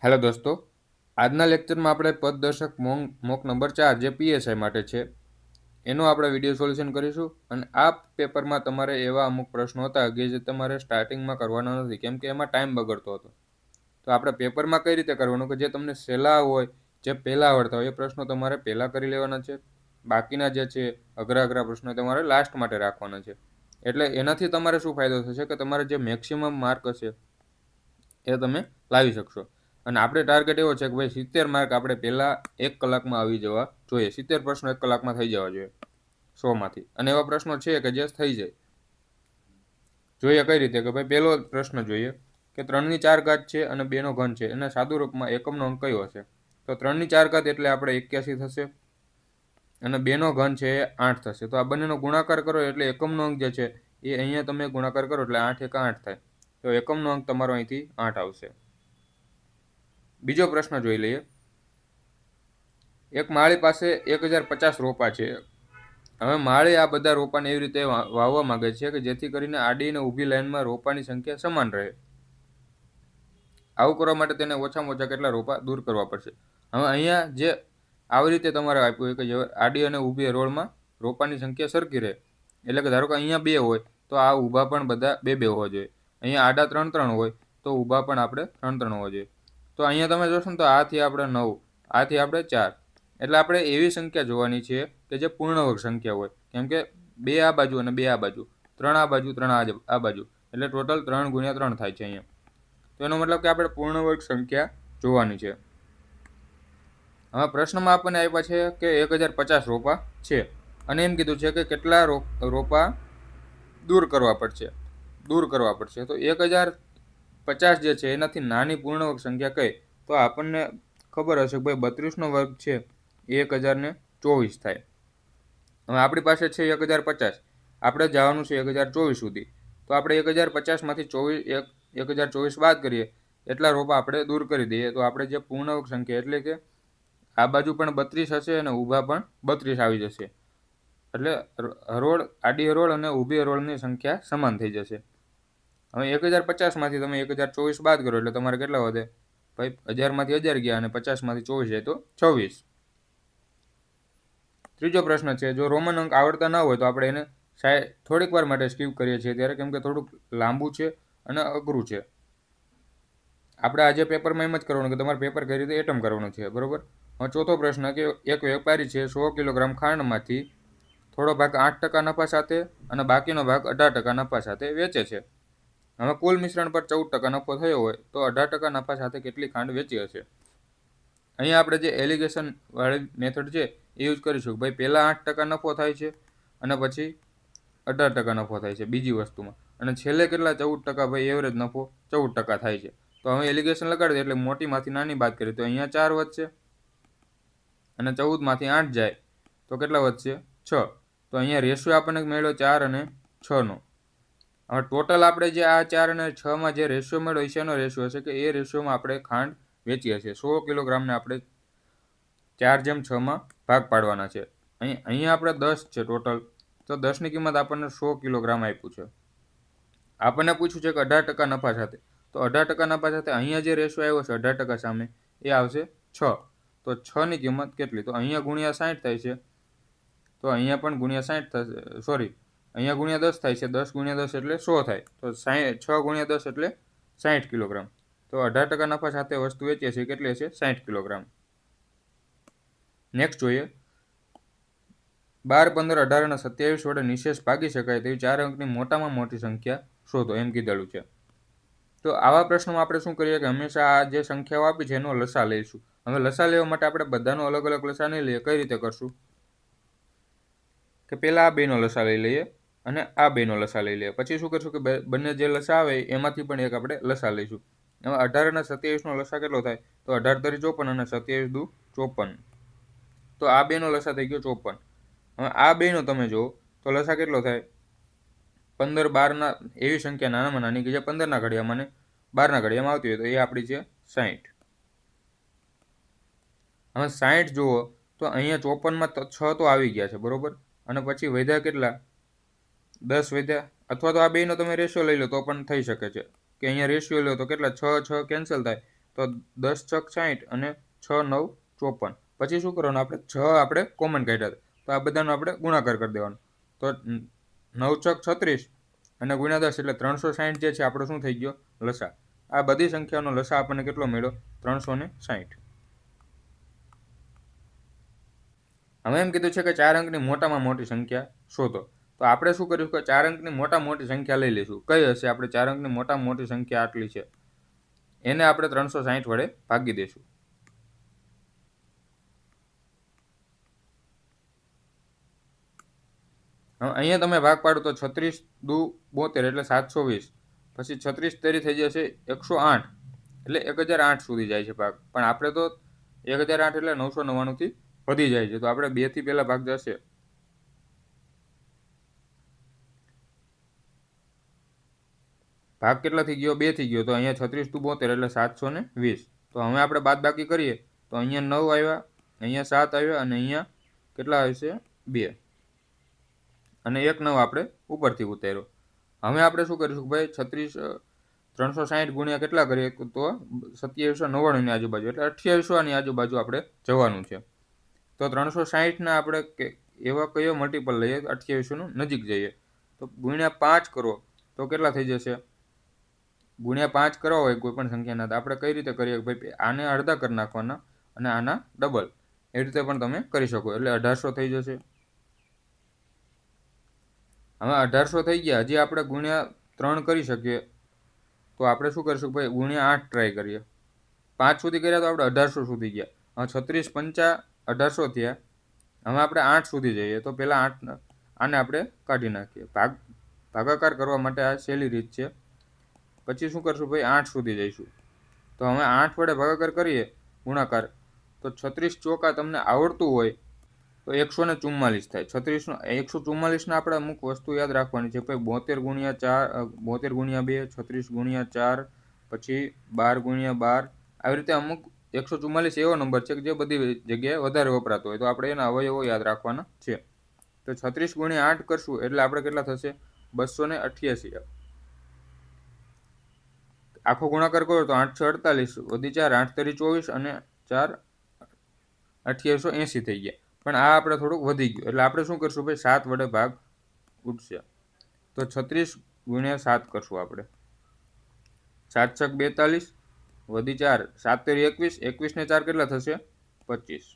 Hello દોસ્તો, આજના લેક્ચરમાં આપણે પદદર્શક મોક નંબર 4 જે પીએસઆઈ માટે છે એનું આપણે વિડીયો સોલ્યુશન કરીશું. અને આ પેપરમાં તમારે એવા અમુક પ્રશ્નો હતા કે જે તમારે સ્ટાર્ટિંગમાં કરવાના નથી, કેમ કે એમાં ટાઈમ બગડતો હતો. તો આપણે પેપરમાં કઈ રીતે કરવાનું કે જે તમને સહેલા હોય, જે પહેલાં આવડતા હોય એ પ્રશ્નો તમારે પહેલાં કરી લેવાના છે. બાકીના જે છે અઘરા પ્રશ્નો તમારે લાસ્ટ માટે રાખવાના છે. એટલે એનાથી તમારે શું ફાયદો થશે કે તમારે જે મેક્સિમમ માર્ક હશે એ તમે લાવી શકશો. અને આપણે ટાર્ગેટ એવો છે કે ભાઈ 70 માર્ક આપણે પહેલાં 1 કલાકમાં આવી જવા જોઈએ. 70 પ્રશ્નો 1 કલાકમાં થઈ જવા જોઈએ 100માંથી. અને એવા પ્રશ્નો છે કે જે થઈ જાય. જોઈએ કઈ રીતે કે ભાઈ પહેલો પ્રશ્ન જોઈએ કે 3 ની 4 ઘાત છે અને 2 નો ઘન છે, એના સાદુ રૂપમાં એકમનો અંક કયો હશે? તો 3 ની 4 ઘાત એટલે આપણે 81 થશે અને 2 નો ઘન છે એ 8 થશે. તો આ બંનેનો ગુણાકાર કરો એટલે એકમનો અંક જે છે એ અહીંયા તમે ગુણાકાર કરો એટલે 8 × 8 થાય. તો એકમનો અંક તમારો અહીંથી 8 આવશે. બીજો પ્રશ્ન જોઈ લઈએ. એક માળી પાસે 1050 રોપા છે. હવે માળી આ બધા રોપાને એવી રીતે વાવવા માંગે છે કે જેથી કરીને આડી અને ઊભી લાઈનમાં રોપાની સંખ્યા સમાન રહે. આવું કરવા માટે તેને ઓછામાં ઓછા કેટલા રોપા દૂર કરવા પડશે? હવે અહીંયા જે આવી રીતે તમારે આપ્યું હોય કે જે આડી અને ઊભી રોળમાં રોપાની સંખ્યા સરખી રહે. એટલે કે ધારો કે અહીંયા 2 હોય તો આ ઊભા પણ બધા 2 હોવા જોઈએ. અહીંયા આડા 3 હોય તો ઊભા પણ આપણે 3 હોવા જોઈએ. તો અહીંયા તમે જોશો ને તો આથી આપણે 9, આથી આપણે 4. એટલે આપણે એવી સંખ્યા જોવાની છે કે જે પૂર્ણવર્ગ સંખ્યા હોય. કેમ કે 2 આ બાજુ અને 2 આ બાજુ, 3 આ બાજુ, 3 આ બાજુ, એટલે ટોટલ 3 × 3 થાય છે અહીંયા. તો એનો મતલબ કે આપણે પૂર્ણવર્ગ સંખ્યા જોવાની છે. હવે પ્રશ્નમાં આપણને આપ્યા છે કે 1050 રોપા છે અને એમ કીધું છે કે કેટલા રોપા દૂર કરવા પડશે. તો 1050 જે છે એનાથી નાની પૂર્ણવર્ગ સંખ્યા કઈ? તો આપણને ખબર હશે કે ભાઈ 32 નો વર્ગ છે એ 1024 થાય. હવે આપણી પાસે છે 1050, આપણે જવાનું છે 1024 સુધી. તો આપણે 1050 માંથી 1024 બાદ કરીએ એટલા રોપા આપણે દૂર કરી દઈએ. તો આપણે જે પૂર્ણવર્ગ સંખ્યા એટલે કે આ બાજુ પણ 32 હશે અને ઊભા પણ 32 આવી જશે. એટલે હરોળ, આડી હરોળ અને ઊભી હરોળની સંખ્યા સમાન થઈ જશે. હવે 1050 માંથી તમે 1024 બાદ કરો એટલે તમારે કેટલા વધે? ભાઈ 1000 માંથી 1000 ગયા અને 50 માંથી 24 જાય તો 26. ત્રીજો પ્રશ્ન છે, જો રોમન અંક આવડતા ન હોય તો આપણે એને થોડીક વાર માટે સ્કીપ કરીએ છીએ ત્યારે, કેમ કે થોડુંક લાંબુ છે અને અઘરું છે. આપણે આજે પેપરમાં એમ જ કરવાનું કે તમારે પેપર કઈ રીતે એટમ કરવાનું છે, બરોબર. હવે ચોથો પ્રશ્ન કે એક વેપારી છે 100 કિલોગ્રામ ખાંડમાંથી થોડો ભાગ 8% નફા સાથે અને બાકીનો ભાગ 18% નફા સાથે વેચે છે. હવે કુલ મિશ્રણ પર 14% નફો થયો હોય તો 18% નફા સાથે કેટલી ખાંડ વેચી હશે? અહીંયા આપણે જે એલિગેશન વાળી મેથડ છે એ યુઝ કરીશું. ભાઈ પહેલાં 8% નફો થાય છે અને પછી 18% નફો થાય છે બીજી વસ્તુમાં, અને છેલ્લે કેટલા? 14%. ભાઈ એવરેજ નફો 14% થાય છે. તો હવે એલિગેશન લગાડી દે એટલે મોટીમાંથી નાની બાદ કરીએ તો અહીંયા 4 વધશે અને 14માંથી 8 જાય તો કેટલા વધશે? 6. તો અહીંયા રેશિયો આપણને મળ્યો 4 અને 6નો. હવે ટોટલ આપણે જે આ 4 અને 6માં જે રેશિયો મળ્યો છે એનો રેશિયો હશે કે એ રેશિયોમાં આપણે ખાંડ વેચી હશે. 100 કિલોગ્રામને આપણે 4/6માં ભાગ પાડવાના છે. અહીંયા આપણે 10 છે ટોટલ, તો 10ની કિંમત આપણને 100 કિલોગ્રામ આપ્યું છે. આપણને પૂછ્યું છે કે 18% નફા સાથે. તો 18% નફા સાથે અહીંયા જે રેશિયો આવ્યો છે 18% સામે એ આવશે 6. તો 6ની કિંમત કેટલી? તો અહીંયા ગુણ્યા 60 થાય છે. તો અહીંયા પણ ગુણ્યા 60 થશે, સોરી અહીંયા ગુણ્યા 10 થાય છે. 10 × 10 એટલે 100 થાય. તો 6 × 10 એટલે 60 કિલોગ્રામ. તો 18% નફા સાથે વસ્તુ વેચીએ છીએ કેટલી હશે? 60 કિલોગ્રામ. નેક્સ્ટ જોઈએ, 12, 15, 18 અને 27 વડે નિશેષ ભાગી શકાય તેવી 4 અંકની મોટામાં મોટી સંખ્યા શોધો એમ કીધેલું છે. તો આવા પ્રશ્નોમાં આપણે શું કરીએ કે હંમેશા આ જે સંખ્યાઓ આપી છે એનો લસા લઈશું. હવે લસા લેવા માટે આપણે બધાનો અલગ અલગ લસા નહીં લઈએ. કઈ રીતે કરશું કે પહેલાં આ બેનો લસા લઈ લઈએ અને આ બેનો લસા લઈ લઈએ. પછી શું કરશું કે બંને જે લસા આવે એમાંથી પણ એક આપણે લસા લઈશું. હવે 18 અને 27નો લસા કેટલો થાય? તો 18 × 54 અને 27 × 54. તો આ બેનો લસા થઈ ગયો 54. હવે આ બેનો તમે જુઓ તો લસા કેટલો થાય? 15, 12ના એવી સંખ્યા નાનામાં નાની કે જે 15ના ઘડિયામાં અને 12ના ઘડિયામાં આવતી હોય તો એ આપણી છે 60. હવે 60 જુઓ તો અહીંયા 54માં 6 તો આવી ગયા છે, બરોબર. અને પછી વધ્યા કેટલા? 10 વધ્યા. અથવા તો આ બેનો તમે રેશિયો લઈ લો તો પણ થઈ શકે છે કે અહીંયા રેશિયો લો તો કેટલા? 6 કેન્સલ થાય તો તો 10 છક 60 અને 6 9 54. પછી શું કરવાનું, આપણે 6 આપણે કોમન કાઢ્યા તો આ બધાનો આપણે ગુણાકાર કરી દેવાનો. તો 9 છક 36 અને ગુણ્યા 10 એટલે 360 જે છે આપણો શું થઈ ગયો, લસા. આ બધી સંખ્યાનો લસા આપણને કેટલો મળ્યો, 360. હવે એમ કીધું છે કે 4 અંકની મોટામાં મોટી સંખ્યા શોધો. તો આપણે શું કરીશું કે 4 અંકની મોટામાં મોટી સંખ્યા લઈ લઈશું. કઈ હશે, આપણે 4 અંકની મોટામાં મોટી સંખ્યા આટલી છે, એને આપણે 360 વડે ભાગી દઈશું. હવે અહીંયા તમે ભાગ પાડો તો 36 દુ 72 એટલે 720. પછી 36 તેરી થઈ જશે 108 એટલે 1008 સુધી જાય છે ભાગ. પણ આપણે તો 1008 એટલે 999 થી વધી જાય છે, તો આપણે 2 થી પહેલા ભાગ જશે. ભાગ કેટલા થઈ ગયો, 2 થઈ ગયો. તો અહીંયા 36 દુ 72 એટલે 720. તો હવે આપણે બાદ બાકી કરીએ તો અહીંયા 9 આવ્યા, અહીંયા 7 આવ્યા અને અહીંયા કેટલા આવશે, 2 અને 1 9 આપણે ઉપરથી ઉતાર્યો. હવે આપણે શું કરીશું ભાઈ, 360 ગુણ્યા કેટલા કરીએ તો 2799 ની આજુબાજુ એટલે 2800 ની આજુબાજુ આપણે જવાનું છે. તો 360 આપણે એવા કયો મલ્ટિપલ લઈએ 2800 નું નજીક જઈએ. તો ગુણ્યા 5 કરો તો કેટલા થઈ જશે, ગુણ્યા 5 કરવા હોય કોઈ પણ સંખ્યાના તો આપણે કઈ રીતે કરીએ, ભાઈ આને અડધા કરી નાખવાના અને આના ડબલ, એ રીતે પણ તમે કરી શકો. એટલે 1800 થઈ જશે. હવે 1800 થઈ ગયા, હજી આપણે ગુણ્યા 3 કરી શકીએ. તો આપણે શું કરીશું ભાઈ, ગુણ્યા 8 ટ્રાય કરીએ. 5 સુધી કર્યા તો આપણે 1800 સુધી ગયા. હવે 36 પંચા 1800 થયા. હવે આપણે 8 સુધી જઈએ તો પહેલાં 8 આને આપણે કાઢી નાખીએ. ભાગાકાર કરવા માટે આ સહેલી રીત છે. પછી શું કરશું ભાઈ, 8 સુધી જઈશું. તો હવે 8 વડે ભાગાકાર કરીએ ગુણાકાર, તો 36 ચોકા તમને આવડતું હોય તો 144 થાય. 144 આપણે અમુક વસ્તુ યાદ રાખવાની છે ભાઈ, 72 ગુણ્યા 4, 72 ગુણ્યા 2, 36 ગુણ્યા 4, પછી 12 ગુણ્યા 12, આવી રીતે અમુક 144 એવો નંબર છે કે જે બધી જગ્યાએ વધારે વપરાતો હોય, તો આપણે એના અવયવો યાદ રાખવાના છે. તો 36 ગુણ્યા 8 કરશું એટલે આપણે કેટલા થશે, 288. આખો ગુણાકાર કરો તો 8 6 48 વધી 4, 8 તરી 24 અને 4 2880 થઈ ગયા. પણ આ આપણે થોડુંક વધી ગયું એટલે આપણે શું કરશું ભાઈ, 7 વડે ભાગ ઉઠશે. તો 36 ગુણ્યા 7 કરશું આપણે. 7 છક 42 વધી 4, 7 તેરી 21, 21 ને 4 કેટલા થશે, 25.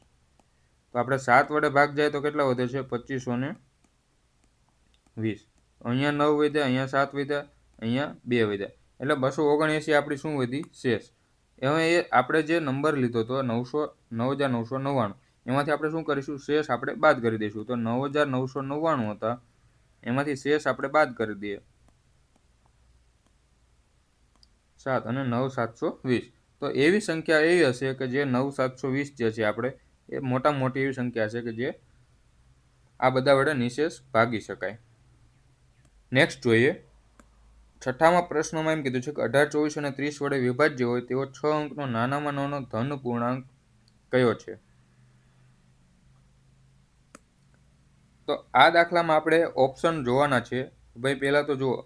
તો આપણે 7 વડે ભાગ જાય તો કેટલા વધે છે, 2520. અહીંયા 9 વધ્યા, અહીંયા 7 વધ્યા, અહીંયા 2 વધ્યા એટલે 279 આપણી શું વધી, શેષ. હવે એ આપણે જે નંબર લીધો હતો 9999, એમાંથી આપણે શું કરીશું, શેષ આપણે બાદ કરી દઈશું. તો 9999 હતા, એમાંથી શેષ આપણે બાદ કરી દઈએ 7 અને 9720. તો એવી સંખ્યા એવી હશે કે જે 9720 જે છે આપણે, એ મોટામાં મોટી એવી સંખ્યા છે કે જે આ બધા વડે નિશેષ ભાગી શકાય. નેક્સ્ટ જોઈએ, છઠ્ઠામાં પ્રશ્નમાં એમ કીધું છે કે 18, 24 અને 30 વડે વિભાજ્ય હોય તેવો 6 અંકનો નાનામાં નાનો ધન પૂર્ણાંક કયો છે. તો આ દાખલામાં આપણે ઓપ્શન જોવાના છે. ભાઈ પહેલાં તો જુઓ,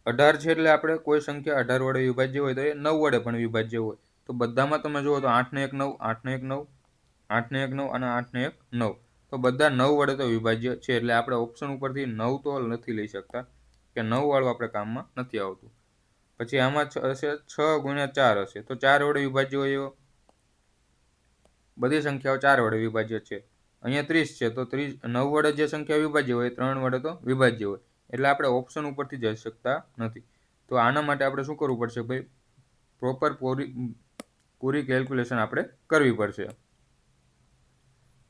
18 છે એટલે આપણે કોઈ સંખ્યા 18 વડે વિભાજ્ય હોય તો એ 9 વડે પણ વિભાજ્ય હોય. તો બધામાં તમે જુઓ તો 8 ને 1 9, 8 ને 1 9, 8 ને 1 9 અને 8 ને 1 9. તો બધા 9 વડે તો વિભાજ્ય છે એટલે આપણે ઓપ્શન ઉપરથી 9 તો નથી લઈ શકતા કે 9 વાળું આપણે કામમાં નથી આવતું. પછી આમાં હશે 6 ગુણ્યા 4 હશે તો 4 વડે વિભાજ્ય હોય એવો, બધી સંખ્યાઓ 4 વડે વિભાજ્ય છે. અહીંયા 30 છે તો 9 વડે જે સંખ્યા વિભાજ્ય હોય 3 વડે તો વિભાજ્ય હોય એટલે આપણે ઓપ્શન ઉપરથી જઈ શકતા નથી. તો આના માટે આપણે શું કરવું પડશે ભાઈ, પ્રોપર પૂરી કેલ્ક્યુલેશન આપણે કરવી પડશે.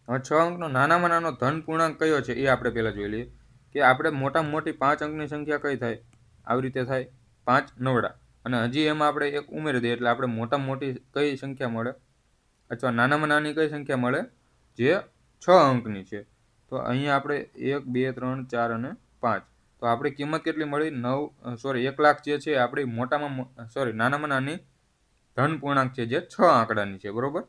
હવે 6 અંકનો નાનામાં નાનો ધન પૂર્ણાંક કયો છે એ આપણે પહેલાં જોઈ લઈએ કે આપણે મોટામાં મોટી 5 અંકની સંખ્યા કઈ થાય, આવી રીતે થાય 5 નવડા, અને હજી એમાં આપણે એક ઉમેરી દઈએ એટલે આપણે મોટામાં મોટી કઈ સંખ્યા મળે, અથવા નાનામાં નાની કઈ સંખ્યા મળે જે 6 અંકની છે. તો અહીંયા આપણે 1 2 3 4 અને 5. તો આપણી કિંમત કેટલી મળી, 1 લાખ જે છે આપણી નાનામાં નાની ધન પૂર્ણાંક છે જે 6 આંકડાની છે, બરોબર.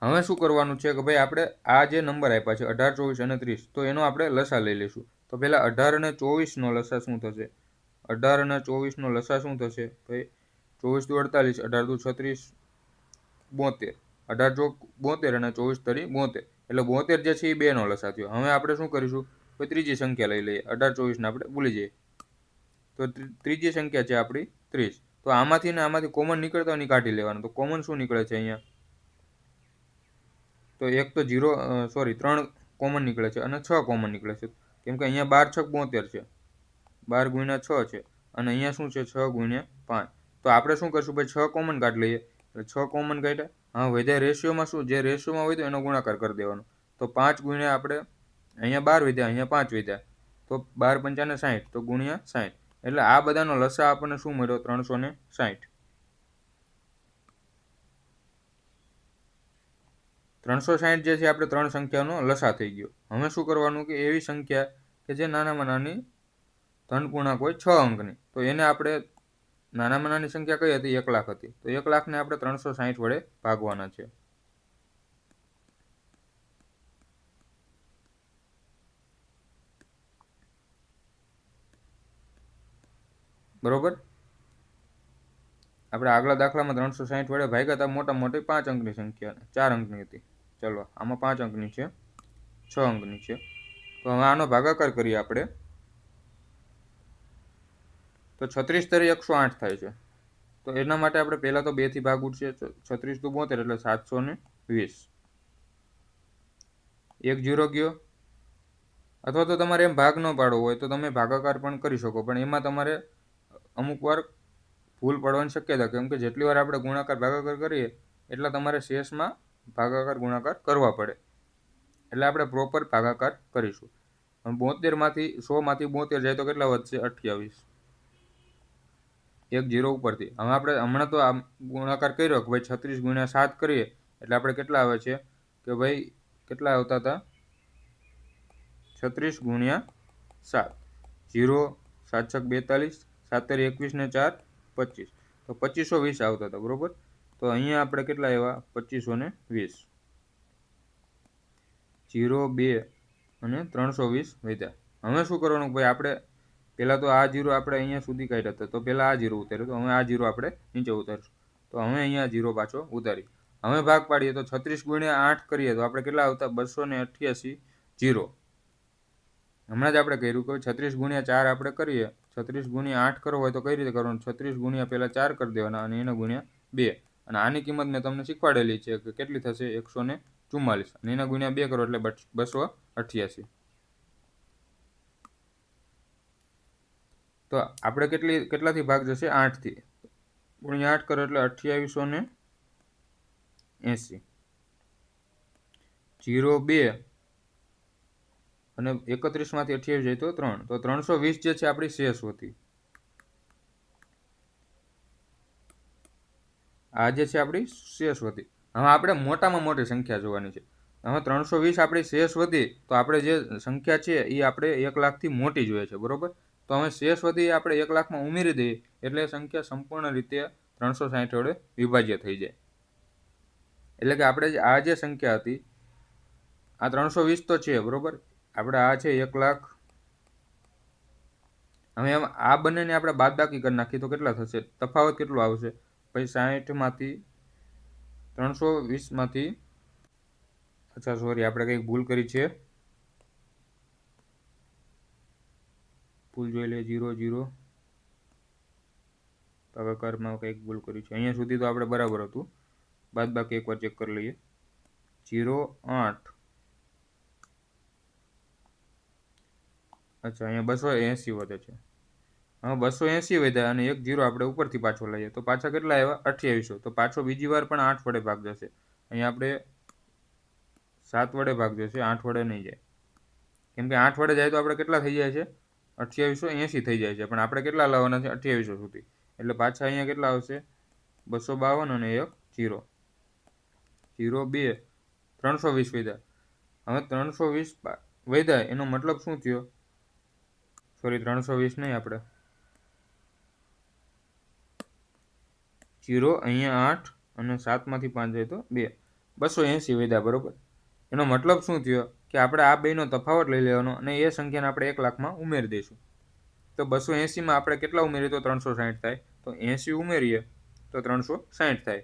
હવે શું કરવાનું છે કે ભાઈ આપણે આ જે નંબર આપ્યા છે 18, 24 અને 30, તો એનો આપણે લસા લઈ લઈશું. તો પહેલાં 18 અને 24નો લસા શું થશે, 18 અને 24નો લસા શું થશે ભાઈ, 24 દુ 48, 18 દુ 36, 72, 18 ચોક 72 અને 24 તરી 72, એટલે 72 જે છે એ 2નો લસા થયો. હવે આપણે શું કરીશું, કોઈ ત્રીજી સંખ્યા લઈ લઈએ. 18 24 ને આપણે ભૂલી જઈએ, તો ત્રીજી સંખ્યા છે આપણી 30. તો આમાંથી ને આમાંથી કોમન નીકળતા હોય કાઢી લેવાનું. તો કોમન શું નીકળે છે અહીંયા, તો એક તો 3 કોમન નીકળે છે અને 6 કોમન નીકળે છે, કેમ કે અહીંયા 12 6 72 છે, 12 ગુણ્યા 6 છે, અને અહીંયા શું છે 6 ગુણ્યા 5. તો આપણે શું કરશું ભાઈ, 6 કોમન કાઢી લઈએ. એટલે 6 કોમન કાઢ્યા. હા, વધ્યા રેશિયોમાં શું, જે રેશિયોમાં હોય તો એનો ગુણાકાર કરી દેવાનો. તો 5 ગુણ્યા આપણે અહીંયા 12 વધ્યા, અહીંયા 5 વધ્યા, તો 12 પંચાને 60, તો ગુણ્યા 60. એટલે આ બધાનો લસા આપણને શું મળ્યો, 360. 360 જે છે આપણે 3 સંખ્યાનો લસા થઈ ગયો. હવે શું કરવાનું કે એવી સંખ્યા કે જે નાનામાં નાની ધન પૂર્ણાંક હોય 6 અંકની, તો એને આપણે નાનામાં નાની સંખ્યા કઈ હતી, 1 લાખ હતી. તો 1 લાખને આપણે 360 વડે ભાગવાના છે. બરોબર. આપણે આગલા દાખલામાં 360 વડે ભાગ્યા હતા, મોટા મોટી 5 અંકની સંખ્યા, 4 અંકની હતી. ચલો, આમાં 5 અંકની છે, 6 અંકની છે. તો હવે આનો ભાગાકાર કરીએ આપણે, તો 36 તરી 108 થાય છે. તો એના માટે આપણે પહેલાં તો 2 થી ભાગ ઉઠશે. 36 દુ 72 એટલે 720. 1 0 ગયો. અથવા તો તમારે એમ ભાગ ન પાડવો હોય તો તમે ભાગાકાર પણ કરી શકો, પણ એમાં તમારે અમુક વાર ભૂલ પડવાની શક્યતા, કેમ કે જેટલી વાર આપણે ગુણાકાર ભાગાકાર કરીએ એટલા તમારે શેષમાં ભાગાકાર ગુણાકાર કરવા પડે. એટલે આપણે પ્રોપર ભાગાકાર કરીશું. 72માંથી 100માંથી 72 જાય તો કેટલા વધશે, 28. 1 0 ઉપરથી. હવે આપણે હમણાં તો આ ગુણાકાર કર્યો કે ભાઈ 36 ગુણ્યા 7 કરીએ એટલે આપણે કેટલા આવે છે કે ભાઈ, કેટલા આવતા હતા, 36 ગુણ્યા 7, 0 7 6 42, 7 તરી 21 ને 4 25, તો 2520 આવતા હતા. બરોબર. તો અહીંયા આપણે કેટલા આવ્યા, 2520. 0 2 અને 320 વધ્યા. હવે શું કરવાનું ભાઈ, આપણે પહેલાં તો આ 0 આપણે અહીંયા સુધી કાઢ્યા હતા, તો પહેલાં આ 0 ઉતાર્યો, તો હવે આ 0 આપણે નીચે ઉતારીશું. તો હવે અહીંયા 0 પાછો ઉતારી. હવે ભાગ પાડીએ તો 36 ગુણ્યા 8 કરીએ તો આપણે કેટલા આવતા, 288 0. હમણાં જ આપણે કર્યું કે 36 ગુણ્યા 4 આપણે કરીએ, 36 ગુણ્યા 8 કરવો હોય તો કઈ રીતે કરવાનું, 36 ગુણ્યા પહેલાં 4 કરી દેવાના અને એને ગુણ્યા 2. અને આની કિંમત મેં તમને શીખવાડેલી છે કે કેટલી થશે, 144, અને એના ગુણ્યા 2 કરો એટલે 288. તો આપણે કેટલાથી ભાગ જશે, 8થી. ગુણ્યા 8 કરો એટલે 2880. 0 2 અને 31માંથી 28 જાય તો 3, તો 320 જે છે આપણી શેષ હતી. આ જે છે આપણી શેષ વધી. હવે આપણે મોટામાં મોટી સંખ્યા જોવાની છે. હવે 320 આપણી શેષ વધી, તો આપણે જે સંખ્યા છે એ આપણે 1 લાખથી મોટી જોઈએ છે. બરોબર. તો હવે શેષ વધી આપણે 1 લાખમાં ઉમેરી દઈએ એટલે સંખ્યા સંપૂર્ણ રીતે 360 વડે વિભાજ્ય થઈ જાય. એટલે કે આપણે આ જે સંખ્યા હતી, આ 320 તો છે. બરોબર. આપણે આ છે 1 લાખ. હવે આ બંનેને આપણે બાદબાકી કરી નાખીએ તો કેટલા થશે, તફાવત કેટલો આવશે ભાઈ, 60માંથી 320માંથી, અચ્છા સોરી આપણે કંઈક ભૂલ કરી છે, ભૂલ જોઈ લે. 0 0 ભાગાકારમાં કંઈક ભૂલ કરી છે. અહીંયા સુધી તો આપણે બરાબર હતું, બાદબાકી એકવાર ચેક કરી લઈએ. 0 8, અચ્છા અહીંયા 280 વધે છે. હવે 280 વધ્યા અને 1 0 આપણે ઉપરથી પાછો લઈએ તો પાછા કેટલા આવ્યા, 2800. તો પાછો બીજી વાર પણ 8 વડે ભાગ જશે. અહીંયા આપણે 7 વડે ભાગ જશે, 8 વડે નહીં જાય, કેમ કે 8 વડે જાય તો આપણે કેટલા થઈ જાય છે, 2880 થઈ જાય છે. પણ આપણે કેટલા લાવવાના છે, 2800 સુધી. એટલે પાછા અહીંયા કેટલા આવશે, 252 અને 1 0. 0 2 320 વધ્યા. હવે 320 વધ્યા એનો મતલબ શું થયો, સોરી 320 નહીં, આપણે 0 અહીંયા 8 અને 7માંથી 5 જાય તો 2, 280 વધ્યા. બરોબર. એનો મતલબ શું થયો કે આપણે આ બેનો તફાવત લઈ લેવાનો અને એ સંખ્યાને આપણે 1 લાખમાં ઉમેરી દઈશું. તો 280માં આપણે કેટલા ઉમેરીએ તો 360 થાય, તો 80 ઉમેરીએ તો 360 થાય.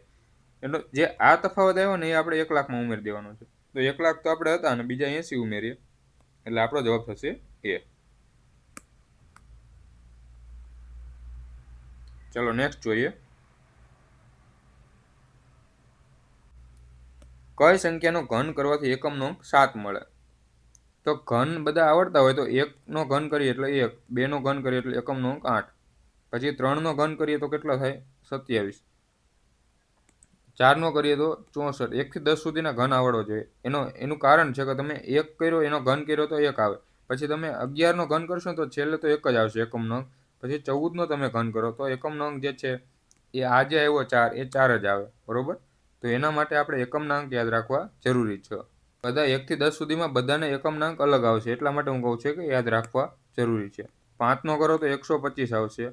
એટલે જે આ તફાવત આવ્યો ને એ આપણે 1 લાખમાં ઉમેરી દેવાનો છે. તો 1 લાખ તો આપણે હતા અને બીજા 80 ઉમેરીએ એટલે આપણો જવાબ થશે એ. ચલો નેક્સ્ટ જોઈએ. કઈ સંખ્યાનો ઘન કરવાથી એકમનો અંક 7 મળે? તો ઘન બધા આવડતા હોય તો 1નો ઘન કરીએ એટલે 1, 2નો ઘન કરીએ એટલે એકમનો અંક 8, પછી 3નો ઘન કરીએ તો કેટલા થાય? 27, 4નો કરીએ તો 64. 1 થી 10 સુધીના ઘન આવડવો જોઈએ. એનું કારણ છે કે તમે 1 કર્યો એનો ઘન કર્યો તો 1 આવે, પછી તમે 11નો ઘન કરશો તો છેલ્લે તો 1 જ આવશે એકમનો અંક, પછી 14નો તમે ઘન કરો તો એકમનો અંક જે છે એ આ જે આવ્યો 4 એ 4 જ આવે, બરોબર. તો એના માટે આપણે એકમના અંક યાદ રાખવા જરૂરી છે. બધા 1 થી 10 સુધીમાં બધાને એકમના અંક અલગ આવશે, એટલા માટે હું કહું છું કે યાદ રાખવા જરૂરી છે. 5નો કરો તો 125 આવશે,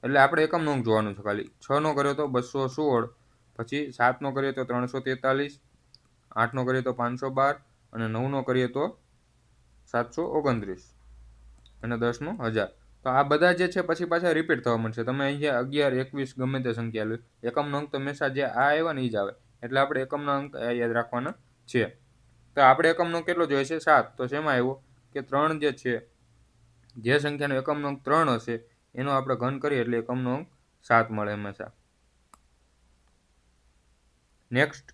એટલે આપણે એકમનો અંક જોવાનું છે ખાલી. 6નો કર્યો તો 216, પછી 7નો કરીએ તો 343, 8નો કરીએ તો 512 અને 9નો કરીએ તો 729 અને 10નો 1000. તો આ બધા જે છે પછી પાછા રિપીટ થવા મળશે. તમે અહીંયા 11, 21 ગમે તે સંખ્યા લો, એકમનો અંક તો હંમેશા જે આ આવ્યા ને એ જ આવે, એટલે આપણે એકમના અંક યાદ રાખવાના છે. તો આપણે એકમનો અંક કેટલો જોઈએ છે? 7. તો શેમાં આવ્યો કે 3 જે છે, જે સંખ્યાનો એકમનો અંક 3 હશે એનો આપણે ઘન કરીએ એટલે એકમનો અંક 7 મળે હંમેશા. નેક્સ્ટ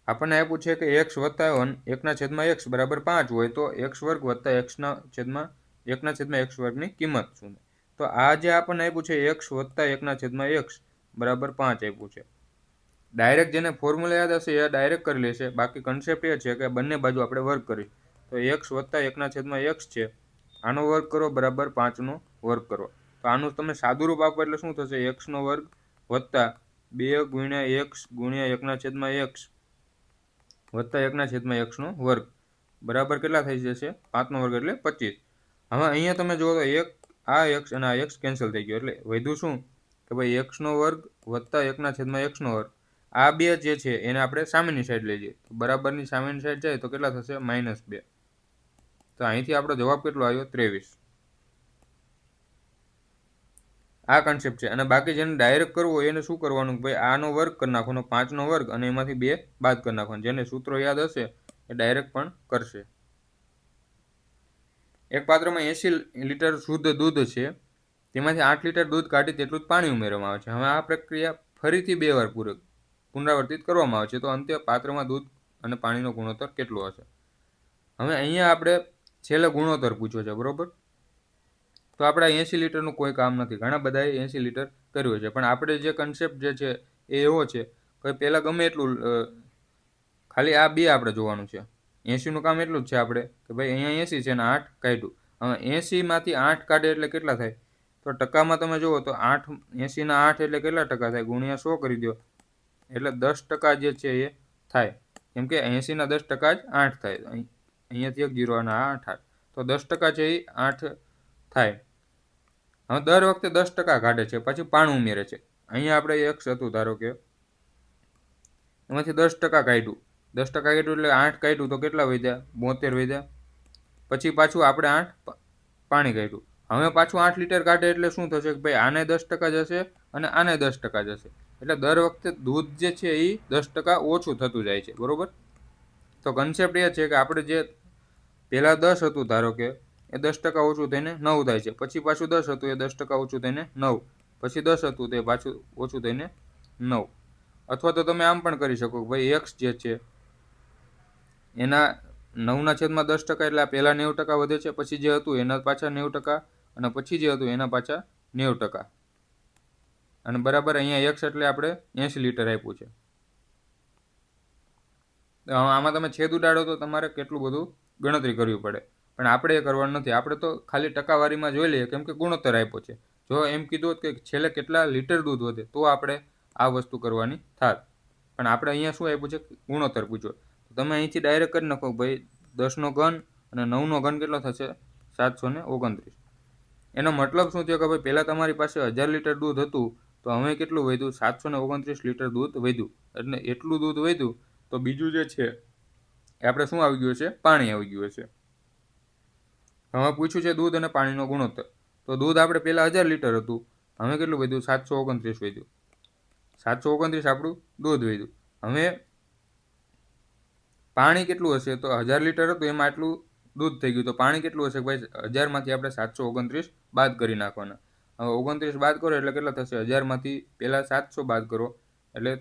આપણને આપ્યું છે કે x વત્તા 1/x બરાબર 5 હોય તો x વર્ગ વત્તા 1/x વર્ગની કિંમત શું? તો આ જે આપણને આપ્યું છે x વત્તા 1/x બરાબર 5 આપ્યું છે. ડાયરેક્ટ જેને ફોર્મ્યુલા યાદ હશે એ ડાયરેક્ટ કરી લેશે, બાકી કન્સેપ્ટ એ છે કે બંને બાજુ આપણે વર્ગ કરી. તો x વત્તા 1/x છે, આનો વર્ગ કરો બરાબર 5નો વર્ગ કરો. તો આનું તમે સાદું રૂપ આપો એટલે શું થશે? x નો વર્ગ વત્તા 2 ગુણ્યા x ગુણ્યા 1/x વત્તા 1/x નો વર્ગ બરાબર કેટલા થઈ જશે? 5નો વર્ગ એટલે 25. હવે અહીંયા તમે જુઓ તો આ x અને આ x કેન્સલ થઈ ગયો, એટલે વધ્યું શું કે ભાઈ x નો વર્ગ વત્તા 1/x નો વર્ગ. આ બે જે છે એને આપણે સામેની સાઈડ લઈ જઈએ, તો બરાબરની સામેની સાઈડ જાય તો કેટલા થશે? -2. તો અહીંથી આપણો જવાબ કેટલો આવ્યો? 23. આ કન્સેપ્ટ છે. અને બાકી જેને ડાયરેક્ટ કરવું હોય એને શું કરવાનું? ભાઈ આનો વર્ગ કરી નાખવાનો, 5નો વર્ગ, અને એમાંથી 2 બાદ કરી નાખવાનો. જેને સૂત્રો યાદ હશે એ ડાયરેક્ટ પણ કરશે. એક પાત્રમાં 80 લીટર શુદ્ધ દૂધ છે, તેમાંથી 8 લીટર દૂધ કાઢી તેટલું જ પાણી ઉમેરવામાં આવે છે. હવે આ પ્રક્રિયા ફરીથી 2 વાર પુનરાવર્તિત કરવામાં આવે છે, તો અંતે પાત્રમાં દૂધ અને પાણીનો ગુણોત્તર કેટલો હશે? હવે અહીંયા આપણે છેલ્લે ગુણોત્તર પૂછ્યો છે, બરોબર. તો આપણે 80 લીટરનું કોઈ કામ નથી, ઘણા બધાએ 80 લીટર કર્યું છે, પણ આપણે જે કન્સેપ્ટ જે છે એ એવો છે કે પહેલાં ગમે એટલું ખાલી આ બે આપણે જોવાનું છે. 80નું કામ એટલું જ છે આપણે કે ભાઈ અહીંયા 80 છે અને 8 કાઢ્યું. હવે 80માંથી 8 કાઢે એટલે કેટલા થાય? તો ટકામાં તમે જુઓ તો 80ના 8 એટલે કેટલા ટકા થાય? ગુણ્યા 100 કરી દો એટલે 10% જે છે એ થાય, કેમ કે 80ના 10% જ 8 થાય. અહીંયાથી 1 0 અને 8 તો 10% છે એ 8 થાય. હવે દર વખતે 10% કાઢે છે, પછી પાણું ઉમેરે છે. અહીંયા આપણે x હતું ધારો કે, એમાંથી 10% કાઢ્યું, 10% કાઢ્યું એટલે 8 કાઢ્યું તો કેટલા વધ્યા? 72 વધ્યા. પછી પાછું આપણે 8 પાણી કાઢ્યું. હવે પાછું 8 લીટર કાઢે એટલે શું થશે કે ભાઈ આને 10% જશે અને આને 10% જશે, એટલે દર વખતે દૂધ જે છે એ 10% ઓછું થતું જાય છે, બરોબર. તો કન્સેપ્ટ એ છે કે આપણે જે પહેલાં 10 હતું ધારો કે, એ 10% ઓછું થઈને 9 થાય છે, પછી પાછું 10 હતું એ 10% ઓછું થઈને 9, પછી 10 હતું તે પાછું ઓછું થઈને 9. અથવા તો તમે આમ પણ કરી શકો કે ભાઈ x જે છે એના 9/10% એટલે આ પહેલાં 90% વધે છે, પછી જે હતું એના પાછા 90% અને પછી જે હતું એના પાછા 90%, અને બરાબર અહીંયા x એટલે આપણે 80 લીટર આપ્યું છે. આમાં તમે છેદ ઉડાડો તો તમારે કેટલું બધું ગણતરી કરવી પડે, પણ આપણે એ કરવાનું નથી. આપણે તો ખાલી ટકાવારીમાં જોઈ લઈએ, કેમ કે ગુણોત્તર આપ્યો છે. જો એમ કીધું હોત કે છેલ્લે કેટલા લીટર દૂધ વધે તો આપણે આ વસ્તુ કરવાની થાત, પણ આપણે અહીંયા શું આપ્યું છે? ગુણોત્તર પૂછ્યો. તમે અહીંથી ડાયરેક્ટ કરી નાખો ભાઈ 10નો ઘન અને 9નો ઘન કેટલો થશે? 729. એનો મતલબ શું થયો કે ભાઈ પહેલાં તમારી પાસે 1000 લીટર દૂધ હતું, તો હવે કેટલું વધ્યું? 729 લીટર દૂધ વધ્યું. એટલે એટલું દૂધ વધ્યું તો બીજું જે છે એ આપણે શું આવી ગયું છે? પાણી આવી ગયું છે. હવે પૂછ્યું છે દૂધ અને પાણીનો ગુણોત્તર. તો દૂધ આપણે પહેલાં 1000 લીટર હતું, હવે કેટલું વધ્યું? 729 વધ્યું. 729 આપણું દૂધ વધ્યું. હવે પાણી કેટલું હશે? તો 1000 લીટર હતું એમાં આટલું દૂધ થઈ ગયું. તો પાણી કેટલું હશે ભાઈ? 1000માંથી આપણે 729 બાદ કરી નાખવાના. હવે 29 બાદ કરો એટલે કેટલા થશે? 1000માંથી પહેલાં 700 બાદ કરો એટલે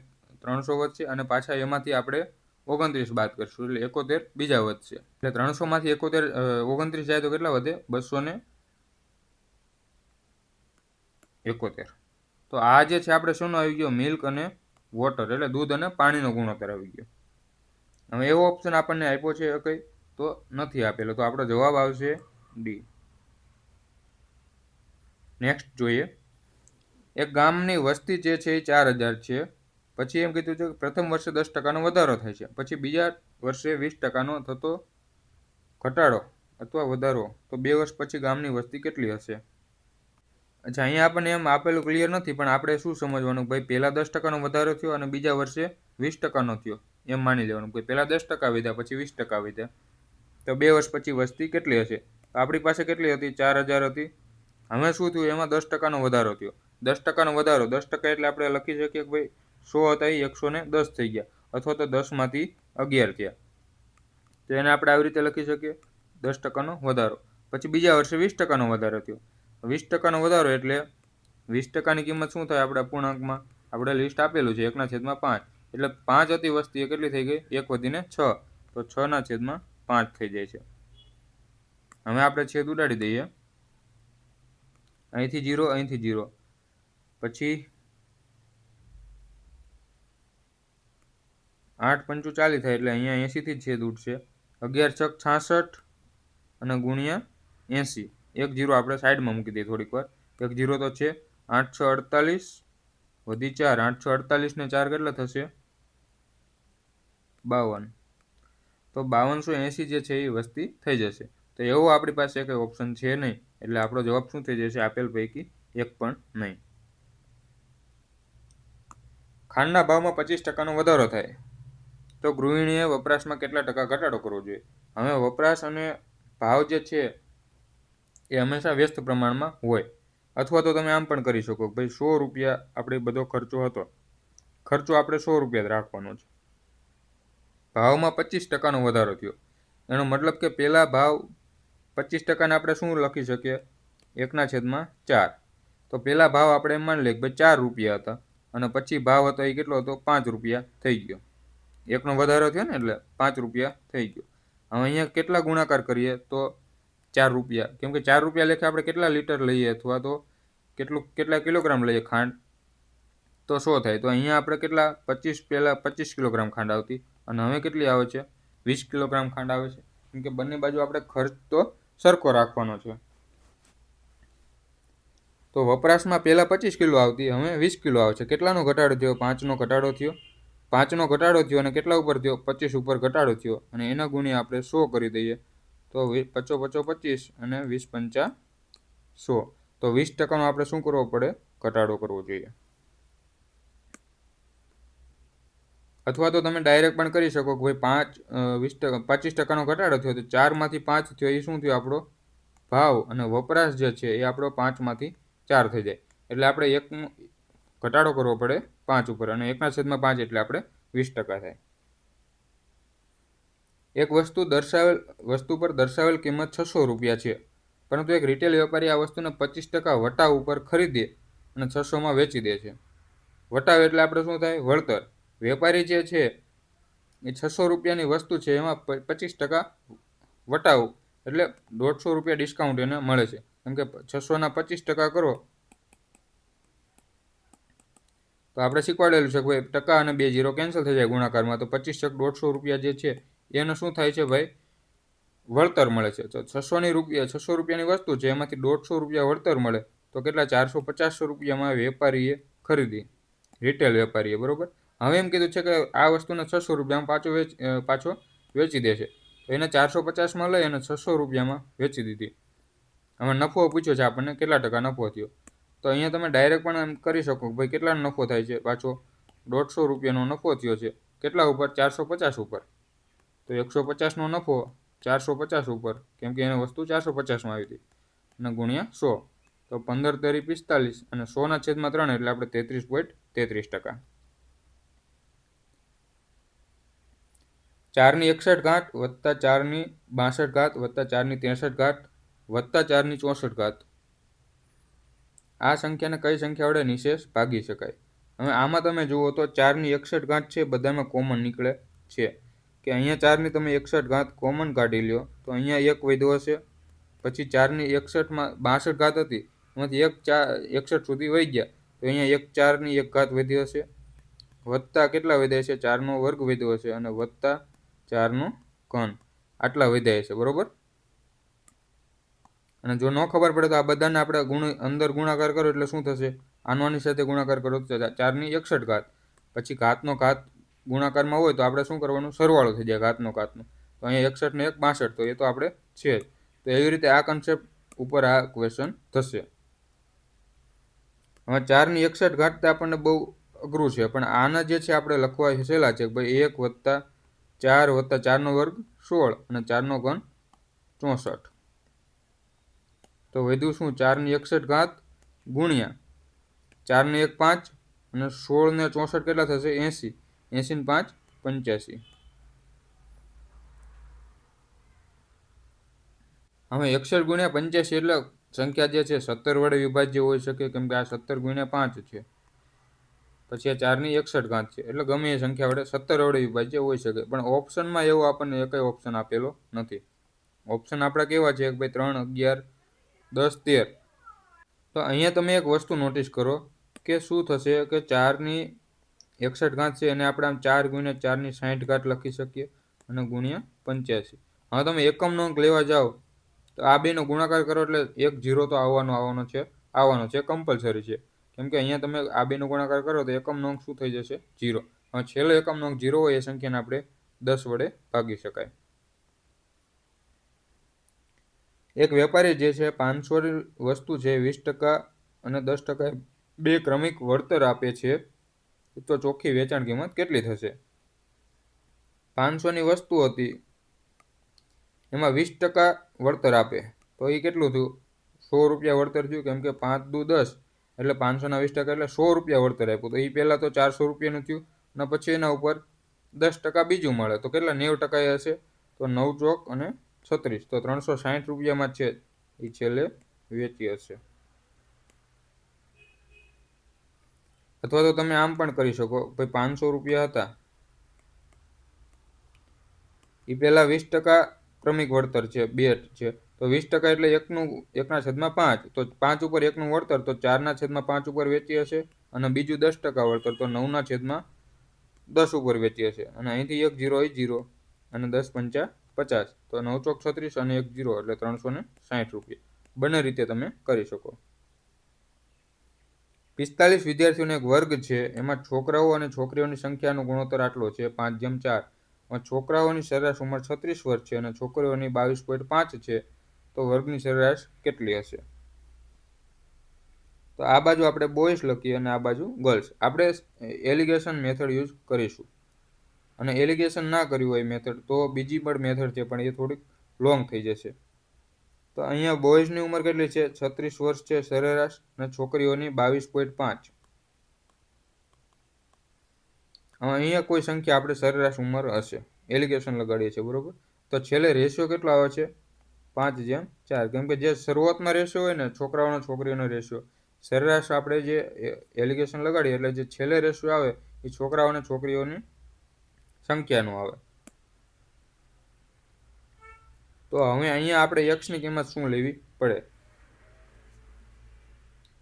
300 વધશે, અને પાછા એમાંથી આપણે 29 બાદ કરશું એટલે 71 બીજા વધશે. એટલે 300માંથી 29 જાય તો કેટલા વધે? 271. તો આ જે છે આપણે શેનો આવી ગયો? મિલ્ક અને વોટર, એટલે દૂધ અને પાણીનો ગુણોત્તર આવી ગયો. હવે એવો ઓપ્શન આપણને આપ્યો છે કંઈ? તો નથી આપેલો. તો આપણો જવાબ આવશે ડી. નેક્સ્ટ જોઈએ. એક ગામની વસ્તી જે છે એ 4000 છે. પછી એમ કીધું છે કે પ્રથમ વર્ષે 10% વધારો થાય છે, પછી બીજા વર્ષે 20% થતો ઘટાડો અથવા વધારો, તો 2 વર્ષ પછી ગામની વસ્તી કેટલી હશે? અચ્છા, અહીંયા આપણને એમ આપેલું ક્લિયર નથી, પણ આપણે શું સમજવાનું ભાઈ? પહેલાં 10% વધારો થયો અને બીજા વર્ષે 20% થયો એમ માની લેવાનું. ભાઈ પહેલાં 10% વધ્યા, પછી 20% વધ્યા, તો 2 વર્ષ પછી વસ્તી કેટલી હશે? તો આપણી પાસે કેટલી હતી? 4000 હતી. હવે શું થયું? એમાં 10%નો વધારો થયો. 10%નો વધારો, 10% એટલે આપણે લખી શકીએ કે ભાઈ 100 હતા એ 110 થઈ ગયા, અથવા તો 10માંથી 11 થયા. તો એને આપણે આવી રીતે લખી શકીએ, 10%નો વધારો. પછી બીજા વર્ષે 20%નો વધારો થયો. 20%નો વધારો એટલે 20%ની કિંમત શું થાય? આપણે અપૂર્ણાંકમાં આપણે લિસ્ટ આપેલું છે 1/5. એટલે 5 હતી વસ્તી એ કેટલી થઈ ગઈ? 1 વધીને 6, તો 6/5 થઈ જાય છે. હવે આપણે છેદ ઉડાડી દઈએ. અહીંથી 0, અહીંથી 0, પછી 8 × 5 = 40 થાય એટલે અહીંયા 80થી જ છેદ ઉડશે. 11 × 6 = 66 અને ગુણ્યા 80. 1 0 આપણે સાઈડમાં મૂકી દઈએ થોડીક વાર. 1 0 તો છે. 8 6 48 વધી 4. 8 6 48 ને 4 કેટલા થશે? 52. તો 5280 જે છે એ વસ્તી થઈ જશે. તો એવો આપણી પાસે કંઈ ઓપ્શન છે નહીં, એટલે આપણો જવાબ શું થઈ જશે? આપેલ પૈકી એક પણ નહીં. ખાંડના ભાવમાં 25%નો વધારો થાય તો ગૃહિણીએ વપરાશમાં કેટલા ટકા ઘટાડો કરવો જોઈએ? હવે વપરાશ અને ભાવ જે છે એ હંમેશા વ્યસ્ત પ્રમાણમાં હોય. અથવા તો તમે આમ પણ કરી શકો, ભાઈ 100 રૂપિયા આપણે બધો ખર્ચો હતો, ખર્ચો આપણે 100 રૂપિયા જ રાખવાનો છે. ભાવમાં 25%નો વધારો થયો, એનો મતલબ કે પહેલા ભાવ 25%ને આપણે શું લખી શકીએ? 1/4. તો પહેલા ભાવ આપણે એમ માની લઈએ કે ભાઈ 4 રૂપિયા હતા, અને પછી ભાવ હતો એ કેટલો હતો? 5 રૂપિયા થઈ ગયો. એકનો વધારો થયો ને એટલે 5 રૂપિયા થઈ ગયો. હવે અહીંયા કેટલા ગુણાકાર કરીએ? તો 4 રૂપિયા, કેમ કે 4 રૂપિયા લેખે આપણે કેટલા લીટર લઈએ, અથવા તો કેટલા કિલોગ્રામ લઈએ ખાંડ? તો 100 થાય. તો અહીંયા આપણે કેટલા? 25 કિલોગ્રામ ખાંડ આવતી, અને હવે કેટલી આવે છે? 20 કિલોગ્રામ ખાંડ આવે છે. કેમ કે બંને બાજુ આપણે ખર્ચ તો સરખો રાખવાનો છે. તો વપરાશમાં પહેલાં 25 કિલો આવતી, હવે 20 કિલો આવે છે. કેટલાનો ઘટાડો થયો? 5નો ઘટાડો થયો. 5નો ઘટાડો થયો અને કેટલા ઉપર થયો? 25 ઉપર ઘટાડો થયો, અને એના ગુણ્યા આપણે 100 કરી દઈએ. તો 25 × 25 અને 20 × 100. તો 20%નો આપણે શું કરવો પડે? ઘટાડો કરવો જોઈએ. અથવા તો તમે ડાયરેક્ટ પણ કરી શકો કે ભાઈ 25%નો ઘટાડો થયો, તો 4માંથી 5 થયો, એ શું થયો? આપણો ભાવ, અને વપરાશ જે છે એ આપણો 5માંથી 4 થઈ જાય. એટલે આપણે 1નો ઘટાડો કરવો પડે 5 ઉપર, અને 1/5 એટલે આપણે 20% થાય. એક વસ્તુ પર દર્શાવેલ કિંમત 600 રૂપિયા છે, પરંતુ એક રિટેલ વેપારી આ વસ્તુને 25% વટાવ ઉપર ખરીદે અને 600માં વેચી દે છે. વટાવ એટલે આપણે શું થાય? વળતર. વેપારી જે છે એ 600 રૂપિયાની વસ્તુ છે, એમાં 25% વટાવ એટલે 150 રૂપિયા ડિસ્કાઉન્ટ એને મળે છે. કેમ કે 600ના 25% કરો તો આપણે શીખવાડેલું છે કે ભાઈ ટકા અને 2 0 કેન્સલ થઈ જાય ગુણાકારમાં, તો 25% 150 રૂપિયા જે છે એનો શું થાય છે ભાઈ? વળતર મળે છે. તો 600 રૂપિયાની વસ્તુ છે, એમાંથી 150 રૂપિયા વળતર મળે, તો કેટલા? 450 રૂપિયામાં વેપારીએ ખરીદી, રિટેલ વેપારીએ, બરોબર. હવે એમ કીધું છે કે આ વસ્તુને 600 રૂપિયામાં પાછો વેચી દે છે, તો એને 450માં લઈ અને 600 રૂપિયામાં વેચી દીધી. હવે નફો પૂછ્યો છે આપણને, કેટલા ટકા નફો થયો? તો અહીંયા તમે ડાયરેક્ટ પણ એમ કરી શકો કે ભાઈ કેટલાનો નફો થાય છે? પાછો 150 રૂપિયાનો નફો થયો છે. કેટલા ઉપર? 450 ઉપર. તો 150નો નફો 450 ઉપર, કેમ કે એને વસ્તુ 450માં આવી હતી, અને ગુણ્યા 100. તો 15 તેરી 45 અને 100/3 એટલે આપણે 33.33%. 4/61 વત્તા 4/62 વત્તા 4/63 વત્તા 4/64. આ સંખ્યાને કઈ સંખ્યા વડે નિશેષ ભાગી શકાય? હવે આમાં તમે જુઓ તો 4/61 છે બધામાં કોમન નીકળે છે કે અહીંયા 4/61 કોમન કાઢી લ્યો તો અહીંયા 1 વધ્યો હશે. પછી 4/61માં 62 હતી એમાંથી 61 સુધી વહી ગયા તો અહીંયા 4/1 વધી હશે. વત્તા કેટલા વધ્યા છે? 4નો વર્ગ વધ્યો હશે અને વત્તા 4નો ઘન આટલા વધ્યા છે. બરોબર. અને જો ન ખબર પડે તો આ બધાને આપણે અંદર ગુણાકાર કરો એટલે શું થશે? આની સાથે ગુણાકાર કરો તો 4/61. પછી ઘાતનો ઘાત ગુણાકારમાં હોય તો આપણે શું કરવાનું? સરવાળો થઈ જાય ઘાતનો. તો અહીંયા 61 ને 1 62, તો એ તો આપણે છે જ. તો એવી રીતે આ કન્સેપ્ટ ઉપર આ ક્વેશ્ચન થશે. હવે 4/61 આપણને બહુ અઘરું છે, પણ આના જે છે આપણે લખવા સહેલા છે. ભાઈ 1 વત્તા 4 વત્તા 4નો વર્ગ 16 અને 4નો ઘન 64. તો વધ્યું શું? 4/61 ગુણ્યા 4 ને 1 5 અને 16 ને 64 કેટલા થશે? 80. 80 ને 5 85. હવે 61 ગુણ્યા 85 એટલે સંખ્યા જે છે 17 વડે વિભાજ્ય હોઈ શકે, કેમ કે આ 17 ગુણ્યા 5 છે. પછી આ 4/61 છે એટલે ગમે એ સંખ્યા વડે 17 વડે વિભાજ્ય હોઈ શકે. પણ ઓપ્શનમાં એવો આપણને એકય ઓપ્શન આપેલો નથી. ઓપ્શન આપણા કેવા છે? ભાઈ 3 11 10 13. તો અહીંયા તમે એક વસ્તુ નોટિસ કરો કે શું થશે કે 4/61 છે એને આપણે આમ 4 ગુણ્યા 4/60 લખી શકીએ અને ગુણ્યા 85. હવે તમે એકમનો અંક લેવા જાઓ તો આ બેનો ગુણાકાર કરો એટલે 1 0 તો આવવાનો છે કમ્પલસરી છે. કેમ કે અહીંયા તમે આ બેનો ગુણાકાર કરો તો એકમનો અંક શું થઈ જશે? 0. હવે છેલ્લો એકમનો અંક 0 હોય એ સંખ્યાને આપણે 10 વડે ભાગી શકાય. એક વેપારી જે છે 500ની વસ્તુ છે 20% અને 10% બે ક્રમિક વળતર આપે છે, તો ચોખ્ખી વેચાણ કિંમત કેટલી થશે? 500ની વસ્તુ હતી એમાં 20% વળતર આપે તો એ કેટલું થયું? 100 રૂપિયા વળતર થયું. કેમ કે 5 દુ 10 એટલે 500ના 20% એટલે 100 રૂપિયા વળતર આપ્યું. તો એ પહેલાં તો 400 રૂપિયાનું થયું અને પછી એના ઉપર 10% બીજું મળે તો કેટલા? 90% હશે. તો 9 ચોક અને 36, તો 360 રૂપિયામાં છે એ છેલ્લે વેચી હશે. અથવા તો તમે આમ પણ કરી શકો, ભાઈ 500 રૂપિયા હતા એ પહેલાં 20% ક્રમિક વળતર છે 2 છે, તો 20% એટલે 1/5, તો 5 ઉપર 1નું વળતર તો 4/5 ઉપર વેચી હશે અને બીજું 10% વળતર તો 9/10 ઉપર વેચી હશે. અને અહીંથી 1 0 એ 0 અને 10 5 50, તો 9 ચોક 36 અને 1 0 એટલે 360 રૂપિયા. બંને રીતે તમે કરી શકો. 45 વિદ્યાર્થીઓનો એક વર્ગ છે, એમાં છોકરાઓ અને છોકરીઓની સંખ્યાનો ગુણોત્તર આટલો છે 5:4. છોકરાઓની સરેરાશ ઉંમર 36 વર્ષ છે અને છોકરીઓની 22.5 છે, તો વર્ગની સરેરાશ કેટલી હશે? તો આ બાજુ આપણે બોયઝ લખીએ અને આ બાજુ ગર્લ્સ. આપણે એલિગેશન મેથડ યુઝ કરીશું. અને એલિગેશન ના કર્યું હોય મેથડ તો બીજી પણ મેથડ છે, પણ એ થોડીક લોંગ થઈ જશે. તો અહીંયા બોયઝની ઉંમર કેટલી છે? 36 વર્ષ છે સરેરાશ અને છોકરીઓની 22.5. અહીંયા કોઈ સંખ્યા આપણે સરેરાશ ઉંમર હશે, એલિગેશન લગાડીએ છીએ. બરોબર. તો છેલ્લે રેશિયો કેટલો આવે છે? 5:4. કેમ કે જે શરૂઆતમાં રેશિયો હોય ને છોકરાઓનો છોકરીઓનો રેશિયો, સરેરાશ આપણે જે એલિગેશન લગાડીએ એટલે જે છેલ્લે રેશિયો આવે એ છોકરાઓ અને છોકરીઓની સંખ્યાનો આવે. તો હવે અહીંયા આપણે એક્સની કિંમત શું લેવી પડે?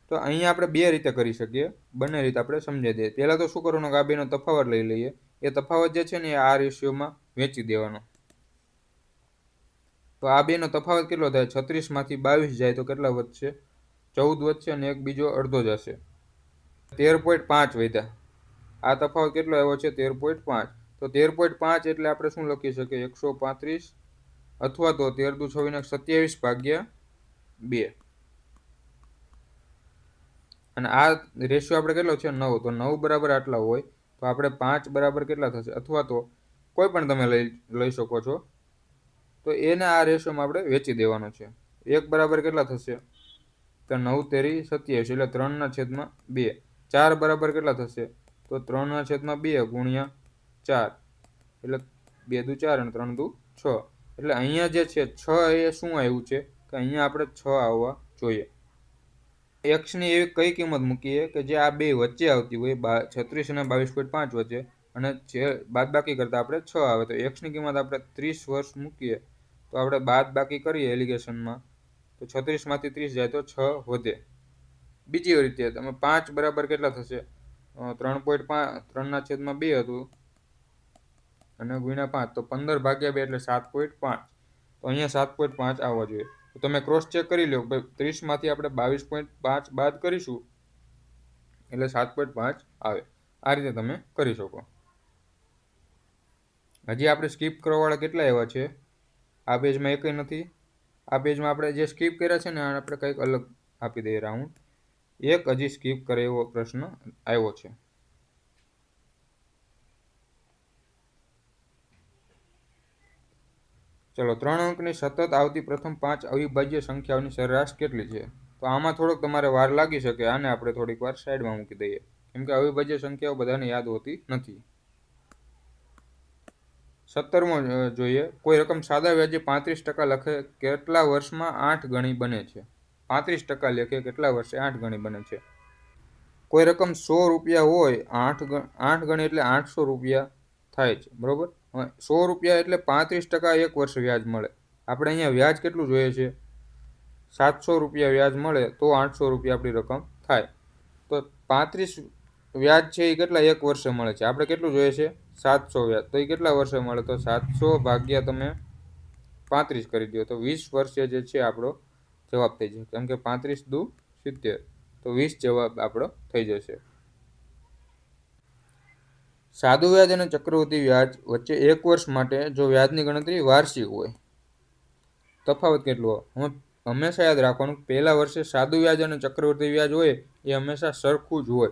તો અહીંયા આપણે બે રીતે કરી શકીએ, બંને રીતે આપણે સમજાવી દઈએ. પહેલાં તો શું કરવાનું કે આ બેનો તફાવત લઈ લઈએ. એ તફાવત જે છે ને એ આ રેશિયોમાં વેચી દેવાનો. તો આ બેનો તફાવત કેટલો થાય? 36માંથી 22 જાય તો કેટલા વધશે? 14 વધશે અને એક બીજો અડધો જશે. 13.5 વધ્યા. આ તફાવત કેટલો આવ્યો છે? 13.5. તો 13.5 એટલે આપણે શું લખી શકીએ? 135 અથવા તો 13 દુ 26 ભાગ્યા 2. અને આ રેશિયો આપણે કેટલો છે? 9. તો 9 બરાબર આટલા હોય તો આપણે 5 બરાબર કેટલા થશે? અથવા તો કોઈ પણ તમે લઈ શકો છો. તો એને આ રેશિયોમાં આપણે વેચી દેવાનો છે. 1 બરાબર કેટલા થશે? તો 9 તેરી 27 એટલે 3/2. 4 બરાબર કેટલા થશે? તો 3/2 ગુણ્યા 4 એટલે 2 દુ 4 અને 3 દુ 6. એટલે અહીંયા જે છે 6 એ શું આવ્યું છે કે અહીંયા આપણે 6 આવવા જોઈએ. x ની એવી કઈ કિંમત મૂકીએ કે જે આ બે વચ્ચે આવતી હોય 36 અને 22.5 વચ્ચે, અને જે બાદબાકી કરતા આપણે 6 આવે, તો x ની કિંમત આપણે 30 વર્ષ મૂકીએ તો આપણે બાદબાકી કરીએ એલિગેશનમાં તો 36 માંથી 30 જાય તો 6 વધે. બીજી રીતે તમે 5 બરાબર કેટલા થશે? 3.5 3/2 હતું અને ગુણ્યા 5 તો 15/2 એટલે 7.5. તો અહીંયા 7.5 આવવા જોઈએ. તો તમે ક્રોસ ચેક કરી લો, 30 માંથી આપણે 22.5 બાદ કરીશું એટલે 7.5 આવે. આ રીતે તમે કરી શકો. હજી આપણે સ્કીપ કરવાવાળા કેટલા એવા છે? આ પેજમાં એકય નથી. આ પેજમાં આપણે જે સ્કીપ કર્યા છે ને આપણે કંઈક અલગ આપી દઈએ રાઉન્ડ. એક હજી સ્કીપ કરે એવો પ્રશ્ન આવ્યો છે. ચલો, 3 અંકની સતત આવતી પ્રથમ 5 અવિભાજ્ય સંખ્યાઓની સરેરાશ કેટલી છે? તો આમાં થોડોક તમારે વાર લાગી શકે. આને આપણે થોડીક વાર સાઈડમાં મૂકી દઈએ, કેમ કે અવિભાજ્ય સંખ્યાઓ બધાને યાદ હોતી નથી. 17મો જોઈએ. કોઈ રકમ સાદા વ્યાજે 35% લખે કેટલા વર્ષમાં 8 ગણી બને છે? 35% લેખે કેટલા વર્ષે 8 ગણી બને છે? કોઈ રકમ 100 રૂપિયા હોય, 8 ગણી એટલે 800 રૂપિયા થાય છે, બરોબર? 100 રૂપિયા એટલે 35% એક વર્ષ વ્યાજ મળે. આપણે અહીંયા વ્યાજ કેટલું જોઈએ છે? 700 રૂપિયા વ્યાજ મળે તો 800 રૂપિયા આપણી રકમ થાય. તો 35 વ્યાજ છે એ કેટલા એક વર્ષે મળે છે? આપણે કેટલું જોઈએ છે? 700 વ્યાજ. તો એ કેટલા વર્ષે મળે? તો 700 ભાગ્યા તમે 35 કરી દો તો 20 વર્ષે જે છે આપણો જવાબ થઈ જશે. કેમ કે 35 દુ 70, તો 20 જવાબ આપણો થઈ જશે. સાદું વ્યાજ અને ચક્રવૃદ્ધિ વ્યાજ વચ્ચે એક વર્ષ માટે જો વ્યાજની ગણતરી વાર્ષિક હોય, તફાવત કેટલો? હંમેશા યાદ રાખવાનું, પહેલા વર્ષે સાદું વ્યાજ અને ચક્રવૃદ્ધિ વ્યાજ હોય એ હંમેશા સરખું જ હોય.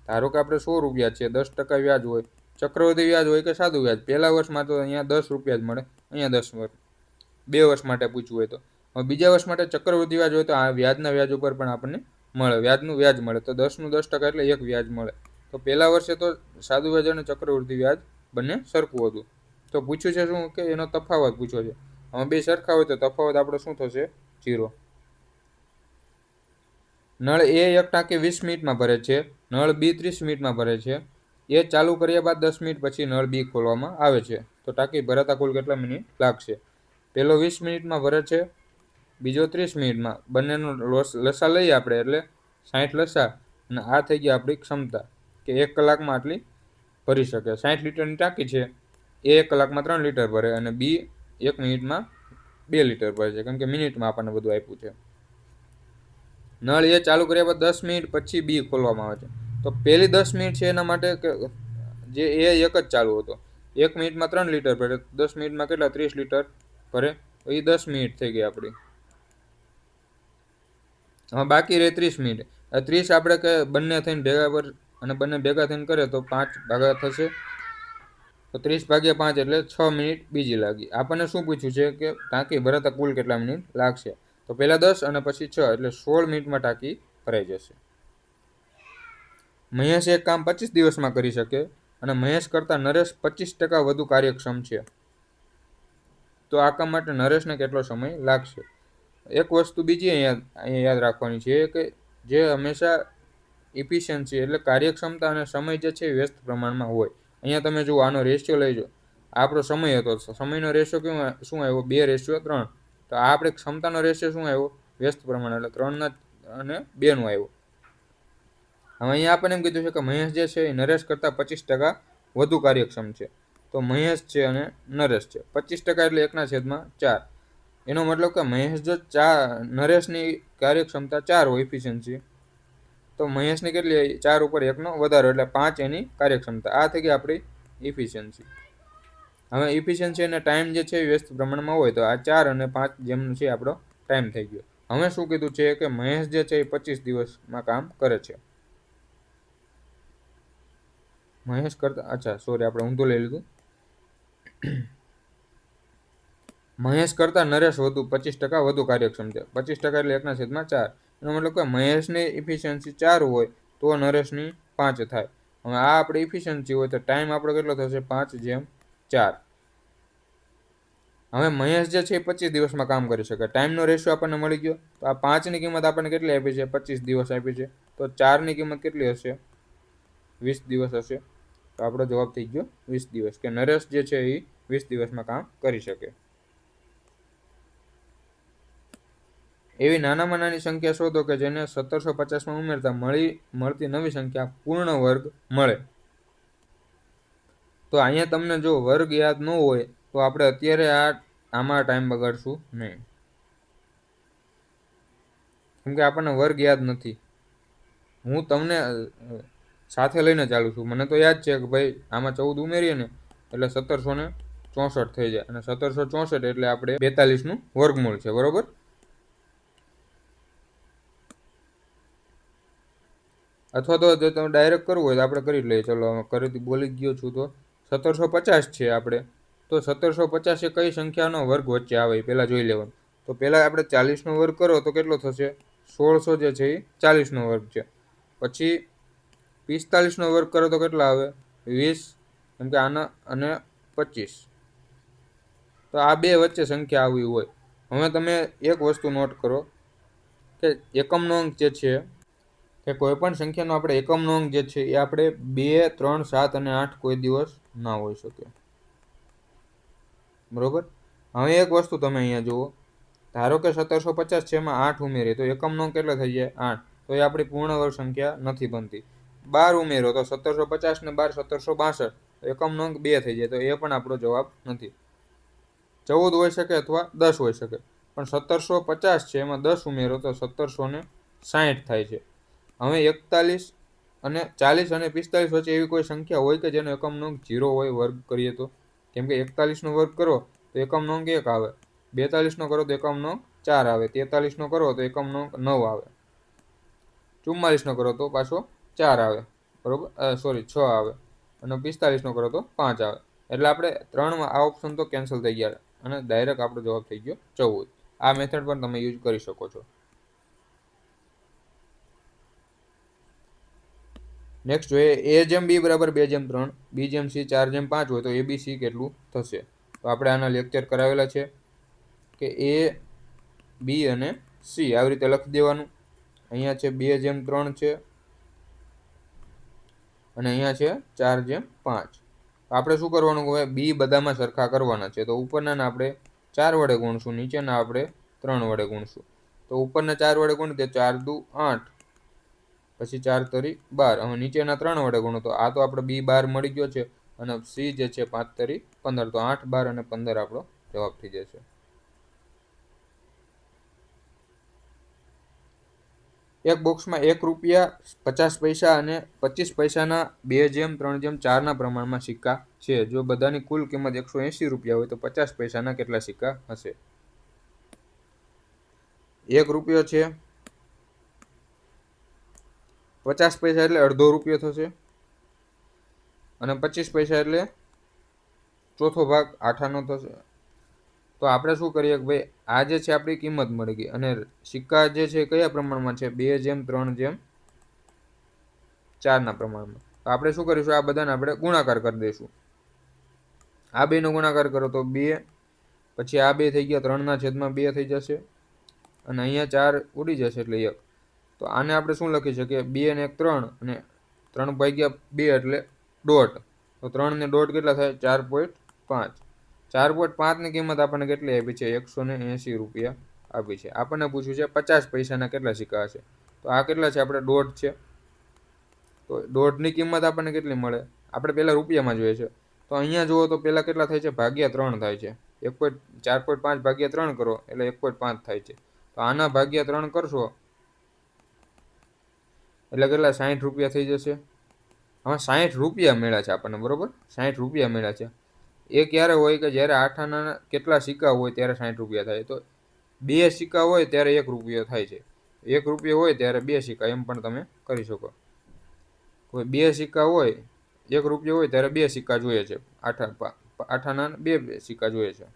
ધારો કે આપણે 100 રૂપિયા છે, 10% વ્યાજ હોય, ચક્રવૃદ્ધિ વ્યાજ હોય કે સાદું વ્યાજ, પહેલા વર્ષમાં તો અહીંયા 10 રૂપિયા જ મળે, અહીંયા 10 વર્ષ. 2 વર્ષ માટે પૂછવું હોય તો. હવે બીજા વર્ષ માટે ચક્રવૃદ્ધિ વ્યાજ હોય તો આ વ્યાજના વ્યાજ ઉપર પણ આપણને મળે, વ્યાજનું વ્યાજ મળે. તો 10નું 10% એટલે એક વ્યાજ મળે. તો પહેલા વર્ષે તો સાદું વ્યાજ અને ચક્રવૃદ્ધિ વ્યાજ બંને સરખું હતું. તો પૂછ્યું છે શું? કે એનો તફાવત પૂછ્યો છે. આમાં બે સરખા હોય તો તફાવત આપણો શું થશે? 0. નળ એ એક ટાંકી 20 મિનિટમાં ભરે છે, નળ બી 30 મિનિટમાં ભરે છે. એ ચાલુ કર્યા બાદ 10 મિનિટ પછી નળ બી ખોલવામાં આવે છે, તો ટાંકી ભરાતા કુલ કેટલા મિનિટ લાગશે? પહેલો 20 મિનિટમાં ભરે છે, બીજો 30 મિનિટમાં. બંનેનો લસા લઈએ આપણે એટલે 60 લસા, અને આ થઈ ગઈ આપણી ક્ષમતા કે 1 કલાકમાં આટલી ભરી શકે. 60 લીટરની ટાંકી છે, એ 1 કલાકમાં 3 લીટર ભરે, અને બી 1 મિનિટમાં 2 લીટર ભરે છે, કેમ કે મિનિટમાં આપણને બધું આપ્યું છે. નળ એ ચાલુ કર્યા બાદ 10 મિનિટ પછી બી ખોલવામાં આવે છે. તો પહેલી 10 મિનિટ છે એના માટે જે એ એક જ ચાલુ હતો, 1 મિનિટમાં 3 લીટર ભરે, 10 મિનિટમાં કેટલા? 30 લીટર ભરે. તો એ 10 મિનિટ થઈ ગઈ આપણી. હવે બાકી રહે 30 મિનિટ. 30 આપણે કે બંને થઈને ભેગા પર, અને બંને ભેગા થઈને કરે તો 5 ભાગા થશે. તો 30 ભાગ્યા 5 એટલે 6 મિનિટ બીજી લાગી. આપણને શું પૂછ્યું છે કે ટાંકી ભરાતા કુલ કેટલા મિનિટ લાગશે? તો પહેલા 10 અને પછી 6 એટલે 16 મિનિટમાં ટાંકી ભરાઈ જશે. મહેશ એક કામ 25 દિવસમાં કરી શકે અને મહેશ કરતા નરેશ 25% વધુ કાર્યક્ષમ છે, તો આ કામ માટે નરેશને કેટલો સમય લાગશે? એક વસ્તુ બીજી અહીંયા યાદ રાખવાની છે કે જે હંમેશા ઇફિશિયન્સી એટલે કાર્યક્ષમતા અને સમય જે છે વ્યસ્ત પ્રમાણમાં હોય. અહીંયા તમે જુઓ, આનો રેશિયો લઈ જાઓ. આપણો સમય હતો, સમયનો રેશિયો શું આવ્યો? 2:3. તો આ આપણે ક્ષમતાનો રેશિયો શું આવ્યો? વ્યસ્ત પ્રમાણ, એટલે 3 અને 2 નું આવ્યું. હવે અહીંયા આપણને એમ કીધું છે કે મહેશ જે છે એ નરેશ કરતાં 25% વધુ કાર્યક્ષમ છે. તો મહેશ છે અને નરેશ છે, 25% એટલે 1/4. એનો મતલબ કે મહેશ જો નરેશની કાર્યક્ષમતા 4 હોય ઇફિશિયન્સી, તો મહેશની કેટલી? 4 ઉપર 1નો વધારો એટલે 5 એની કાર્યક્ષમતા. આ થઈ ગઈ આપણી ઇફિશિયન્સી. હવે ઇફિશિયન્સી અને ટાઈમ જે છે એ વ્યસ્ત પ્રમાણમાં હોય, તો આ 4 અને 5 જેમનો છે આપણો ટાઈમ થઈ ગયો. હવે શું કીધું છે કે મહેશ જે છે એ 25 દિવસમાં કામ કરે છે. મહેશ કરતા, અચ્છા સોરી, આપણે ઊંધું લઈ લીધું. મહેશ કરતા નરેશ 25% વધુ કાર્યક્ષમ છે. 25% એટલે 1/4. એનો મતલબ કે મહેશની ઇફિશિયન્સી 4 હોય તો નરેશની 5 થાય. હવે આ આપણે ઇફિશિયન્સી હોય તો ટાઈમ આપણો કેટલો થશે 5/4. હવે મહેશ જે છે એ 25 દિવસમાં કામ કરી શકે. ટાઈમનો રેશિયો આપણને મળી ગયો. તો આ 5ની કિંમત આપણને કેટલી આપી છે? 25 દિવસ આપી છે. તો 4ની કિંમત કેટલી હશે? 20 દિવસ હશે. તો આપણો જવાબ થઈ ગયો 20 દિવસ, કે નરેશ જે છે એ 20 દિવસમાં કામ કરી શકે. એવી નાનામાં નાની સંખ્યા શોધો કે જેને 1750માં ઉમેરતા મળતી નવી સંખ્યા પૂર્ણ વર્ગ મળે. તો અહીંયા તમને જો વર્ગ યાદ ન હોય તો આપણે અત્યારે આમાં ટાઈમ બગાડશું નહીં, કેમ કે આપણને વર્ગ યાદ નથી. હું તમને સાથે લઈને ચાલુ છું. મને તો યાદ છે કે ભાઈ આમાં 14 ઉમેરીએ ને એટલે 1764 થઈ જાય, અને 1764 એટલે આપણે 42નું વર્ગમૂળ છે, બરોબર. અથવા તો જો તમે ડાયરેક્ટ કરવું હોય તો આપણે કરી લઈએ. ચલો કરી બોલી ગયો છું. તો 1750 છે આપણે. તો 1750 એ કઈ સંખ્યાનો વર્ગ વચ્ચે આવે એ પહેલાં જોઈ લેવાનું. તો પહેલાં આપણે 40નો વર્ગ કરો તો કેટલો થશે? 1600 જે છે એ 40નો વર્ગ છે. પછી 45નો વર્ગ કરો તો કેટલા આવે? 20, કેમ કે આના અને 25. તો આ બે વચ્ચે સંખ્યા આવી હોય. હવે તમે એક વસ્તુ નોટ કરો કે એકમનો અંક જે છે કે કોઈ પણ સંખ્યાનો આપણે એકમનો અંક જે છે એ આપણે 2, 3, 7 અને 8 કોઈ દિવસ ના હોઈ શકે, બરોબર. હવે એક વસ્તુ તમે અહીંયા જુઓ, ધારો કે 1750 છે, એમાં 8 ઉમેરીએ તો એકમનો અંક કેટલો થઈ જાય? 8. તો એ આપણી પૂર્ણ વર્ગ સંખ્યા નથી બનતી. 12 ઉમેરો તો 1750 ને 12 1762, તો એકમનો અંક 2 થઈ જાય, તો એ પણ આપણો જવાબ નથી. 14 હોઈ શકે અથવા 10 હોઈ શકે, પણ 1750 છે એમાં 10 ઉમેરો તો 1760 થાય છે. હવે 41 અને 40 અને 45 વચ્ચે એવી કોઈ સંખ્યા હોય કે જેનો એકમનો અંક 0 હોય વર્ગ કરીએ તો? કેમ કે 41નો વર્ગ કરો તો એકમનો અંક 1 આવે, 42નો કરો તો એકમનો અંક 4 આવે, 43નો કરો તો એકમનો અંક 9 આવે, 44નો કરો તો પાછો 4 આવે, બરોબર. 6 આવે, અને 45નો કરો તો 5 આવે. એટલે આપણે 3માં આ ઓપ્શન તો કેન્સલ થઈ ગયા અને ડાયરેક્ટ આપણો જવાબ થઈ ગયો 14. આ મેથડ પણ તમે યુઝ કરી શકો છો. નેક્સ્ટ જોઈએ A/B બરાબર 2/3, B/C 4/5 હોય તો ABC કેટલું થશે? તો આપણે આના લેક્ચર કરાવેલા છે કે A, B અને C આવી રીતે લખી દેવાનું. અહીંયા છે 2/3 છે અને અહીંયા છે 4/5. આપણે શું કરવાનું હોય? B બધામાં સરખા કરવાના છે. તો ઉપરના આપણે 4 વડે ગુણશું, નીચેના આપણે 3 વડે ગુણશું. તો ઉપરના 4 વડે ગુણી દે, 4 દુ 8, પછી 4 તરી 12. હવે નીચેના 3 વડે ગુણો તો આ તો આપણે B 12 મળી ગયો છે, અને C જે છે 5 તરી 15. તો 8, 12 અને 15 આપણો જવાબ થઈ જશે. એક બોક્સમાં ₹1.50 અને 25 પૈસાના 2/3/4ના પ્રમાણમાં સિક્કા છે. જો બધાની કુલ કિંમત ₹180 હોય તો 50 પૈસાના કેટલા સિક્કા હશે? ₹1 છે, 50 પૈસા એટલે અડધો રૂપિયો થશે, અને 25 પૈસા એટલે ચોથો ભાગ આઠાનો થશે. તો આપણે શું કરીએ કે ભાઈ આ જે છે આપણી કિંમત મળી ગઈ, અને સિક્કા જે છે કયા પ્રમાણમાં છે? 2/3/4ના પ્રમાણમાં. તો આપણે શું કરીશું? આ બધાને આપણે ગુણાકાર કરી દઈશું. આ બેનો ગુણાકાર કરો તો 2, પછી આ 2 થઈ ગયા, 3/2 થઈ જશે, અને અહીંયા 4 ઉડી જશે એટલે 1. તો આને આપણે શું લખી શકીએ? 2 અને 1 3, અને 3/2 એટલે દોઢ. તો 3 ને દોઢ કેટલા થાય? 4.5. 4.5ની કિંમત આપણને કેટલી આપી છે? ₹180 આપી છે. આપણને પૂછ્યું છે 50 પૈસાના કેટલા સિક્કા હશે? તો આ કેટલા છે? આપણે દોઢ છે. તો દોઢની કિંમત આપણને કેટલી મળે? આપણે પહેલાં રૂપિયામાં જોઈએ છે. તો અહીંયા જુઓ તો પહેલાં કેટલા થાય છે? ભાગ્યા 3 થાય છે. 4.5 ભાગ્યા 3 કરો એટલે 1.5 થાય છે. તો આના ભાગ્યા 3 કરશો એટલે કેટલા? ₹60 થઈ જશે. હવે ₹60 મળ્યા છે આપણને, બરોબર. ₹60 મળ્યા છે. એ ક્યારે હોય કે જ્યારે 8 આના કેટલા સિક્કા હોય ત્યારે ₹60 થાય. તો 2 સિક્કા હોય ત્યારે ₹1 થાય છે. ₹1 હોય ત્યારે 2 સિક્કા, એમ પણ તમે કરી શકો. કોઈ 2 સિક્કા હોય, ₹1 હોય ત્યારે 2 સિક્કા જોઈએ છે. આઠાના 2 સિક્કા જોઈએ છે.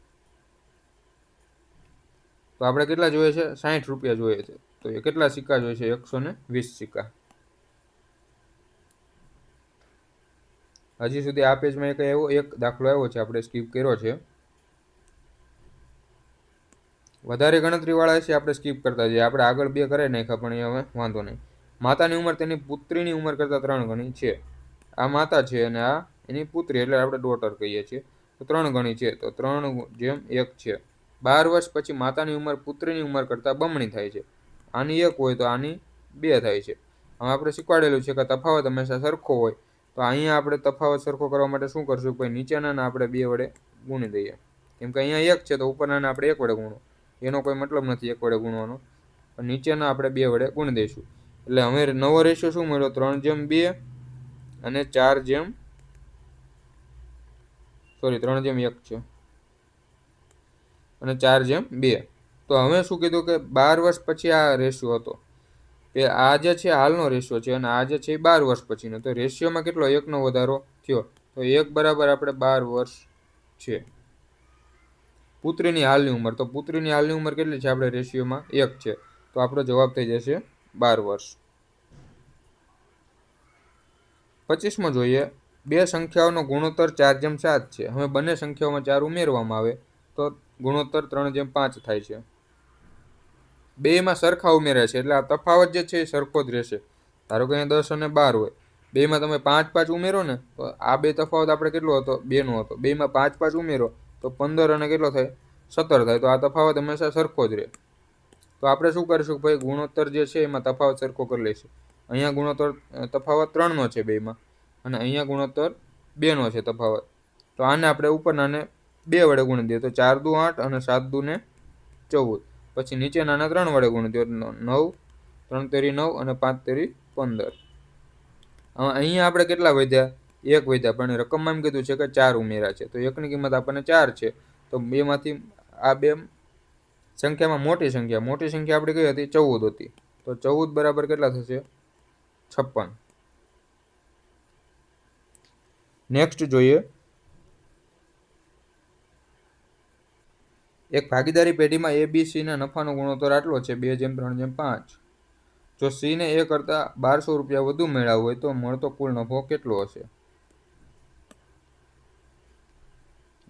તો આપણે કેટલા જોઈએ છે? ₹60 જોઈએ છે. તો જોઈએ. કેટલા સિક્કા જોઈએ છે? 120 સિક્કા. હજી સુધી આ પેજમાં એક દાખલો આવ્યો છે, આપણે સ્કીપ કર્યો છે. વધારે ગણતરીવાળા છે આપણે સ્કીપ કરતા જઈએ. આપણે આગળ 2 કરાવી નાખ્યા, પણ એ હવે વાંધો નહીં. માતાની ઉંમર તેની પુત્રીની ઉંમર કરતાં 3 ગણી છે. આ માતા છે અને આ એની પુત્રી, એટલે આપણે ડોટર કહીએ છીએ. તો 3 ગણી છે, તો 3:1 છે. 12 વર્ષ પછી માતાની ઉંમર પુત્રીની ઉંમર કરતાં બમણી થાય છે. આની 1 હોય તો આની 2 થાય છે. હવે આપણે શીખવાડેલું છે કે તફાવત હંમેશા સરખો હોય. તો અહીંયા આપણે તફાવત સરખો કરવા માટે શું કરશું? ભાઈ નીચેનાને આપણે 2 વડે ગુણી દઈએ. કેમ કે અહીંયા 1 છે તો ઉપરનાને આપણે 1 વડે ગુણો. એનો કોઈ મતલબ નથી 1 વડે ગુણવાનો, પણ નીચેના આપણે 2 વડે ગુણી દઈશું. એટલે હવે નવો રેશિયો શું મળ્યો? 3:2 અને 3:1 છે અને 4:2. તો હવે શું કીધું કે 12 વર્ષ પછી આ રેશિયો હતો. આ જે છે હાલનો રેશિયો છે અને આ જે છે એ 12 વર્ષ પછીનો. તો રેશિયોમાં કેટલો? 1નો વધારો થયો. તો 1 બરાબર આપણે 12 વર્ષ છે. પુત્રીની હાલની ઉંમર, તો પુત્રીની હાલની ઉંમર કેટલી છે? આપણે રેશિયોમાં 1 છે, તો આપણો જવાબ થઈ જશે 12 વર્ષ. 25માં જોઈએ. 2 સંખ્યાઓનો ગુણોત્તર 4:7 છે. હવે બંને સંખ્યાઓમાં 4 ઉમેરવામાં આવે તો ગુણોત્તર 3:5 થાય છે. બેમાં સરખા ઉમેર્યા છે એટલે આ તફાવત જે છે એ સરખો જ રહેશે. ધારો કે અહીંયા 10 અને 12 હોય, બેમાં તમે 5 ઉમેરો ને તો આ 2 તફાવત આપણે કેટલો હતો? 2નો હતો. બેમાં 5 ઉમેરો તો 15 અને કેટલો થાય? 17 થાય. તો આ તફાવત હંમેશા સરખો જ રહે. તો આપણે શું કરીશું? ભાઈ ગુણોત્તર જે છે એમાં તફાવત સરખો કરી લઈશું. અહીંયા ગુણોત્તર તફાવત 3નો છે બેમાં, અને અહીંયા ગુણોત્તર 2નો છે તફાવત. તો આને આપણે ઉપરનાને 2 વડે ગુણી દઈએ તો 4 દુ 8 અને 7 દુ 14. પછી નીચેનાના 3 વડે ગુણી દો 9, 3 તેરી 9 અને 5 તેરી 15. અહીંયા આપણે કેટલા વધ્યા? 1 વધ્યા, પણ રકમમાં એમ કીધું છે કે 4 ઉમેર્યા છે. તો 1ની કિંમત આપણને 4 છે. તો બેમાંથી આ 2 સંખ્યામાં મોટી સંખ્યા આપણે કઈ હતી? 14 હતી. તો 14 બરાબર કેટલા થશે? 56. નેક્સ્ટ જોઈએ. એક ભાગીદારી પેઢીમાં ABC ના નફાનો ગુણોત્તર આટલો છે 2:3:5. જો C ને એ કરતાં 1200 રૂપિયા વધુ મેળવ્યો હોય તો મળતો કુલ નફો કેટલો હશે?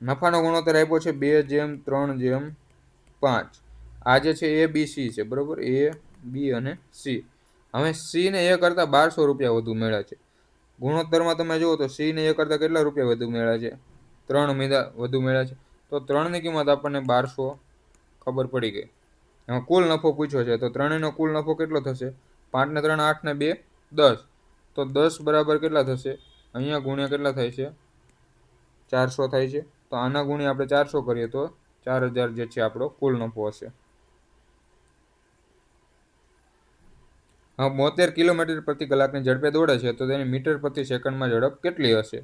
નફાનો ગુણોત્તર આપ્યો છે 2:3:5. આ જે છે ABC છે, બરોબર? A, B અને C. હવે C ને એ કરતાં 1200 રૂપિયા વધુ મળ્યા છે. ગુણોત્તરમાં તમે જુઓ તો C ને એ કરતાં કેટલા રૂપિયા વધુ મળ્યા છે? 3 વધુ મળ્યા છે. તો 3ની કિંમત આપણને 1200 ખબર પડી ગઈ. હવે કુલ નફો પૂછ્યો છે, તો ત્રણેયનો કુલ નફો કેટલો થશે? 5 ને 3 8 ને 2 10. તો 10 બરાબર કેટલા થશે? અહીંયા ગુણ્યા કેટલા થાય છે? 400 થાય છે. તો આના ગુણ્યા આપણે 400 કરીએ તો 4000 જે છે આપણો કુલ નફો હશે. હવે 72 કિલોમીટર પ્રતિ કલાકની ઝડપે દોડે છે તો તેની મીટર પ્રતિ સેકન્ડમાં ઝડપ કેટલી હશે?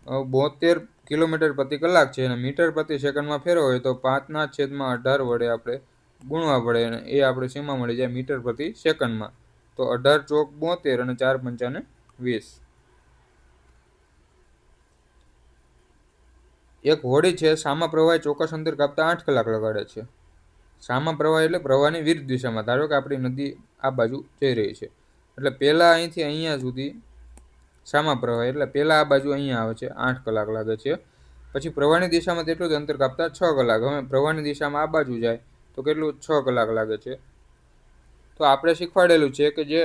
72 કિલોમીટર પ્રતિ કલાક છે અને મીટર પ્રતિ સેકન્ડમાં ફેરવો હોય તો 5/18 વડે આપણે ગુણવા પડે, અને એ આપણે શેમાં મળી જાય? મીટર પ્રતિ સેકન્ડમાં. તો 18 ચોક 72 અને 4 પંચાને 20. એક હોડી છે, સામા પ્રવાહે ચોક્કસ અંતર કાપતા 8 કલાક લગાડે છે. સામા પ્રવાહ એટલે પ્રવાહની વિરુદ્ધ દિશામાં. ધારો કે આપણી નદી આ બાજુ જઈ રહી છે, એટલે પહેલા અહીંથી અહીંયા સુધી સામા પ્રવાહ, એટલે પહેલા આ બાજુ અહીંયા આવે છે, 8 કલાક લાગે છે. પછી પ્રવાહની દિશામાં તેટલું જ અંતર કાપતા 6 કલાક. હવે પ્રવાહની દિશામાં આ બાજુ જાય તો કેટલું? 6 કલાક લાગે છે. તો આપણે શીખવાડેલું છે કે જે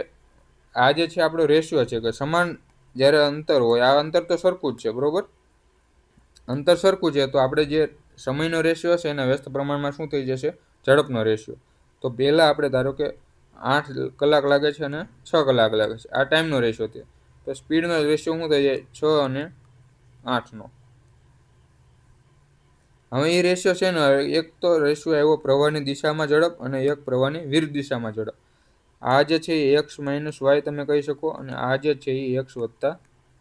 આ જે છે આપણો રેશિયો છે કે સમાન જ્યારે અંતર હોય, આ અંતર તો સરખું જ છે, બરોબર? અંતર સરખું છે તો આપણે જે સમયનો રેશિયો છે એના વ્યસ્ત પ્રમાણમાં શું થઈ જશે? ઝડપનો રેશિયો. તો પહેલાં આપણે ધારો કે 8 કલાક લાગે છે અને 6 કલાક લાગે છે, આ ટાઈમનો રેશિયો છે. તો સ્પીડનો રેશિયો શું થઈ જાય? 6 અને 8નો. હવે એ રેશિયો છે ને, એક તો રેશિયો આવ્યો પ્રવાહની દિશામાં ઝડપ અને એક પ્રવાહની વિરુદ્ધ દિશામાં ઝડપ. આ જે છે એ x - y તમે કહી શકો, અને આ જે છે એ x +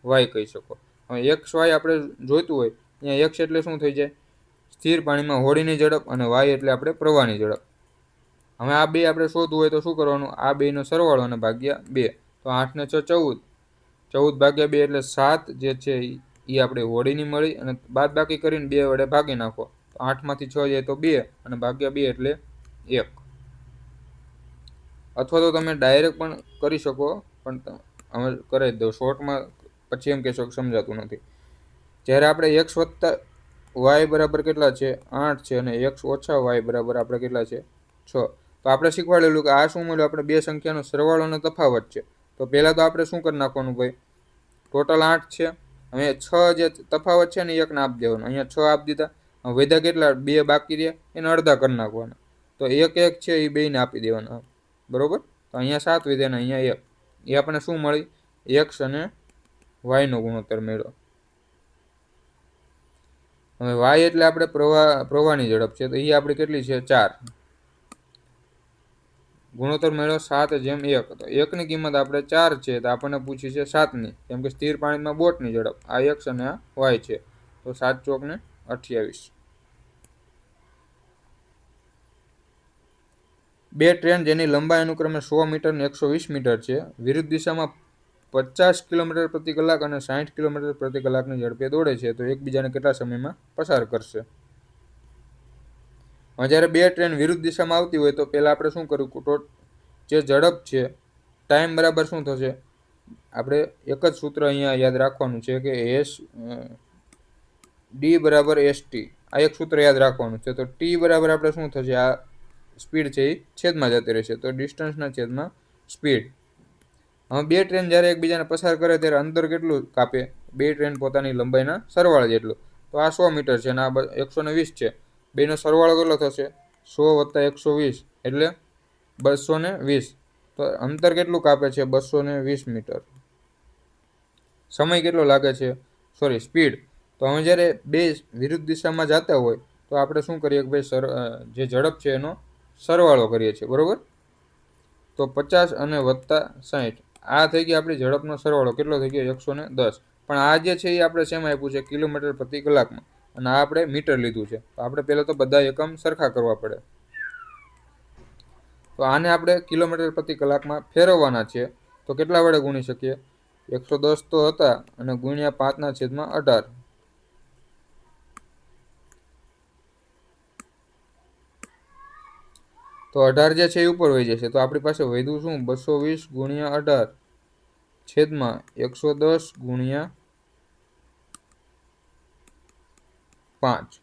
y કહી શકો. હવે x y આપણે જોઈતું હોય, અહીંયા x એટલે શું થઈ જાય? સ્થિર પાણીમાં હોડીની ઝડપ, અને y એટલે આપણે પ્રવાહની ઝડપ. હવે આ બે આપણે શોધવું હોય તો શું કરવાનું? આ બેનો સરવાળો અને ભાગ્યા 2. તો 8 ને 6 14. 14 ભાગ્યા 2 એટલે 7 જે છે એ આપણે હોડીની મળી, અને બાદ બાકી કરીને 2 વડે ભાગી નાખો. તો 8માંથી 6 જાય તો 2 અને ભાગ્યા 2 એટલે 1. અથવા તો તમે ડાયરેક્ટ પણ કરી શકો, પણ અમે કરી દઉં શોર્ટમાં, પછી એમ કહેશો કે સમજાતું નથી. જ્યારે આપણે એક્સ વત્તા વાય બરાબર કેટલા છે 8 છે, અને એક્સ ઓછા વાય બરાબર આપણે કેટલા છે 6. તો આપણે શીખવાડેલું કે આ શું મળ્યું, આપણે બે સંખ્યાનો સરવાળો અને તફાવત છે. તો પહેલાં તો આપણે શું કરી નાખવાનું ભાઈ, ટોટલ 8 છે, હવે 6 જે તફાવત છે ને 1 ને આપી દેવાનું. અહીંયા 6 આપી દીધા, વધ્યા કેટલા 2 બાકી રહ્યા, એને અડધા કરી નાખવાના. તો 1 1 છે એ બેને આપી દેવાના, બરોબર. તો અહીંયા 7 વધ્યા ને અહીંયા 1, એ આપણને શું મળી, એક્સ અને વાયનો ગુણોત્તર મળ્યો. હવે વાય એટલે આપણે પ્રવાહની ઝડપ છે, તો એ આપણી કેટલી છે 4. ગુણોત્તર મળ્યો 7:1. તો 1ની કિંમત આપણે 4 છે, તો આપણને પૂછી છે 7ની, કેમ કે સ્થિર પાણીમાં બોટની ઝડપ આ એક્સ અને આ વાય છે. તો 7 ચોક ને 28. બે ટ્રેન જેની લંબાઈ અનુક્રમે 100 મીટર અને 120 મીટર છે, વિરુદ્ધ દિશામાં 50 કિલોમીટર પ્રતિ કલાક અને 60 કિલોમીટર પ્રતિ કલાકની ઝડપે દોડે છે, તો એકબીજાને કેટલા સમયમાં પસાર કરશે. જ્યારે બે ટ્રેન વિરુદ્ધ દિશામાં આવતી હોય તો પહેલાં આપણે શું કરવું, જે ઝડપ છે ટાઈમ બરાબર શું થશે, આપણે એક જ સૂત્ર અહીંયા યાદ રાખવાનું છે કે એસ ડી બરાબર એસ ટી, આ એક સૂત્ર યાદ રાખવાનું છે. તો ટી બરાબર આપણે શું થશે, આ સ્પીડ છે એ છેદમાં જતી રહેશે, તો ડિસ્ટન્સના છેદમાં સ્પીડ. હવે બે ટ્રેન જ્યારે એકબીજાને પસાર કરે ત્યારે અંતર કેટલું કાપે, બે ટ્રેન પોતાની લંબાઈના સરવાળા જેટલું. તો આ 100 મીટર છે અને આ 120 છે, બેનો સરવાળો કેટલો થશે 100 વત્તા 120 એટલે 220. તો અંતર કેટલું કાપે છે 220 મીટર. સમય કેટલો લાગે છે, સ્પીડ. તો હવે જ્યારે બે વિરુદ્ધ દિશામાં જતા હોય તો આપણે શું કરીએ કે ભાઈ જે ઝડપ છે એનો સરવાળો કરીએ છીએ, બરોબર. તો 50 અને વત્તા 60, આ થઈ ગઈ આપણી ઝડપનો સરવાળો, કેટલો થઈ ગયો 110. પણ આ જે છે એ આપણે શેમાં આપ્યું છે, કિલોમીટર પ્રતિ કલાકમાં, અને આ આપણે મીટર લીધું છે. તો આપણે પહેલાં તો બધા એકમ સરખા કરવા પડે. તો આને આપણે કિલોમીટર પ્રતિ કલાકમાં ફેરવવાના છે, તો કેટલા વડે ગુણી શકીએ, 110 તો હતા અને ગુણ્યા 5/18. તો 18 જે છે એ ઉપર વહી જશે, તો આપણી પાસે વધ્યું શું 220 ગુણ્યા 18 છેદમાં 110 ગુણ્યા 5.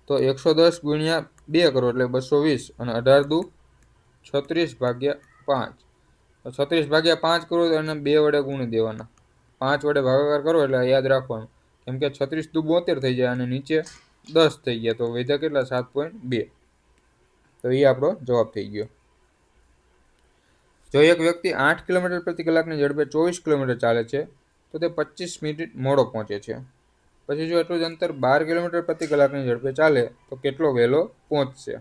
તો 110 ગુણ્યા 2 કરો એટલે 220, અને 18 દુ 36/5. તો 36/5 કરો તો એને 2 વડે ગુણી દેવાના, 5 વડે ભાગાકાર કરો એટલે યાદ રાખવાનું, કેમ કે 36 દુ 72 થઈ જાય અને નીચે 10 થઈ ગયા, તો વધ્યા કેટલા 7.2. તો એ આપણો જવાબ થઈ ગયો. જો એક વ્યક્તિ 8 કિલોમીટર પ્રતિ કલાકની ઝડપે 24 કિલોમીટર ચાલે છે તો તે 25 મિનિટ મોડો પહોંચે છે. પછી જો એટલું જ અંતર 12 કિલોમીટર પ્રતિ કલાકની ઝડપે ચાલે તો કેટલો વહેલો પહોંચશે.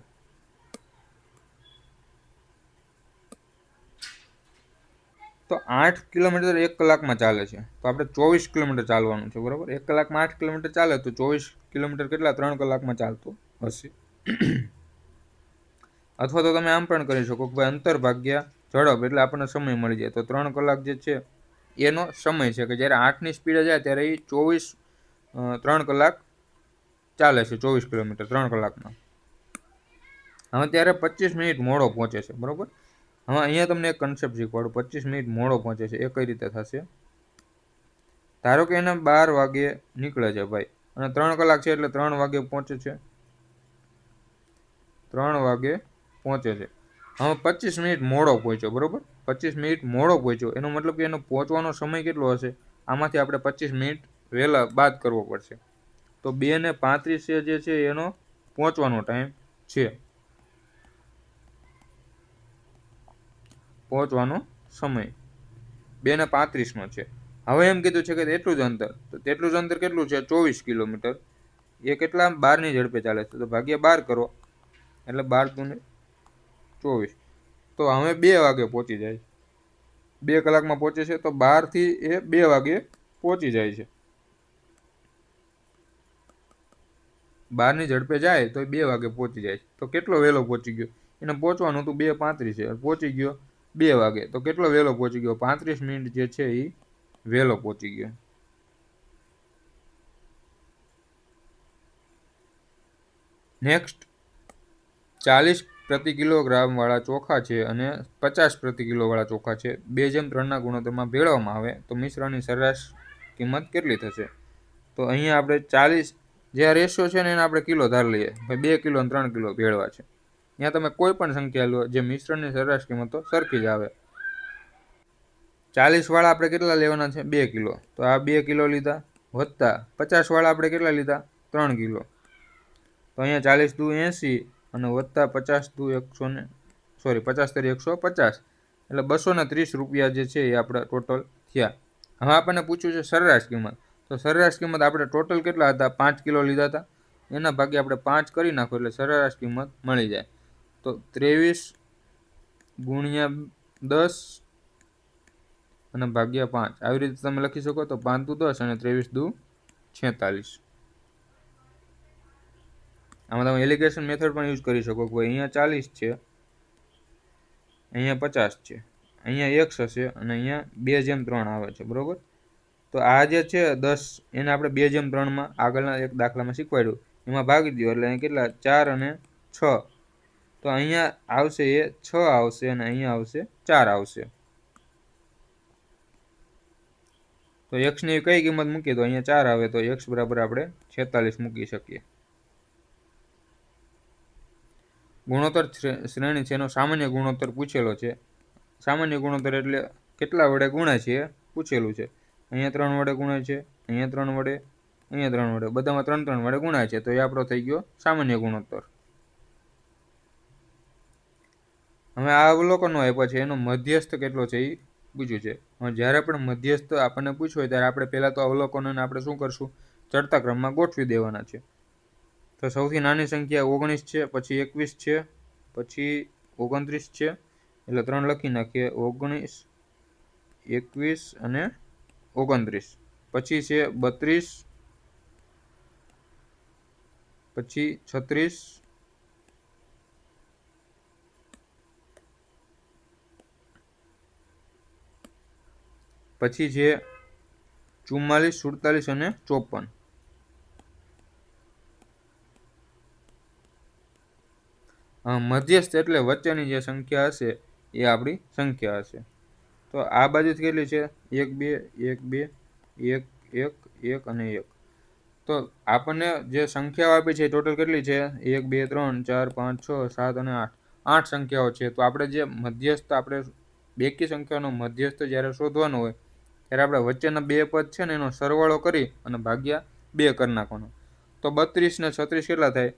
તો 8 કિલોમીટર 1 કલાકમાં ચાલે છે, તો આપણે 24 કિલોમીટર ચાલવાનું છે, બરાબર. 1 કલાકમાં 8 કિલોમીટર ચાલે તો 24 કિલોમીટર કેટલા 3 કલાકમાં ચાલતું હશે. અથવા તો તમે આમ પણ કરી શકો કે ભાઈ અંતર ભાગ્યા ઝડપ એટલે આપણને સમય મળી જાય. તો 3 કલાક જે છે એનો સમય છે કે જ્યારે 8ની સ્પીડે જાય ત્યારે એ 3 કલાક ચાલે છે, 24 કિલોમીટર 3 કલાકમાં. હવે ત્યારે 25 મિનિટ મોડો પહોંચે છે, બરાબર. હવે અહીંયા તમને એક કન્સેપ્ટ શીખવાડું, 25 મિનિટ મોડો પહોંચે છે એ કઈ રીતે થશે. ધારો કે એને 12 વાગે નીકળે છે ભાઈ, અને 3 કલાક છે એટલે 3 વાગે પહોંચે છે, 3 વાગે પહોંચે છે. હવે 25 મિનિટ મોડો પહોંચ્યો, બરાબર. 25 મિનિટ મોડો પહોંચ્યો એનો મતલબ કે એનો પહોંચવાનો સમય કેટલો હશે, આમાંથી આપણે 25 મિનિટ વહેલા બાદ કરવો પડશે. તો 2:35 જે છે એનો પહોંચવાનો ટાઈમ છે, પહોંચવાનો સમય 2:35 છે. હવે એમ કીધું છે કે એટલું જ અંતર, તો તેટલું જ અંતર કેટલું છે 24 કિલોમીટર, એ કેટલા 12ની ઝડપે ચાલે છે, તો ભાગ્યા 12 કરો એટલે 12 × 24. તો હવે 2 વાગે પહોંચી જાય, 2 કલાકમાં પહોંચે છે, તો 12 થી એ 2 વાગે પહોંચી જાય છે. 12ની ઝડપે જાય તો 2 વાગે પહોંચી જાય. તો કેટલો વહેલો પહોંચી ગયો, એને પહોંચવાનું હતું 2:35 છે, પહોંચી ગયો 2 વાગે, તો કેટલો વહેલો પહોંચી ગયો 35 મિનિટ જે છે એ વહેલો પહોંચી ગયો. નેક્સ્ટ 40 પ્રતિ કિલોગ્રામ વાળા ચોખા છે અને 50 પ્રતિ કિલો વાળા ચોખા છે 2:3 ગુણોત્તરમાં ભેળવવામાં આવે તો મિશ્રણની સરેરાશ કિંમત કેટલી થશે? તો અહીંયા આપણે 40 જે રેશિયો છે ને એને આપણે કિલો ધાર લઈએ. ભાઈ 2 કિલો અને 3 કિલો ભેળવા છે. અહીંયા તમે કોઈ પણ સંખ્યા લો, જે મિશ્રણની સરેરાશ કિંમતો સરખી જ આવે. 40 વાળા આપણે કેટલા લેવાના છે? 2 કિલો. તો આ 2 કિલો લીધા, વત્તા 50 વાળા આપણે કેટલા લીધા? 3 કિલો. તો અહીંયા 40 દુ 80 અને વત્તા 50 દુ 100 50 તરી 150 એટલે 230 રૂપિયા જે છે એ આપણા ટોટલ થયા. હવે આપણને પૂછ્યું છે સરેરાશ કિંમત. તો સરેરાશ કિંમત આપણે ટોટલ કેટલા હતા? 5 કિલો લીધા હતા. એના ભાગે આપણે 5 કરી નાખો એટલે સરેરાશ કિંમત મળી જાય. તો 23 ગુણ્યા 10 અને ભાગ્યા 5 આવી રીતે તમે લખી શકો. તો 5 દુ 10 અને 23 દુ 46. આમાં તમે એલિગેશન મેથડ પણ યુઝ કરી શકો. કોઈ અહીંયા 40 છે, અહીંયા 50 છે, અહીંયા x હશે અને અહીંયા 2:3 આવે છે, બરોબર. તો આ જે છે 10 એને આપણે 2:3 આગળના એક દાખલામાં શીખવાડ્યું એમાં ભાગી દો એટલે અહીં કેટલા? 4 અને 6. તો અહીંયા આવશે એ 6 આવશે અને અહીંયા આવશે 4 આવશે. તો x ની કઈ કિંમત મૂકીએ તો અહીંયા 4 આવે. તો x બરાબર આપણે 46 મૂકી શકીએ. ગુણોત્તર શ્રેણી છે એનો સામાન્ય ગુણોત્તર પૂછેલો છે. સામાન્ય ગુણોત્તર એટલે કેટલા વડે ગુણાય છે એ પૂછેલું છે. અહીંયા 3 વડે ગુણાય છે, અહીંયા 3 વડે, અહીંયા 3 વડે, બધામાં 3 વડે ગુણાય છે. તો એ આપણો થઈ ગયો સામાન્ય ગુણોત્તર. હવે આ અવલોકનો આપ્યા છે એનો મધ્યસ્થ કેટલો છે એ પૂછ્યું છે. હવે જ્યારે પણ મધ્યસ્થ આપણને પૂછ્યું હોય ત્યારે આપણે પહેલાં તો અવલોકનોને આપણે શું કરશું? ચડતા ક્રમમાં ગોઠવી દેવાના છે. તો સૌથી નાની સંખ્યા 19 છે, પછી 21 છે, પછી 29 છે, એટલે 3 લખી નાખીએ. 19, 21 અને 29. પછી છે 32, પછી 36, પછી છે 44, 47 અને 54. મધ્યસ્થ એટલે વચ્ચેની જે સંખ્યા હશે એ આપણી સંખ્યા હશે. તો આ બાજુથી કેટલી છે? 1 2 1 2 1 1 1 અને 1. તો આપણને જે સંખ્યાઓ આપી છે ટોટલ કેટલી છે? 1 2 3 4 5 6 7 અને 8. 8 સંખ્યાઓ છે. તો આપણે જે મધ્યસ્થ, આપણે બેકી સંખ્યાનો મધ્યસ્થ જ્યારે શોધવાનો હોય ત્યારે આપણે વચ્ચેના બે પદ છે ને એનો સરવાળો કરી અને ભાગ્યા 2 કરી નાખવાનો. તો 32 ને 36 કેટલા થાય?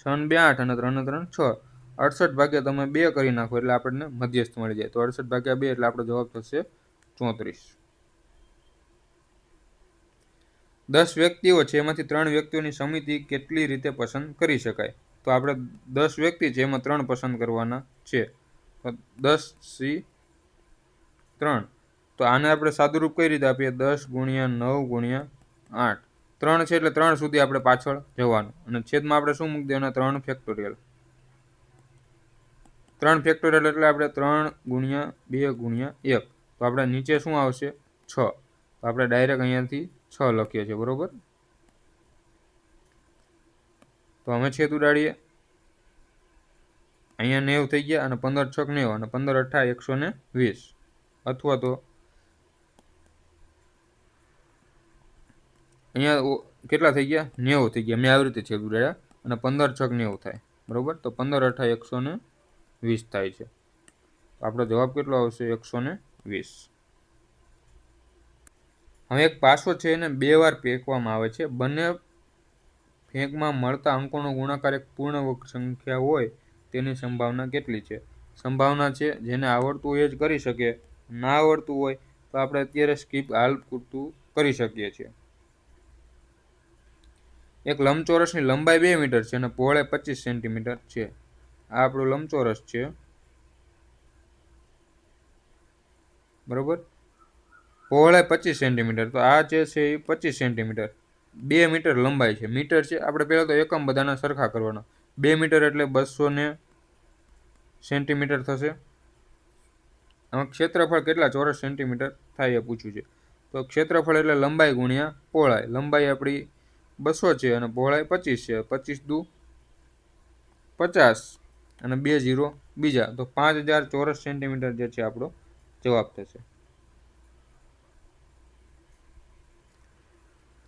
6 ને 2 8 અને 3 ને 3 6. 68 ભાગ્યા તમે 2 કરી નાખો એટલે આપણને મધ્યસ્થ મળી જાય. તો 68 ભાગ્યા 2 એટલે આપણો જવાબ થશે 34. 10 વ્યક્તિઓ છે એમાંથી 3 વ્યક્તિઓની સમિતિ કેટલી રીતે પસંદ કરી શકાય? તો આપણે 10 વ્યક્તિ છે એમાં 3 પસંદ કરવાના છે. તો 10 - 3. તો આને આપણે સાદુરૂપ કઈ રીતે આપીએ? 10 × 9 × 8. 3 છે એટલે 3 સુધી આપણે પાછળ જવાનું અને છેદમાં આપણે શું મૂકી દેવાના? 3 ફેક્ટોરિયલ. 3 ફેક્ટોરિયલ એટલે આપણે 3 × 2 × 1. તો આપણે નીચે શું આવશે? 6. તો આપણે ડાયરેક્ટ અહીંયાથી 6 લખીએ છીએ, બરોબર. તો અમે છેદ ઉડાડીએ. અહીંયા 90 થઈ ગયા અને 15 6 90 અને 15 8 120. અથવા તો અહીંયા કેટલા થઈ ગયા? 90 થઈ ગયા. મેં આવી રીતે છેદ ઉડાડ્યા અને 15 6 90 થાય, બરોબર. તો 15 8 120 થાય છે. તો આપણો જવાબ કેટલો આવશે? 120. હવે એક પાસો છે એને 2 વાર ફેંકવામાં આવે છે. બંને ફેંકમાં મળતા અંકોનો ગુણાકાર એક પૂર્ણ સંખ્યા હોય તેની સંભાવના કેટલી છે? સંભાવના છે જેને આવડતું હોય એ જ કરી શકે. ના આવડતું હોય તો આપણે અત્યારે સ્કીપ હાલ પૂરતું કરી શકીએ છીએ. એક લંબચોરસની લંબાઈ 2 મીટર છે અને પહોળાઈ 25 સેન્ટીમીટર છે. આ આપણું લંબચોરસ છે, બરોબર. પહોળાઈ 25 સેન્ટીમીટર. તો આ જે છે એ 25 સેન્ટીમીટર. 2 મીટર લંબાઈ છે. મીટર છે આપણે પહેલાં તો એકમ બધાના સરખા કરવાના. 2 મીટર એટલે 200 સેન્ટીમીટર થશે. આમાં ક્ષેત્રફળ કેટલા ચોરસ સેન્ટીમીટર થાય એ પૂછ્યું છે. તો ક્ષેત્રફળ એટલે લંબાઈ ગુણ્યા પહોળાઈ. લંબાઈ આપણી 200 છે અને પહોળાઈ 25 છે. 25 દુ 50 અને 2 ઝીરો બીજા, તો 5000 ચોરસ સેન્ટીમીટર જે છે આપણો જવાબ થશે.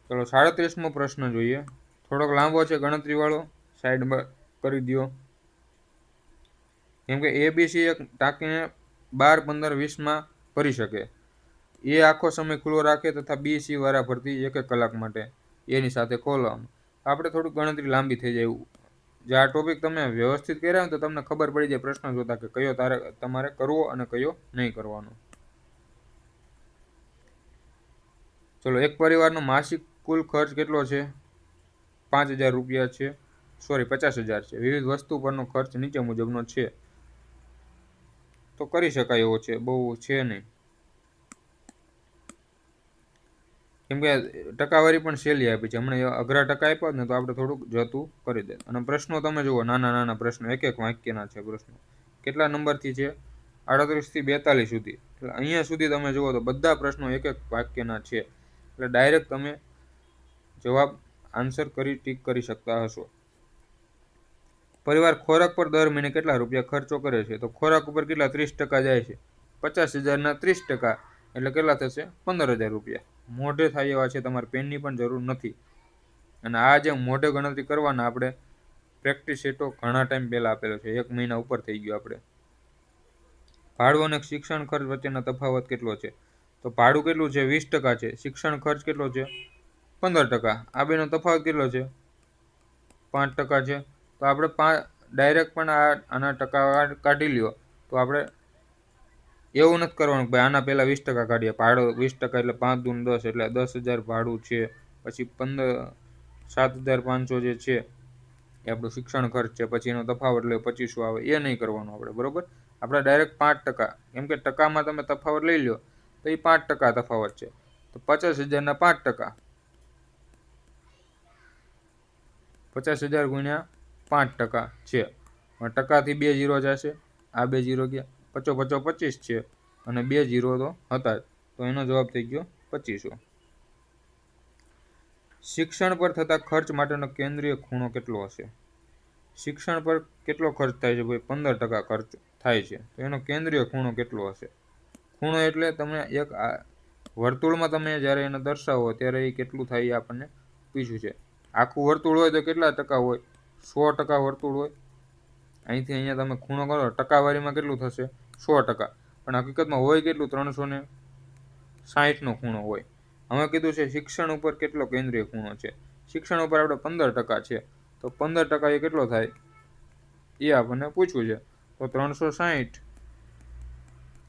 ચલો 37મો પ્રશ્ન જોઈએ. થોડોક લાંબો છે, ગણતરીવાળો, સાઈડમાં કરી દો. કેમ કે એબીસી એક ટાંકીને 12, 15, 20માં ભરી શકે. એ આખો સમય ખુલ્લો રાખે તથા બીસી વારા ભરતી 1 કલાક માટે એની સાથે ખોલવાનું. આપણે થોડુંક ગણતરી લાંબી થઈ જાય એવું. જે આ ટોપિક તમે વ્યવસ્થિત કર્યા તો તમને ખબર પડી જાય પ્રશ્ન જોતા કે કયો તમારે કરવો અને કયો નહીં કરવાનો. ચલો, એક પરિવારનો માસિક કુલ ખર્ચ કેટલો છે? 5000 રૂપિયા છે, 50,000 છે. વિવિધ વસ્તુ પરનો ખર્ચ નીચે મુજબનો છે. તો કરી શકાય એવો છે, બહુ છે નહીં. કેમ કે ટકાવારી પણ સહેલી આપી છે. હમણાં અઘરા ટકા આપ્યા ને તો આપણે થોડુંક જતું કરી દે. અને પ્રશ્નો તમે જુઓ, નાના નાના પ્રશ્નો, એક વાક્યના છે પ્રશ્નો. કેટલા નંબરથી છે? 38 થી 42 સુધી. એટલે અહીંયા સુધી તમે જુઓ તો બધા પ્રશ્નો એક વાક્યના છે. એટલે ડાયરેક્ટ તમે જવાબ આન્સર કરી ટીક કરી શકતા હશો. પરિવાર ખોરાક પર દર મહિને કેટલા રૂપિયા ખર્ચો કરે છે? તો ખોરાક ઉપર કેટલા 30% જાય છે. 50,000ના 30% એટલે કેટલા થશે? 15,000 રૂપિયા. મોઢે થાય એવા છે, તમારે પેનની પણ જરૂર નથી. અને આ જે મોઢે ગણતરી કરવાના આપણે પ્રેક્ટિસ સેટો ઘણા ટાઈમ પહેલાં આપેલો છે, 1 મહિના ઉપર થઈ ગયો આપણે. ભાડું અને શિક્ષણ ખર્ચ વચ્ચેનો તફાવત કેટલો છે? તો ભાડું કેટલું છે? 20% છે. શિક્ષણ ખર્ચ કેટલો છે? 15%. આ બેનો તફાવત કેટલો છે? 5% છે. તો આપણે ડાયરેક્ટ પણ આના ટકા કાઢી લ્યો તો આપણે એવું નથી કરવાનું ભાઈ આના પહેલાં 20% કાઢીએ. ભાડું 20% એટલે 5 દૂ 10 એટલે 10,000 ભાડું છે. પછી 7,500 જે છે એ આપણું શિક્ષણ ખર્ચ છે. પછી એનો તફાવત એટલે 2500 આવે. એ નહીં કરવાનું આપણે, બરોબર? આપણે ડાયરેક્ટ 5%, કેમ કે ટકામાં તમે તફાવત લઈ લો તો એ 5% તફાવત છે. તો 50,000ના 5%, 50,000 ગુણ્યા 5% છે. ટકાથી 2 ઝીરો જશે, આ 2 ઝીરો ગયા, 55 25 છે અને 2 ઝીરો તો હતા, તો એનો જવાબ થઈ ગયો 2500. શિક્ષણ પર થતા ખર્ચ માટેનો કેન્દ્રીય ખૂણો કેટલો હશે? શિક્ષણ પર કેટલો ખર્ચ થાય છે? ભાઈ 15% ખર્ચ થાય છે. તો એનો કેન્દ્રીય ખૂણો કેટલો હશે? ખૂણો એટલે તમે એક વર્તુળમાં તમે જ્યારે એને દર્શાવો ત્યારે એ કેટલું થાય એ આપણને પૂછ્યું છે. આખું વર્તુળ હોય તો કેટલા ટકા હોય? 100% વર્તુળ હોય. અહીંથી અહીંયા તમે ખૂણો કરો, ટકાવારીમાં કેટલું થશે? 100%. પણ હકીકતમાં હોય કેટલું? 360નો ખૂણો હોય. અમે કીધું છે શિક્ષણ ઉપર કેટલો કેન્દ્રીય ખૂણો છે. શિક્ષણ ઉપર આપણે 15% છે. તો 15% એ કેટલો થાય એ આપણને પૂછવું છે. તો 360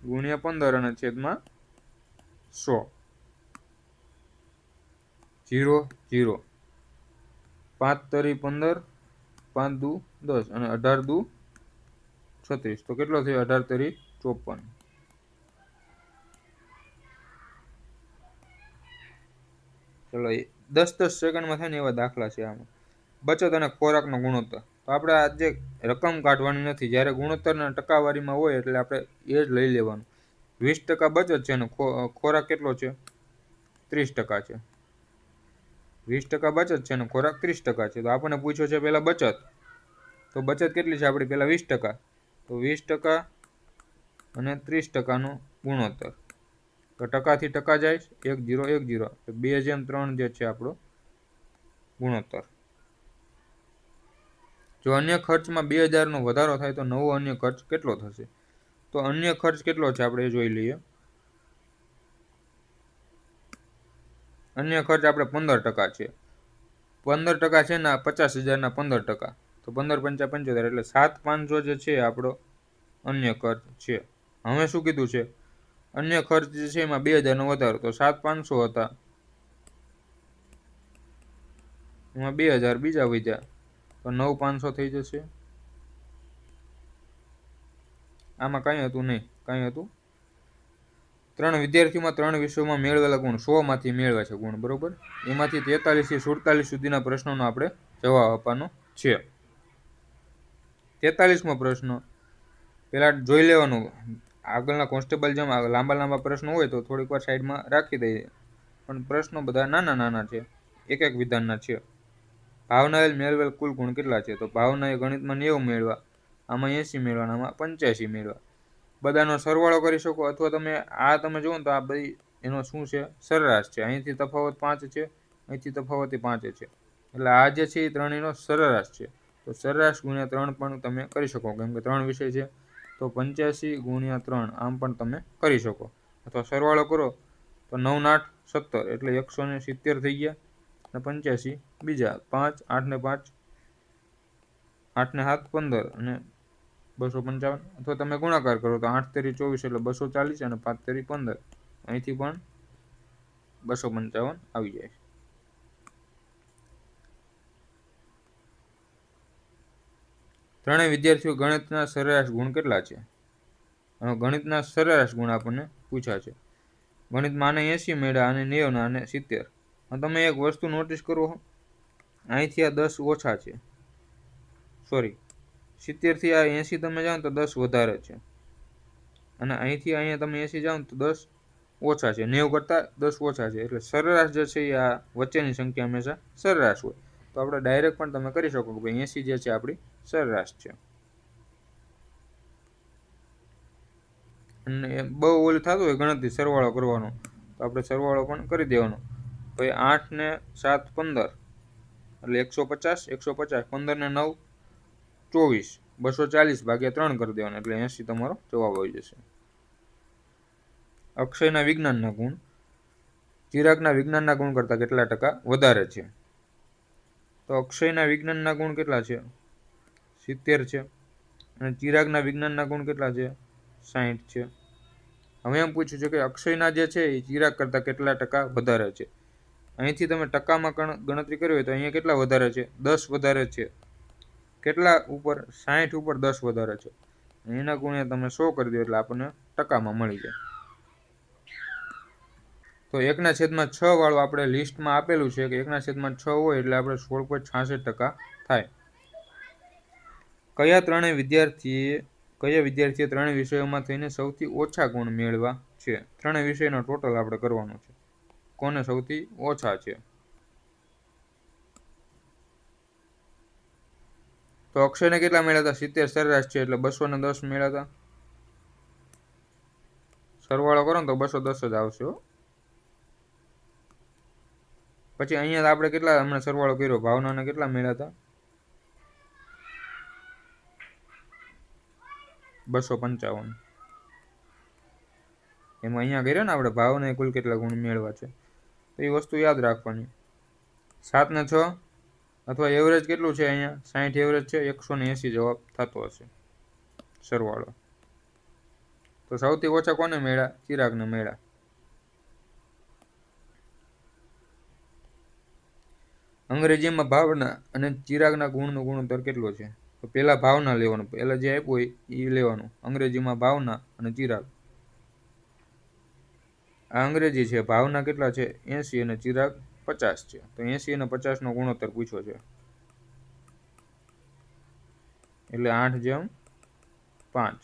ગુણ્યા 15 અને છેદમાં 100. 0 0, 5 તરી 15, 5 દુ 10 અને 18 દુ 36. તો કેટલો થયો? 18 તરી 54. ચલો, 10-10 સેકન્ડમાં થાય ને એવા દાખલા છે આમાં. બચત અને ખોરાકનો ગુણોત્તર. તો આપણે આ જે રકમ કાઢવાની નથી, જ્યારે ગુણોત્તરના ટકાવારીમાં હોય એટલે આપણે એ જ લઈ લેવાનું. 20% બચત છે અને ખોરાક કેટલો છે? 30% છે. 20% બચત છે અને ખોરાક 30% છે. તો આપણને પૂછ્યો છે પહેલાં બચત. તો બચત કેટલી છે આપણી? પહેલાં 20%. તો 20% અને 30%નો ગુણોત્તર. તો ટકાથી ટકા જાય, 1 0 1 0, 2:3 જે છે આપણો ગુણોત્તર. જો અન્ય ખર્ચમાં 2000નો વધારો થાય તો નવો અન્ય ખર્ચ કેટલો થશે? તો અન્ય ખર્ચ કેટલો છે આપણે જોઈ લઈએ. અન્ય ખર્ચ આપણે 15% છે. 15% છે ને 50,000ના 15%. તો 15 પંચા 75 એટલે 7,500 જે છે આપણો અન્ય ખર્ચ છે. હવે શું કીધું છે? અન્ય ખર્ચ જે છે એમાં 2000નો વધારો. તો 7,500 હતા, એમાં 2000 બીજા વધ્યા, તો 9,500 થઈ જશે. આમાં કાંઈ હતું નહીં, કાંઈ હતું. 3 વિદ્યાર્થીઓમાં 3 વિષયોમાં મેળવેલા ગુણ 100માંથી મેળવે છે ગુણ, બરોબર? એમાંથી 43 થી 47 સુધીના પ્રશ્નોનો આપણે જવાબ આપવાનો છે. 43મો પ્રશ્ન પહેલાં જોઈ લેવાનું. આગળના કોન્સ્ટેબલ જેમ લાંબા પ્રશ્નો હોય તો થોડીક વાર સાઈડમાં રાખી દઈએ, પણ પ્રશ્નો બધા નાના નાના છે, એક વિધાનના છે. ભાવનાએ મેળવેલ કુલ ગુણ કેટલા છે? તો ભાવનાએ ગણિતમાં 90 મેળવ્યા, આમાં 80 મેળવવાના, આમાં 85 મેળવવા. બધાનો સરવાળો કરી શકો, અથવા તમે જુઓ ને તો આ બધી એનો શું છે, સરેરાશ છે. અહીંથી તફાવત 5 છે, અહીંથી તફાવત 5 છે, એટલે આ જે છે એ ત્રણેયનો સરેરાશ છે. તો સરેરાશ ગુણ્યા 3 પણ તમે કરી શકો, કેમ કે 3 વિષય છે. તો 85 ગુણ્યા 3 આમ પણ તમે કરી શકો, અથવા સરવાળો કરો તો 9 ને 8 17, એટલે 170 થઈ ગયા. અને 85 બીજા 5, 8 ને 5 8 ને 7 15 અને 255, અથવા તમે ગુણાકાર કરો તો 8 તેરી 24 એટલે 240 અને 5 તેરી 15, અહીંથી પણ 255 આવી જાય. ત્રણેય વિદ્યાર્થીઓ ગણિતના સરેરાશ ગુણ કેટલા છે? ગણિતના સરેરાશ ગુણ આપણને પૂછ્યા છે. ગણિતમાં આને 80 મેળવ્યા, આને 90, આને 70. તમે એક વસ્તુ નોટિસ કરો, અહીંથી આ 10 ઓછા છે, સોરી 70 થી આ 80 તમે જાઓ તો 10 વધારે છે, અને અહીંથી અહીંયા તમે 80 જાઓ તો 10 ઓછા છે, 90 કરતાં 10 ઓછા છે. એટલે સરેરાશ જે છે એ આ વચ્ચેની સંખ્યા હંમેશા સરેરાશ હોય. તો આપણે ડાયરેક્ટ પણ તમે કરી શકો કે ભાઈ 80 જે છે આપણી સરેરાશ છે. અને બહુ ઓલું થતું હોય ગણતરી સરવાળો કરવાનો, તો આપણે સરવાળો પણ કરી દેવાનો. ભાઈ 8 ને 7 15 એટલે 150, 150, 15 ને 9 24, 240 ભાગ્યા 3 કરી દેવાના, એટલે 80 તમારો જવાબ આવી જશે. અક્ષયના વિજ્ઞાનના ગુણ ચિરાગના વિજ્ઞાનના ગુણ કરતાં કેટલા ટકા વધારે છે? તો અક્ષયના વિજ્ઞાનના ગુણ કેટલા છે? 70 છે. અને ચિરાગના વિજ્ઞાનના ગુણ કેટલા છે? 60 છે. હવે એમ પૂછ્યું છે કે અક્ષયના જે છે એ ચિરાગ કરતાં કેટલા ટકા વધારે છે. અહીંથી તમે ટકામાં ગણતરી કરવી હોય તો અહીંયા કેટલા વધારે છે? 10 વધારે છે. કેટલા ઉપર? 60 ઉપર 10 વધારે છે. એના ગુણ્યા તમે 100 કરી દો એટલે આપણને ટકામાં મળી જાય. તો 1/6 વાળું આપણે લિસ્ટમાં આપેલું છે કે 1/6 હોય એટલે આપણે 16.66% થાય. કયા વિદ્યાર્થીએ ત્રણેય વિષયોમાં થઈને સૌથી ઓછા ગુણ મેળવ્યા છે? ત્રણેય વિષયનો ટોટલ આપણે કરવાનો છે, કોને સૌથી ઓછા છે. તો અક્ષયને કેટલા મળ્યા હતા? 70 સરેરાશ છે એટલે 210 મળ્યા હતા. સરવાળો કરો ને તો 210 જ આવશે. પછી અહીંયા આપણે કેટલા હમણાં સરવાળો કર્યો, ભાવનાને કેટલા મળ્યા હતા? 255. એમાં અહીંયા કર્યો ને આપણે ભાવને કુલ કેટલા ગુણ મેળવ્યા છે, તો એ વસ્તુ યાદ રાખવાની. 7 ને 6 અથવા એવરેજ કેટલું છે? અહીંયા 60 એવરેજ છે, 180 જવાબ થતો હશે સરવાળો. તો સૌથી ઓછા કોને મળ્યા? ચિરાગને મળ્યા. અંગ્રેજીમાં ભાવના અને ચિરાગના ગુણનો ગુણોત્તર કેટલો છે? તો પહેલા ભાવના લેવાનું, પહેલા જે આપ્યું હોય એ લેવાનું. અંગ્રેજીમાં ભાવના અને ચિરાગ. આ અંગ્રેજી છે. ભાવના કેટલા છે? 80 અને ચિરાગ 50 છે. તો 80 અને 50 નો ગુણોત્તર પૂછ્યો છે, એટલે 8:5.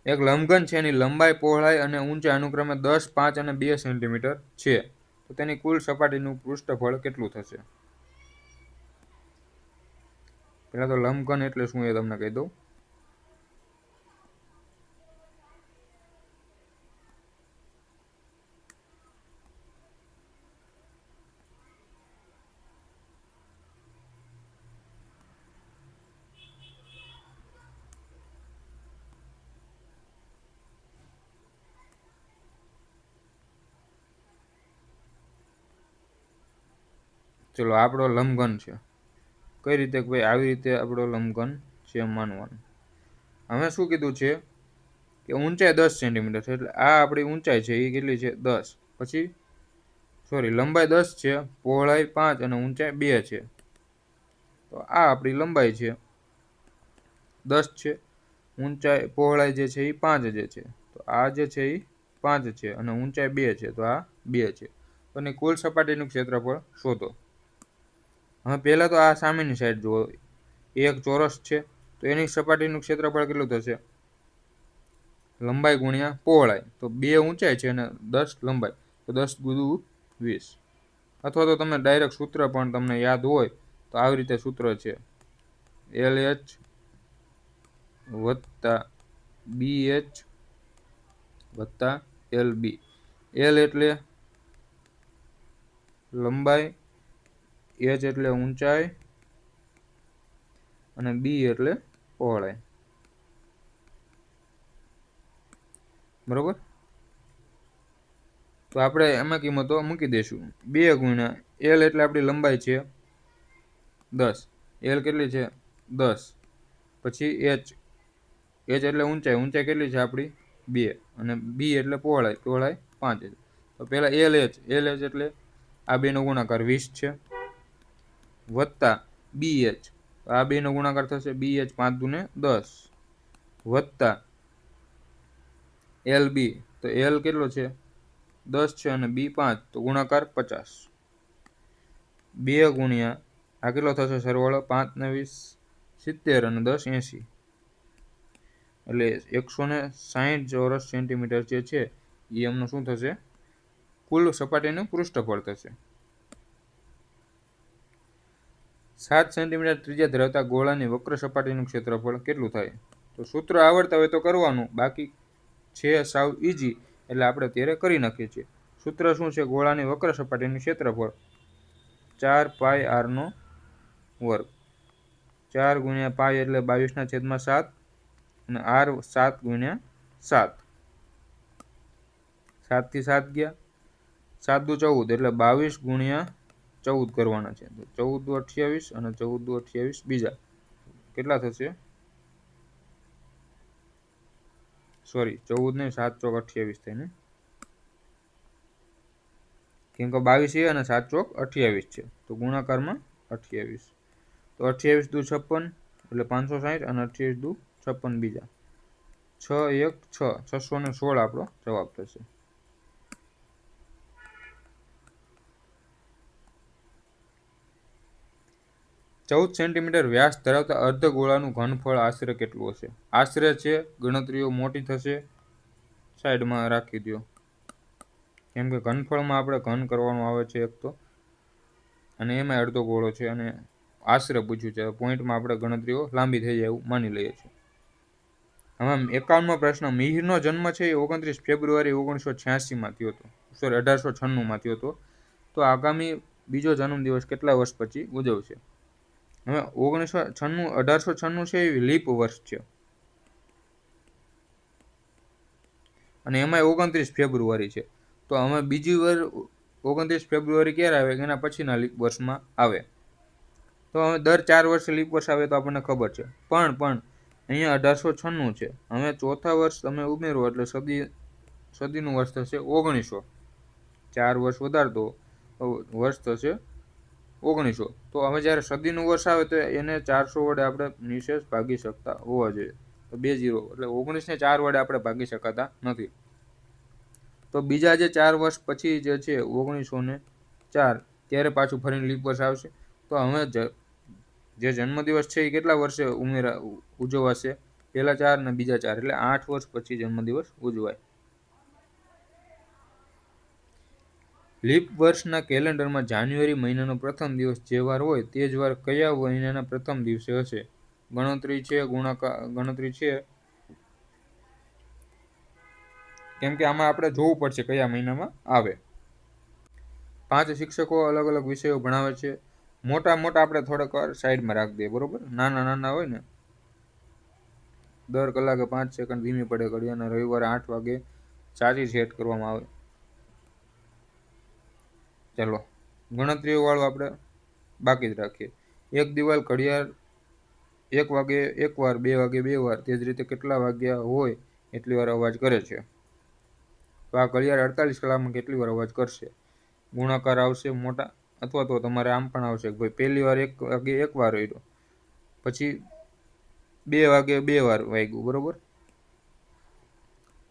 એક લંબઘન છે, એની લંબાઈ, પહોળાઈ અને ઊંચાઈ અનુક્રમે 10, 5 અને 2 સેન્ટીમીટર છે. તો તેની કુલ સપાટીનું પૃષ્ઠફળ કેટલું થશે? પહેલા તો લંબઘન એટલે શું એ તમને કહી દઉં. ચલો, આપણો લંબઘન છે. કઈ રીતે? ભાઈ આવી રીતે આપણો લંબઘન છે માનવાનું. હવે શું કીધું છે કે ઊંચાઈ 10 સેન્ટીમીટર છે, એટલે આ આપણી ઊંચાઈ છે એ કેટલી છે? 10. પછી લંબાઈ 10 છે, પહોળાઈ 5 અને ઊંચાઈ 2 છે. તો આ આપણી લંબાઈ છે 10 છે, ઊંચાઈ પહોળાઈ જે છે એ 5 જે છે. તો આ જે છે એ 5 છે અને ઊંચાઈ 2 છે, તો આ 2 છે. તો એની કુલ સપાટીનું ક્ષેત્રફળ શોધો. હવે પહેલાં તો આ સામેની સાઈડ જુઓ, એક ચોરસ છે, તો એની સપાટીનું ક્ષેત્રફળ કેટલું થશે? લંબાઈ ગુણ્યા પહોળાઈ. તો 2 ઊંચાઈ છે અને 10 લંબાઈ, તો 10 ગુણ્યા 20. અથવા તો તમે ડાયરેક્ટ સૂત્ર પણ તમને યાદ હોય તો આવી રીતે સૂત્ર છે, LH વત્તા BH વત્તા LB. L એટલે લંબાઈ, H એટલે ઊંચાઈ અને B એટલે પહોળાઈ. બરોબર. તો આપણે એમાં કિંમતો મૂકી દઈશું. 2 ગુણ્યા L એટલે આપણી લંબાઈ છે 10. L કેટલી છે 10. પછી H એટલે ઊંચાઈ કેટલી છે આપણી 2 અને B એટલે પહોળાઈ 5. તો પહેલા LH એટલે આ બેનો ગુણાકાર 20 છે વત્તા BH, આ બેનો ગુણાકાર થશે BH 5 દુને 10 વત્તા LB, તો L કેટલો છે 10 છે અને B 5, તો ગુણાકાર 50. 2 ગુણ્યા આ કેટલો થશે સરવાળો 5 ને 20 70 અને 10 80, એટલે 160 ચોરસ સેન્ટીમીટર જે છે એ એમનું શું થશે કુલ સપાટીનું પૃષ્ઠફળ થશે. 7 સેન્ટીમીટર ત્રિજ્યા ધરાવતા ગોળાની વક્ર સપાટીનું ક્ષેત્રફળ કેટલું થાય? તો સૂત્ર આવડતા હોય તો કરવાનું, બાકી છે સાવ ઈઝી, એટલે આપણે અત્યારે કરી નાખીએ છીએ. સૂત્ર શું છે? ગોળાની વક્ર સપાટીનું ક્ષેત્રફળ 4 પાઈ r નો વર્ગ. 4 ગુણ્યા પાઈ એટલે 22/7 અને r 7 ગુણ્યા 7. 7 થી 7 ગયા, 7 દુ 14 એટલે 22 ગુણ્યા 14 કરવાના છે. તો 14 દુ 28 અને 14 દુ 28 બીજા કેટલા થશે? સોરી 14 ને 7 ચોક 28 થાય ને, કેમ કે 22 છે અને 7 ચોક 28 છે, તો ગુણાકારમાં 28. તો 28 દુ 56 એટલે 560 અને 28 દુ 56 બીજા 6 1 6 616 આપણો જવાબ થશે. ચૌદ સેન્ટીમીટર વ્યાસ ધરાવતા અર્ધગોળાનું ઘનફળ આશરે કેટલું હશે? આશરે છે, ગણતરીઓ મોટી થશે, સાઈડમાં રાખી દો, કેમ કે ઘનફળમાં આપણે ઘન કરવાનું આવે છે એક તો, અને એમાં અડધો ગોળો છે અને આશરે પૂછ્યું છે. પોઈન્ટમાં આપણે ગણતરીઓ લાંબી થઈ જાય એવું માની લઈએ છીએ. હવે 51મો પ્રશ્ન. મિહિરનો જન્મ છે એ 29 ફેબ્રુઆરી 1986માં થયો હતો, સોરી 1896માં થયો હતો. તો આગામી બીજો જન્મદિવસ કેટલા વર્ષ પછી ઉજવશે? હવે 1896 છે એ લીપ વર્ષ છે અને એમાં 29 ફેબ્રુઆરી છે. તો અમે બીજી વાર 29 ફેબ્રુઆરી ક્યારે આવે? એના પછીના લીપ વર્ષમાં આવે. તો હવે દર 4 વર્ષે લીપ વર્ષ આવે તો આપણને ખબર છે, પણ અહીંયા 1896 છે. હવે ચોથા વર્ષ તમે ઉમેરો એટલે સદીનું વર્ષ થશે 1900. 4 વર્ષ વધારતો વર્ષ થશે 1900. તો હવે જ્યારે સદીનું વર્ષ આવે તો એને 400 વડે આપણે નિશેષ ભાગી શકતા હોવા જોઈએ. તો 20 એટલે 19 ને 4 વડે આપણે ભાગી શકાતા નથી. તો બીજા જે 4 વર્ષ પછી જે છે 1904 ત્યારે પાછું ફરીને લીપ વર્ષ આવશે. તો હવે જે જન્મદિવસ છે એ કેટલા વર્ષે ઉજવાશે? પહેલા 4 ને બીજા 4, એટલે 8 વર્ષ પછી જન્મદિવસ ઉજવાય. લીપ વર્ષના કેલેન્ડરમાં જાન્યુઆરી મહિનાનો પ્રથમ દિવસ જે વાર હોય તે જ વાર કયા મહિનાના પ્રથમ દિવસે હશે? ગણતરી છે, કેમ કે આમાં આપણે જોવું પડશે કયા મહિનામાં આવે. 5 શિક્ષકો અલગ અલગ વિષયો ભણાવે છે. મોટા આપણે થોડાક વાર સાઈડમાં રાખી દઈએ, બરોબર. નાના હોય ને, દર કલાકે 5 સેકન્ડ ધીમી પડે ઘડી, અને રવિવારે 8 વાગે સાચી સેટ કરવામાં આવે. ચાલો ગણતરીઓ વાળું આપણે બાકી જ રાખીએ. એક દિવાલ ઘડિયાળ 1 વાગે 1 વાર, 2 વાગે 2 વાર, તે જ રીતે કેટલા વાગ્યા હોય એટલી વાર અવાજ કરે છે. તો આ ઘડિયાળ 48 કલાકમાં કેટલી વાર અવાજ કરશે? ગુણાકાર આવશે મોટા, અથવા તો તમારે આમ પણ આવશે કે ભાઈ પહેલી વાર 1 વાગે 1 વાર રહ્યો, પછી 2 વાગે 2 વાર વાગ્યું, બરોબર,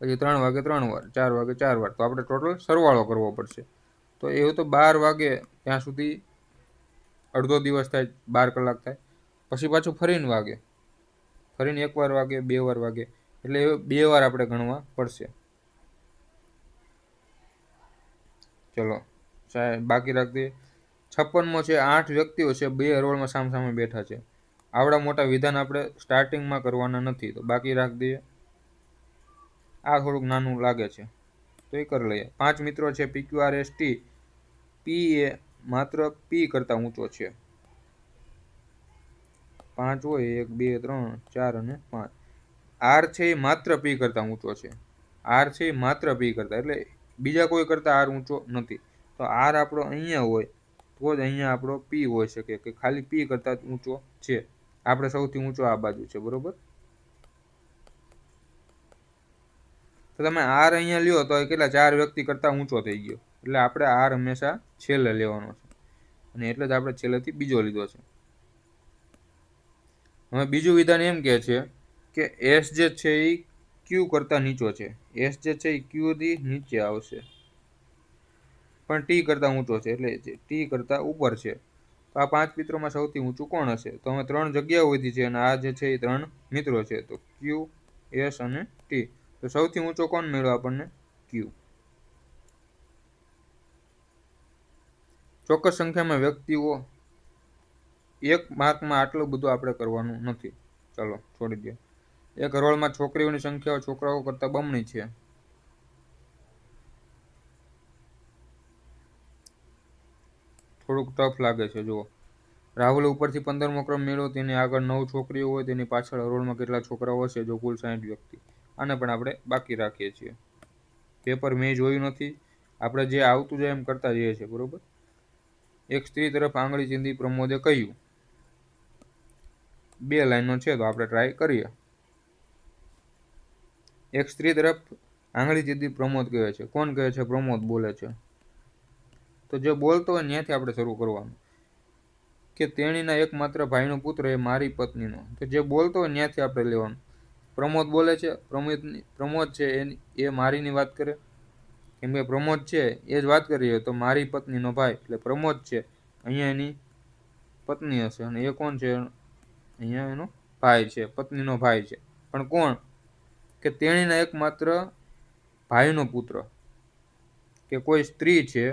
પછી 3 વાગે 3 વાર, 4 વાગે 4 વાર. તો આપણે ટોટલ સરવાળો કરવો પડશે. તો એવું તો 12 વાગે ત્યાં સુધી અડધો દિવસ થાય, 12 કલાક થાય. પછી પાછું ફરીને વાગે, ફરીને 1 વાર વાગે, 2 વાર વાગે, એટલે 2 વાર આપણે ગણવા પડશે. ચલો બાકી રાખી દઈએ. 56મો છે. 8 વ્યક્તિઓ છે, 2 હરોળમાં સામે બેઠા છે. આવડા મોટા વિધાન આપણે સ્ટાર્ટિંગમાં કરવાના નથી, તો બાકી રાખી દઈએ. આ થોડુંક નાનું લાગે છે તો એ કરી લઈએ. 5 મિત્રો છે PQRST. પી એ માત્ર પી કરતાં ઊંચો છે. 5 હોય, 1 2 3 4 અને 5. આર છે એ માત્ર પી કરતાં ઊંચો છે. આર છે એ માત્ર પી કરતાં, એટલે બીજા કોઈ કરતાં આર ઊંચો નથી. તો આર આપણો અહીંયા હોય તો જ અહીંયા આપણો પી હોઈ શકે, કે ખાલી પી કરતાં જ ઊંચો છે. આપણે સૌથી ઊંચો આ બાજુ છે, બરોબર. તો તમે આર અહીંયા લ્યો તો કેટલા 4 વ્યક્તિ કરતાં ઊંચો થઈ ગયો. એટલે આપણે આર હંમેશા છેલ્લે લેવાનો છે, અને એટલે જ આપણે છેલ્લેથી બીજો લીધો છે. હવે બીજું વિધાન એમ કહે છે કે એસ જે છે એ ક્યુ કરતાં નીચો છે. એસ જે છે એ ક્યુથી નીચે આવશે, પણ ટી કરતાં ઊંચો છે, એટલે ટી કરતાં ઉપર છે. તો આ 5 મિત્રોમાં સૌથી ઊંચું કોણ હશે? તો અમે 3 જગ્યાઓ વધી છે, અને આ જે છે એ 3 મિત્રો છે. તો ક્યુ, એસ અને ટી. તો સૌથી ઊંચો કોણ મળ્યો આપણને? ક્યુ. ચોક્કસ સંખ્યામાં વ્યક્તિઓ એક માર્કમાં આટલું બધું આપણે કરવાનું નથી. ચાલો છોડી દો. એક હરોળમાં છોકરીઓની સંખ્યા છોકરાઓ કરતાં બમણી છે. થોડુંક ટફ લાગે છે. જુઓ, રાહુલ ઉપરથી 15મો ક્રમ મેળવ્યો, તેની આગળ 9 છોકરીઓ હોય, તેની પાછળ હરોળમાં કેટલા છોકરાઓ હશે? જો કુલ 60 વ્યક્તિ. આને પણ આપણે બાકી રાખીએ છીએ. પેપર મેં જોયું નથી, આપણે જે આવતું જાય એમ કરતા જઈએ છીએ, બરોબર. એક સ્ત્રી તરફ આંગળી ચીંધી પ્રમોદે કહ્યું. 2 લાઈનો છે તો આપણે ટ્રાય કરીએ. એક સ્ત્રી તરફ આંગળી ચીંધી પ્રમોદ કહે છે. કોણ કહે છે? પ્રમોદ બોલે છે. તો જે બોલતો હોય ત્યાંથી આપણે શરૂ કરવાનું, કે તેણીના એકમાત્ર ભાઈનો પુત્ર એ મારી પત્નીનો. તો જે બોલતો હોય ત્યાંથી આપણે લેવાનું. પ્રમોદ બોલે છે, પ્રમોદ છે એ મારીની વાત કરે, કેમ કે પ્રમોદ છે એ જ વાત કરી રહ્યો, તો મારી પત્નીનો ભાઈ એટલે પ્રમોદ છે, અહીંયા એની પત્ની હશે, અને એ કોણ છે? અહીંયા એનો ભાઈ છે, પત્નીનો ભાઈ છે. પણ કોણ? કે તેણીના એકમાત્ર ભાઈનો પુત્ર, કે કોઈ સ્ત્રી છે,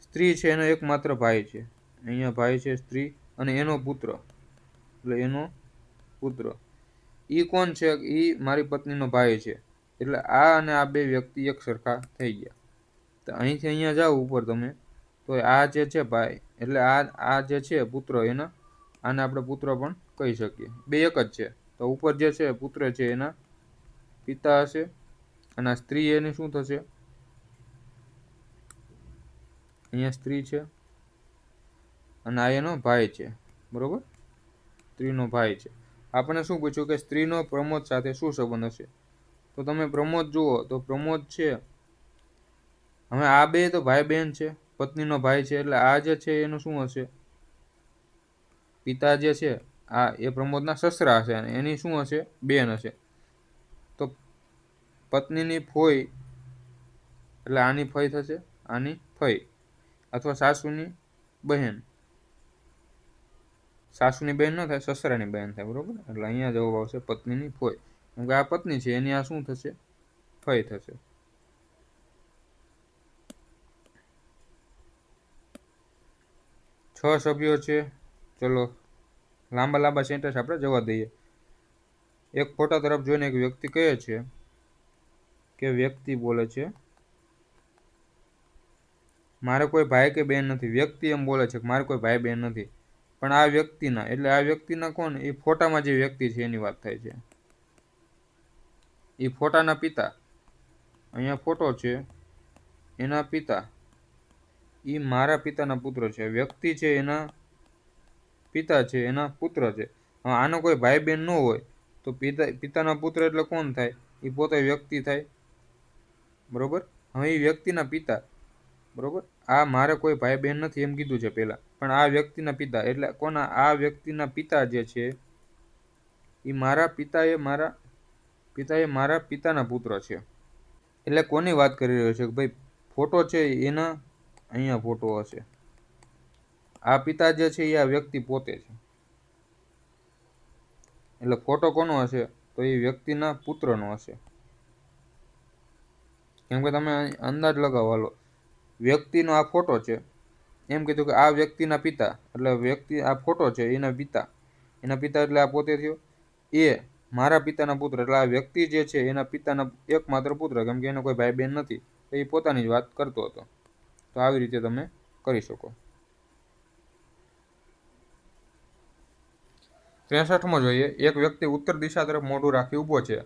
સ્ત્રી છે એનો એકમાત્ર ભાઈ છે. અહીંયા ભાઈ છે, સ્ત્રી, અને એનો પુત્ર, એટલે એનો પુત્ર. ઈ કોણ છે? ઈ મારી પત્નીનો ભાઈ છે. એટલે આ અને આ 2 વ્યક્તિ એક સરખા થઈ ગયા. તો અહીંથી અહીંયા જાઓ ઉપર તમે, તો આ જે છે ભાઈ, એટલે આ જે છે પુત્ર, એના આને આપણે પુત્ર પણ કહી શકીએ. 2 એક જ છે. તો ઉપર જે છે પુત્ર છે એના પિતા હશે, અને આ સ્ત્રી એની શું થશે? અહીંયા સ્ત્રી છે, અને આ એનો ભાઈ છે, બરોબર. સ્ત્રીનો ભાઈ છે. આપણે શું પૂછ્યું કે સ્ત્રીનો પ્રમોદ સાથે શું સંબંધ હશે? તો તમે પ્રમોદ જુઓ તો પ્રમોદ છે, હવે આ 2 તો ભાઈ બહેન છે, પત્નીનો ભાઈ છે, એટલે આ જે છે એનું શું હશે? પિતા જે છે આ એ પ્રમોદના સસરા હશે, અને એની શું હશે? બેન હશે. તો પત્નીની ફોઈ, એટલે આની ફઈ થશે, આની ફઈ, અથવા સાસુની બહેન. સાસુની બહેન ન થાય, સસરાની બહેન થાય, બરોબર. એટલે અહીંયા જવાબ આવશે પત્નીની ફોઈ, કેમ કે આ પત્ની છે, એની આ શું થશે? ફઈ થશે. છ સભ્યો છે. ચલો લાંબા સેન્ટેન્સ આપણે જવા દઈએ. એક ફોટા તરફ જોઈને એક વ્યક્તિ કહે છે, કે વ્યક્તિ બોલે છે, મારે કોઈ ભાઈ કે બહેન નથી. વ્યક્તિ એમ બોલે છે કે મારે કોઈ ભાઈ બહેન નથી, પણ આ વ્યક્તિના, એટલે આ વ્યક્તિના કોણ? એ ફોટામાં જે વ્યક્તિ છે એની વાત થાય છે. એ ફોટાના પિતા, અહીંયા ફોટો છે, એના પિતા, એ મારા પિતાના પુત્ર છે. વ્યક્તિ છે એના પિતા છે, એના પુત્ર છે. હવે આનો કોઈ ભાઈ બહેન ન હોય તો પિતાના પુત્ર એટલે કોણ થાય? એ પોતે વ્યક્તિ થાય, બરોબર. હવે એ વ્યક્તિના પિતા, બરોબર. આ મારે કોઈ ભાઈ બહેન નથી એમ કીધું છે પહેલા, પણ આ વ્યક્તિના પિતા, એટલે કોના? આ વ્યક્તિના પિતા જે છે એ મારા મારા પિતાના પુત્ર છે. એટલે કોની વાત કરી રહ્યો છે? કે ભાઈ ફોટો છે એના, અહીંયા ફોટો હશે, આ પિતા જે છે એ આ વ્યક્તિ પોતે છે. એટલે ફોટો કોનો હશે? તો એ વ્યક્તિના પુત્રનો હશે. કેમ કે તમે અંદાજ લગાવો, હાલો, વ્યક્તિનો આ ફોટો છે, એમ કીધું કે આ વ્યક્તિના પિતા, એટલે વ્યક્તિ આ ફોટો છે એના પિતા એટલે આ પોતે થયો. એ મારા પિતાના પુત્ર, એટલે આ વ્યક્તિ જે છે એના પિતાના એકમાત્ર પુત્ર, કેમ કે એનો કોઈ ભાઈ બહેન નથી, તો એ પોતાની જ વાત કરતો હતો. તો આવી રીતે તમે કરી શકો. 63મો જોઈએ. એક વ્યક્તિ ઉત્તર દિશા તરફ મોઢું રાખી ઊભો છે.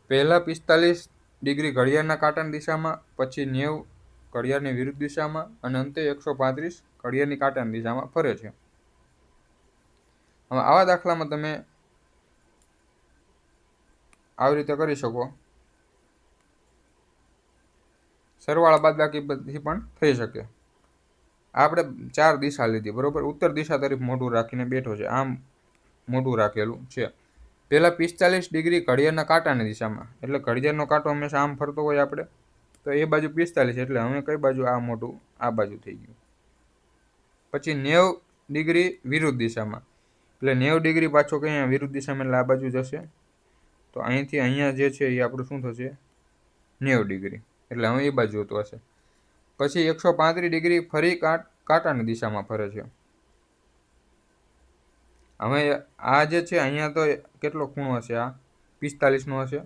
પહેલા 45 ડિગ્રી ઘડિયાળના કાંટાની દિશામાં, પછી 90 ઘડિયાળની વિરુદ્ધ દિશામાં અને અંતે 135 ઘડિયાળની કાંટાની દિશામાં ફરે છે. હવે આવા દાખલામાં તમે આવી રીતે કરી શકો. સરવાળા બાદબાકી બધી પણ થઈ શકે. આપણે 4 દિશા લીધી, બરોબર. ઉત્તર દિશા તરફ મોઢું રાખીને બેઠો છે, આમ મોઢું રાખેલું છે. પહેલા 45 ડિગ્રી ઘડિયાળના કાંટાની દિશામાં, એટલે ઘડિયાળનો કાંટો હંમેશા આમ ફરતો હોય આપણે, તો એ બાજુ 45, એટલે હવે કઈ બાજુ આ મોઢું આ બાજુ થઈ ગયું. પછી 90 ડિગ્રી વિરુદ્ધ દિશામાં, એટલે 90 ડિગ્રી પાછો કઈ વિરુદ્ધ દિશામાં, એટલે આ બાજુ જશે. તો અહીંથી અહીંયા જે છે એ આપણું શું થશે? 90 ડિગ્રી, એટલે હવે એ બાજુ હોતું હશે. પછી 135 ડિગ્રી ફરી કાંટાની દિશામાં ફરે છે. હવે આ જે છે અહીંયા તો કેટલો ખૂણો હશે? આ 45નો હશે.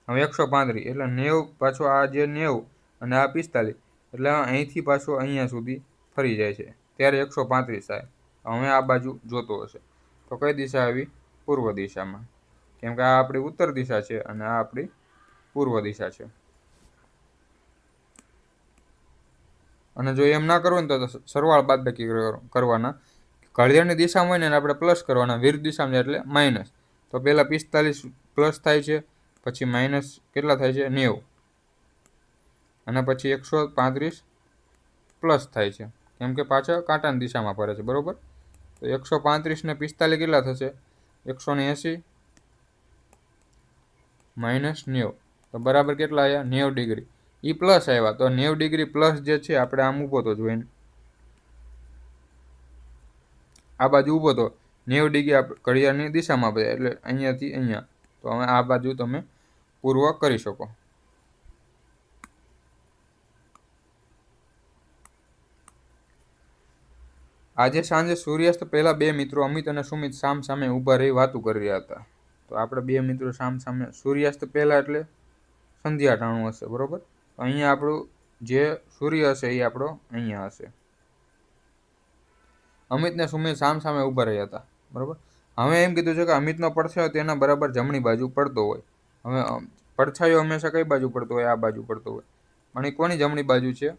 હવે 135 એટલે 90 પાછો આ જે 90 અને આ 45, એટલે અહીંથી પાછો અહીંયા સુધી ફરી જાય છે, ત્યારે 135 થાય. હવે આ બાજુ જોતો હશે, તો કઈ દિશા આવી? પૂર્વ દિશામાં, કેમ કે આ આપણી ઉત્તર દિશા છે અને આ આપણી પૂર્વ દિશા છે. અને જો એમ ના કરવું ને તો સરવાળા બાદબાકી કરવાના. ઘડિયાળની દિશામાં હોય ને આપણે પ્લસ કરવાના, વિરુદ્ધ દિશામાં એટલે માઇનસ. તો પહેલા 45 પ્લસ થાય છે, પછી માઇનસ કેટલા થાય છે? 90, અને પછી 135 પ્લસ થાય છે, કેમ કે પાછા કાંટાની દિશામાં ફરે છે, બરોબર. તો 135 ને 45 કેટલા થશે? 180 માઇનસ 90, તો બરાબર કેટલા આવ્યા? 90 ડિગ્રી. એ પ્લસ આવ્યા, તો 90 ડિગ્રી પ્લસ જે છે આપણે આમ ઊભો તો જોઈને આ બાજુ ઊભો તો 90 ડિગ્રી ઘડિયાળની દિશામાં બધા, એટલે અહીંયાથી અહીંયા. તો હવે આ બાજુ તમે પૂર્વ કરી શકો. આજે સાંજે સૂર્યાસ્ત પહેલા બે મિત્રો અમિત અને સુમિત સામ સામે ઊભા રહી વાતું કરી રહ્યા હતા. તો આપણે બે મિત્રો સામ સામે, સૂર્યાસ્ત પહેલા એટલે સંધ્યા ટાણું હશે, બરોબર. તો અહીંયા આપણું જે સૂર્ય હશે એ આપણો અહીંયા હશે. અમિત ને સુમિત સામ સામે ઊભા રહ્યા હતા, બરોબર. હવે એમ કીધું છે કે અમિતનો પડછાયો તેના બરાબર જમણી બાજુ પડતો હોય. હવે પડછાયો હંમેશા કઈ બાજુ પડતો હોય? આ બાજુ પડતો હોય. અને કોની જમણી બાજુ છે?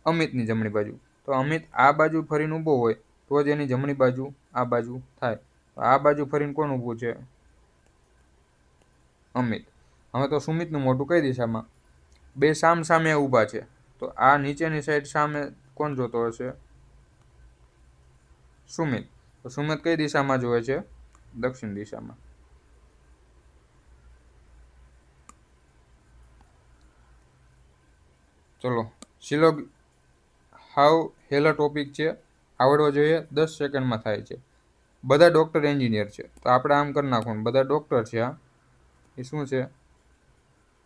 અમિતની જમણી બાજુ. તો અમિત આ બાજુ ફરીને ઊભો હોય તો જ એની જમણી બાજુ આ બાજુ થાય. તો આ બાજુ ફરીને કોણ ઊભું છે? અમિત. હવે તો સુમિતનું મોઢું કઈ દિશામાં? બે સામ સામે ઊભા છે, તો આ નીચેની સાઈડ સામે કોણ જોતો હશે? સુમિત. તો સુમિત કઈ દિશામાં જોવે છે? દક્ષિણ દિશામાં. ચલો, શિલો હાવ હેલો ટોપિક છે, આવડવો જોઈએ, 10 સેકન્ડમાં થાય છે. બધા ડૉક્ટર એન્જિનિયર છે, તો આપણે આમ કરી નાખવાનું, બધા ડૉક્ટર છે. આ એ શું છે?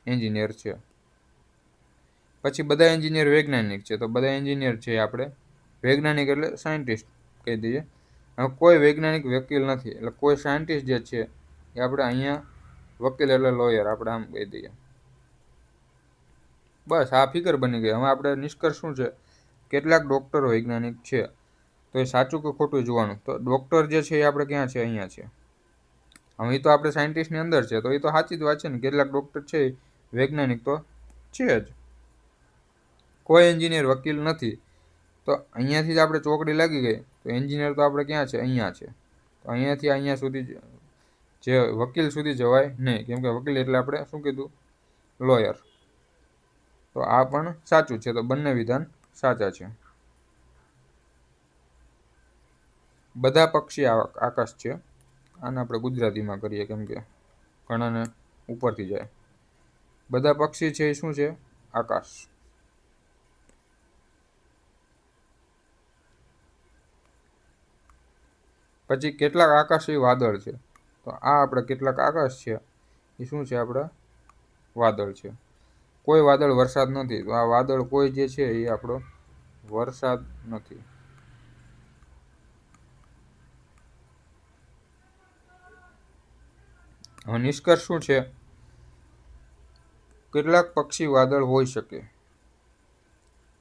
એન્જિનિયર છે. પછી બધા એન્જિનિયર વૈજ્ઞાનિક છે, તો બધા એન્જિનિયર છે આપણે વૈજ્ઞાનિક, એટલે સાયન્ટિસ્ટ કહી દઈએ. હવે કોઈ વૈજ્ઞાનિક વકીલ નથી, એટલે કોઈ સાયન્ટિસ્ટ જે છે એ આપણે અહીંયા વકીલ એટલે લોયર આપણે આમ કહી દઈએ. બસ આ ફિગર બની ગઈ. હવે આપણે નિષ્કર્ષ શું છે? કેટલાક ડૉક્ટરો વૈજ્ઞાનિક છે, તો એ સાચું કે ખોટું જોવાનું. તો ડૉક્ટર જે છે એ આપણે ક્યાં છે? અહીંયા છે. હવે એ તો આપણે સાયન્ટિસ્ટની અંદર છે, તો એ તો સાચી જ વાત છે ને. કેટલાક ડૉક્ટર છે વૈજ્ઞાનિક તો છે જ. કોઈ એન્જિનિયર વકીલ નથી, તો અહીંયાથી જ આપણે ચોકડી લાગી ગઈ. તો એન્જિનિયર તો આપણે ક્યાં છે? અહીંયા છે. તો અહીંયાથી અહીંયા સુધી જે વકીલ સુધી જવાય નહીં, કેમ કે વકીલ એટલે આપણે શું કીધું? લોયર. તો આ પણ સાચું છે, તો બંને વિધાન સાચા છે. બધા પક્ષી આકાશ છે. આને આપણે ગુજરાતીમાં કરીએ, કેમ કે ઘણાને ઉપરથી જાય. બધા પક્ષી છે એ શું છે? આકાશ. પછી કેટલાક આકાશી વાદળ છે, તો આ આપણે કેટલાક આકાશ છે એ શું છે? આપણા વાદળ છે. કોઈ વાદળ વરસાદ નથી, તો આ વાદળ કોઈ જે છે એ આપણો વરસાદ નથી. હવે નિષ્કર્ષ શું છે? કેટલાક પક્ષી વાદળ હોઈ શકે.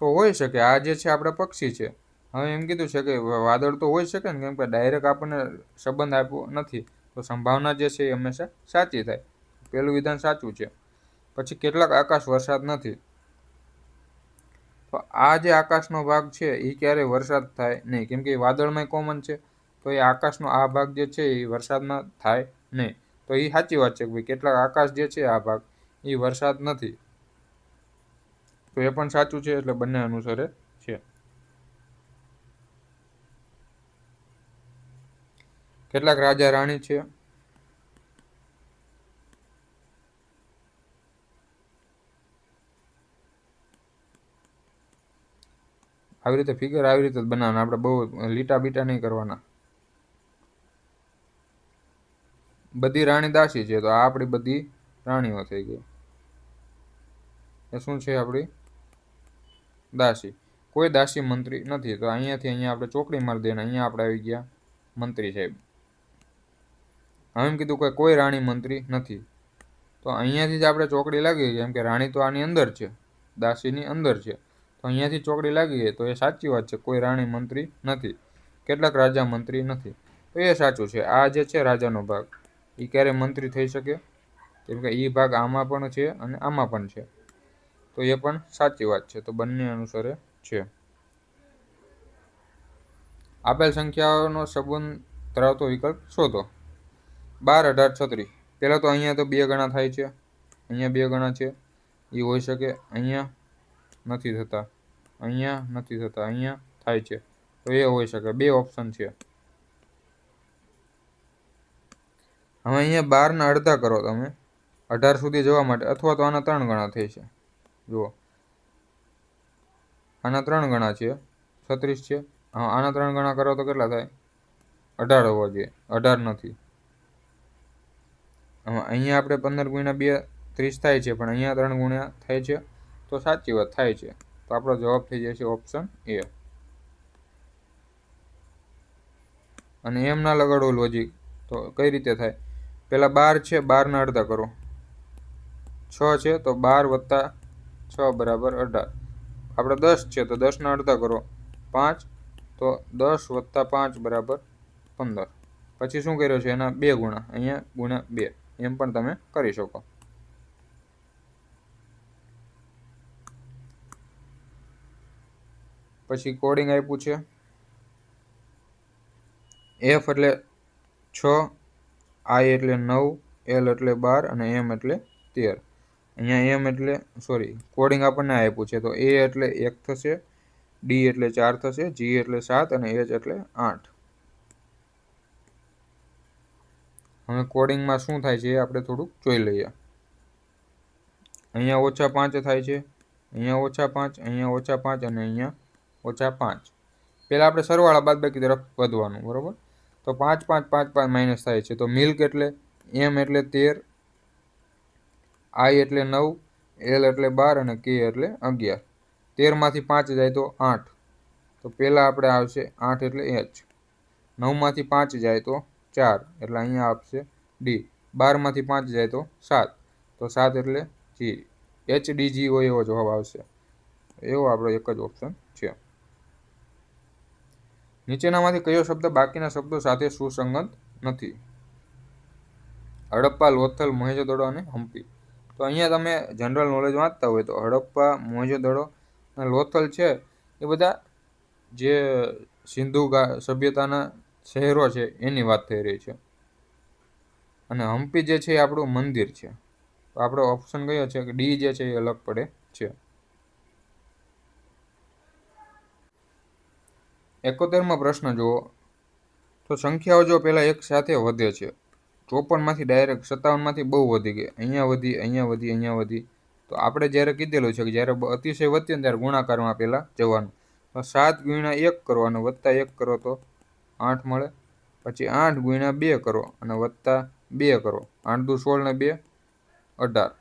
તો હોઈ શકે. આ જે છે આપણે પક્ષી છે. હવે એમ કીધું છે કે વાદળ તો હોઈ શકે ને, કેમ કે ડાયરેક્ટ આપણને સંબંધ આપ્યો નથી, તો સંભાવના જે છે એ હંમેશા સાચી થાય. પહેલું વિધાન સાચું છે. પછી કેટલાક આકાશ વરસાદ નથી. તો આ જે આકાશનો ભાગ છે એ ક્યારેય વરસાદ થાય નહીં, કેમ કે એ વાદળમાં કોમન છે. તો એ આકાશનો આ ભાગ જે છે એ વરસાદમાં થાય નહીં. તો એ સાચી વાત છે કે ભાઈ કેટલાક આકાશ જે છે આ ભાગ એ વરસાદ નથી. તો એ પણ સાચું છે, એટલે બંને અનુસરે છે. કેટલાક રાજા રાણી છે. આવી રીતે ફિગર આવી રીતે જ બનાવવાના, આપણે બહુ લીટા બીટા નહીં કરવાના. બધી રાણી દાસી છે, તો આ આપણી બધી રાણીઓ થઈ ગઈ. એ શું છે આપણી દાસી. કોઈ દાસી મંત્રી નથી, તો અહીંયાથી અહીંયા આપણે ચોકડી મારી દઈએ, અહીંયા આપણે આવી ગયા મંત્રી સાહેબ. હવે એમ કીધું કે કોઈ રાણી મંત્રી નથી, તો અહીંયાથી જ આપણે ચોકડી લાગી, કેમ કે રાણી તો આની અંદર છે, દાસીની અંદર છે. તો અહીંયાથી ચોકડી લાગી ગઈ, તો એ સાચી વાત છે. કોઈ રાણી મંત્રી નથી. કેટલાક રાજા મંત્રી નથી, તો એ સાચું છે. આ જે છે રાજાનો ભાગ, એ ક્યારે મંત્રી થઈ શકે? કેમ કે એ ભાગ આમાં પણ છે અને આમાં પણ છે, તો એ પણ સાચી વાત છે. તો બંને અનુસરે છે. આપેલ સંખ્યાઓનો સંબંધ ધરાવતો વિકલ્પ શોધો. 12, 18, 36. પહેલાં તો અહીંયા તો 2 ગણા થાય છે, અહીંયા 2 ગણા છે, એ હોઈ શકે. અહીંયા નથી થતા, અહીંયા નથી થતા, અહીંયા થાય છે, તો એ હોઈ શકે. 2 ઓપ્શન છે. હવે અહીંયા 12ના અડધા કરો તમે 18 સુધી જવા માટે, અથવા તો આના 3 ગણા થઈ છે. જુઓ, આના 3 ગણા છે, 36 છે. હા, આના 3 ગણા કરો તો કેટલા થાય? 18 હોવા જોઈએ. 18 નથી. અહીંયા આપણે 15 ગુણ્યા 2 30 થાય છે, પણ અહીંયા 3 ગુણ્યા થાય છે, તો સાચી વાત થાય છે. તો આપણો જવાબ થઈ જશે ઓપ્શન એ. અને એમ ના લગાડો લોજિક, તો કઈ રીતે થાય? પહેલાં 12 છે, 12ના અડધા કરો. 6 છે, તો 12 + 6 = 18. આપણે 10 છે, તો 10ના અડધા કરો. 5, તો 10 + 5 = 15. પછી શું કર્યો છે? એના 2 ગુણા, અહીંયા ગુણ્યા 2, એમ પણ તમે કરી શકો. પછી કોડિંગ આપ્યું છે. F એટલે 6, I એટલે 9, L એટલે 12 અને M એટલે 13. અહીંયા M એટલે કોડિંગ આપણને આપ્યું છે, તો A એટલે 1 થશે, D એટલે 4 થશે, G એટલે 7 અને H એટલે 8. હવે કોડિંગમાં શું થાય છે એ આપણે થોડુંક જોઈ લઈએ. અહીંયા -5 થાય છે, અહીંયા -5, અહીંયા -5 અને અહીંયા -5. પહેલાં આપણે સરવાળા બાદબાકી તરફ વધવાનું, બરાબર? તો 5, 5, 5, 5 માઇનસ થાય છે. તો મિલ્ક એટલે M એટલે 13, I એટલે 9, L એટલે 12 અને K એટલે 11. 13માંથી 5 જાય તો 8. તો પહેલાં આપણે આવશે 8 એટલે H. 9માંથી 5 જાય તો 4, એટલે અહીંયા આપશે D. 12માંથી 5 જાય તો 7, તો 7 એટલે G. HDG હોય એવો જવાબ આવશે. એવો આપણો એક જ ઓપ્શન છે. નીચેનામાંથી કયો શબ્દ બાકીના શબ્દો સાથે સુસંગત નથી? હડપ્પા, લોથલ, મોહેંજો-દડો અને હમ્પી. તો અહીંયા તમે જનરલ નોલેજ વાંચતા હોય તો હડપ્પા, મોહેંજો-દડો અને લોથલ છે એ બધા જે સિંધુ સભ્યતાના શહેરો છે એની વાત થઈ રહી છે. અને હમ્પી જે છે એ આપણું મંદિર છે. તો આપણો ઓપ્શન કયો છે કે ડી જે છે એ અલગ પડે છે. 71માં પ્રશ્ન જુઓ. તો સંખ્યાઓ જો પહેલાં એક સાથે વધે છે, 54માંથી ડાયરેક્ટ 57માંથી બહુ વધી ગઈ, અહીંયા વધી, અહીંયા વધી, અહીંયા વધી. તો આપણે જ્યારે કીધેલું છે કે જ્યારે અતિશય વધીએ ને ત્યારે ગુણાકારમાં પહેલાં જવાનું. તો 7 ગુણ્યા 1 કરો અને +1 કરો તો 8 મળે. પછી 8 ગુણ્યા 2 કરો અને +2 કરો. 8 દુ 16 ને 2 18.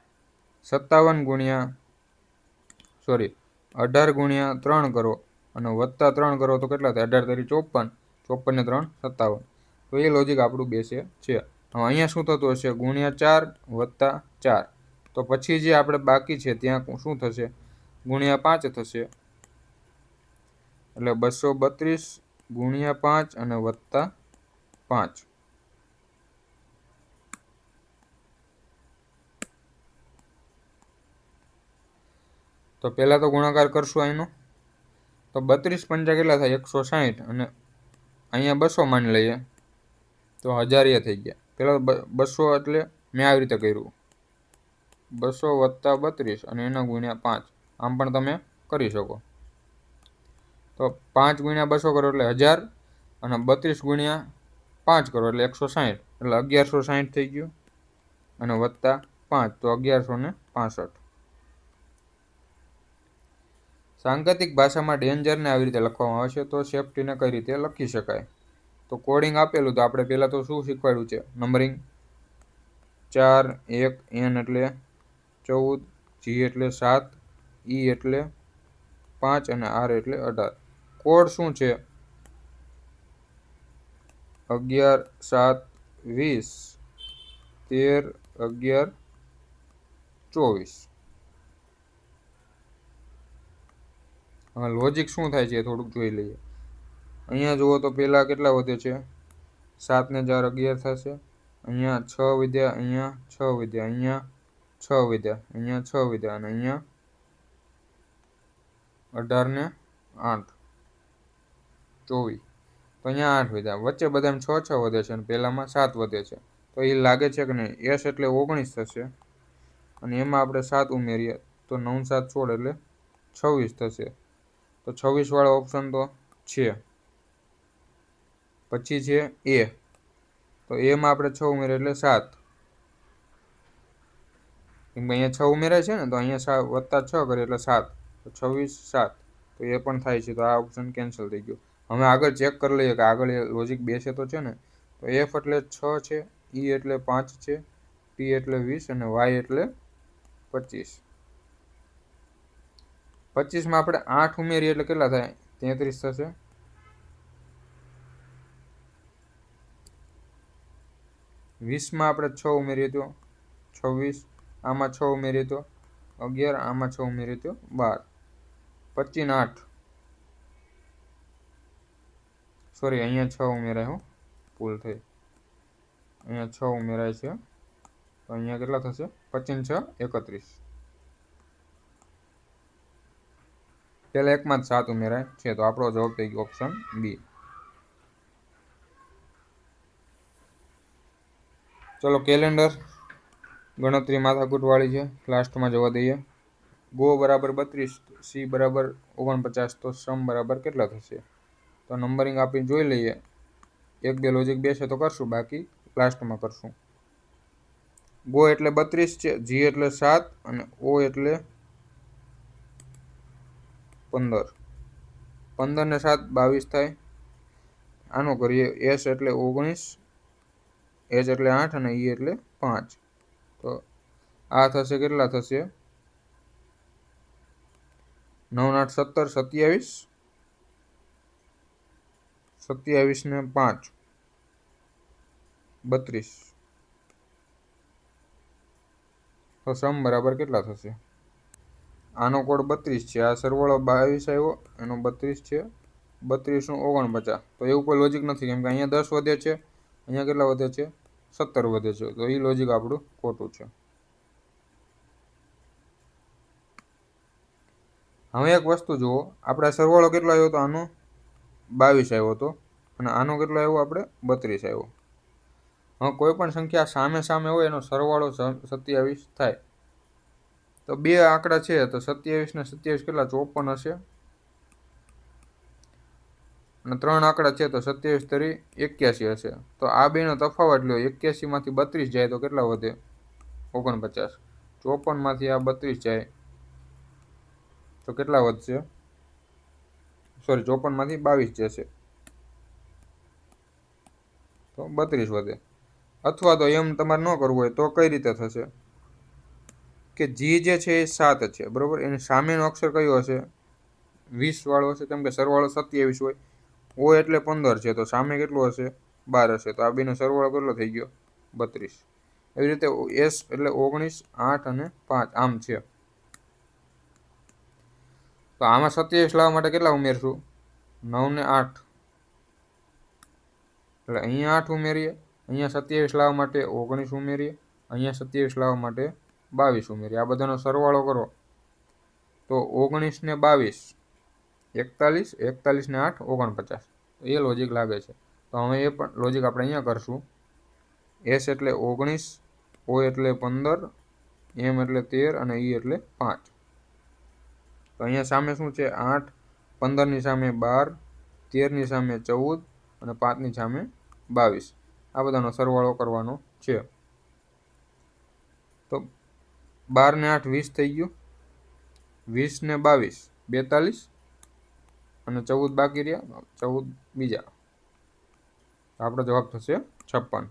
18 ગુણ્યા 3 કરો અને વત્તા 3 કરો તો કેટલા થાય? 18 તરી 54, 54 ને 3 57. તો એ લોજિક આપણું બેસે છે. હવે અહીંયા શું થતું હશે? ગુણ્યા 4 વત્તા 4. તો પછી જે આપણે બાકી છે ત્યાં શું થશે? ગુણ્યા 5 થશે. એટલે 232 ગુણ્યા 5 અને વત્તા 5. તો પહેલાં તો ગુણાકાર કરશું અહીંનો. તો 32 પંચા કેટલા થાય? 160. અને અહીંયા 200 માની લઈએ તો 1000 થઈ ગયા. પહેલાં 200 એટલે મેં આવી રીતે કર્યું, 200 વત્તા 32 અને એના ગુણ્યા 5. આમ પણ તમે કરી શકો. તો 5 ગુણ્યા 200 કરો એટલે 1000 અને 32 ગુણ્યા 5 કરો એટલે 160, એટલે 1160 થઈ ગયું અને વત્તા 5 તો 1165. સાંકેતિક ભાષામાં ડેન્જરને આવી રીતે લખવામાં આવે છે, તો સેફટીને કઈ રીતે લખી શકાય? તો કોડિંગ આપેલું તો આપણે પહેલાં તો શું શીખવાડ્યું છે? નંબરિંગ 4, 1, N એટલે 14, G એટલે 7, E એટલે 5 અને R એટલે 18. કોડ શું છે? 11, 7, 20, 13, 11, 24. હવે લોજિક શું થાય છે થોડુંક જોઈ લઈએ. અહીંયા જુઓ તો પહેલાં કેટલા વધે છે? 7 ને 4 11 થશે. અહીંયા 6 વધ્યા, અહીંયા 6 વધ્યા, અહીંયા 6 વધ્યા, અહીંયા 6 વધ્યા અને અહીંયા 18 ને 8 24. તો અહીંયા 8 વધ્યા. વચ્ચે બધામાં 6 6 વધે છે અને પહેલામાં 7 વધે છે. તો એ લાગે છે કે નહીં? S એટલે 19 થશે અને એમાં આપણે 7 ઉમેરીએ તો 9 7 16 એટલે 26 થશે. તો 26 વાળો ઓપ્શન તો છે. પછી છે A. તો એમાં આપણે 6 ઉમેરીએ એટલે 7. કેમ કે અહીંયા 6 ઉમેરાય છે ને, તો અહીંયા વત્તા 6 કરીએ એટલે 7. તો 26 7. તો એ પણ થાય છે. તો આ ઓપ્શન કેન્સલ થઈ ગયો. હવે આગળ ચેક કરી લઈએ કે આગળ એ લોજિક બેસે તો છે ને. તો F એટલે 6 છે, E એટલે 5 છે, P એટલે 20 અને Y એટલે 25. 25માં આપણે 8 ઉમેરીએ એટલે કેટલા થાય? 33 થશે. વીસમાં આપણે 6 ઉમેરીએ તો 26, આમાં 6 ઉમેરીએ તો 11, આમાં 6 ઉમેરીએ તો 12. 25 ને 8, સોરી અહીંયા 6 ઉમેરાય, હું ભૂલ થઈ, અહીંયા 6 ઉમેરાય છે. તો અહીંયા કેટલા થશે? 25 6 31. પહેલા એકમાં જ 7 ઉમેરાય છે. તો આપણો જવાબ થઈ ગયો ઓપ્શન બી. ચલો કેલેન્ડર ગણતરી માથાકૂટવાળી છે, લાસ્ટમાં જવા દઈએ. ગો બરાબર 32, સી બરાબર 49, તો સમ બરાબર કેટલા થશે? તો નંબરિંગ આપીને જોઈ લઈએ. 1 2 લોજિક બેસે તો કરશું, બાકી લાસ્ટમાં કરશું. ગો એટલે 32 છે, જી એટલે 7 અને ઓ એટલે 15. 15 ને 7 22 થાય. આનો કરીએ. એસ એટલે 19, એચ એટલે 8 અને ઈ એટલે 5. તો આ થશે કેટલા થશે? 9 8 17 27, 27 ને 5 32. તો સમ બરાબર કેટલા થશે? આનો કોડ 32 છે, આ સરવાળો 22 આવ્યો, એનો 32 છે, 32 નું 49. તો એવું કોઈ લોજિક નથી, કેમ કે અહીંયા 10 વધે છે, અહીંયા કેટલા વધે છે? 17 વધે છે. તો એ લોજિક આપણું ખોટું છે. હવે એક વસ્તુ જુઓ, આપણે સરવાળો કેટલો આવ્યો તો આનો 22 આવ્યો હતો અને આનો કેટલો આવ્યો? આપણે 32 આવ્યો. હવે કોઈ પણ સંખ્યા સામે સામે હોય એનો સરવાળો 27 થાય. તો બે આંકડા છે, તો 27 ને 27 કેટલા? 54 હશે. અને 3 આંકડા છે, તો 27 તરી 81 હશે. તો આ બેનો તફાવત લ્યો. 81 માંથી 32 જાય તો કેટલા વધે? 49. 54 માંથી આ 32 જાય તો કેટલા વધશે? સોરી, 54 માંથી 22 જશે તો 32 વધે. અથવા તો એમ તમારે ન કરવું હોય તો કઈ રીતે થશે કે જી જે છે એ 7 છે, બરોબર. એની સામેનો અક્ષર કયો હશે? 20 વાળો હશે, કેમ કે સરવાળો 27 હોય. ઓ એટલે 15 છે, તો સામે કેટલું હશે? 12 હશે. તો આ બેનો સરવાળો કેટલો થઈ ગયો? 32. એવી રીતે એસ એટલે 19, 8 અને 5 આમ છે. તો આમાં 27 લાવવા માટે કેટલા ઉમેરશું? 9 ને 8. એટલે અહીંયા 8 ઉમેરીએ, અહીંયા 27 લાવવા માટે 19 ઉમેરીએ, અહીંયા 27 લાવવા માટે 22 ઉમેરીએ. આ બધાનો સરવાળો કરો તો 19 ને 22 41, 41 ને 8 49. એ લોજિક લાગે છે. તો હવે એ પણ લોજિક આપણે અહીંયા કરશું. એસ એટલે 19, ઓ એટલે 15, એમ એટલે 13 અને ઈ એટલે 5. તો અહીંયા સામે શું છે? 8, 15ની સામે 12, 13ની સામે 14 અને 5ની સામે 22. આ બધાનો સરવાળો કરવાનો છે. તો 12 ને 8 20 થઈ ગયું, 20 ને 22 42 અને 14 બાકી રહ્યા, 14 બીજા. આપણો જવાબ થશે 56.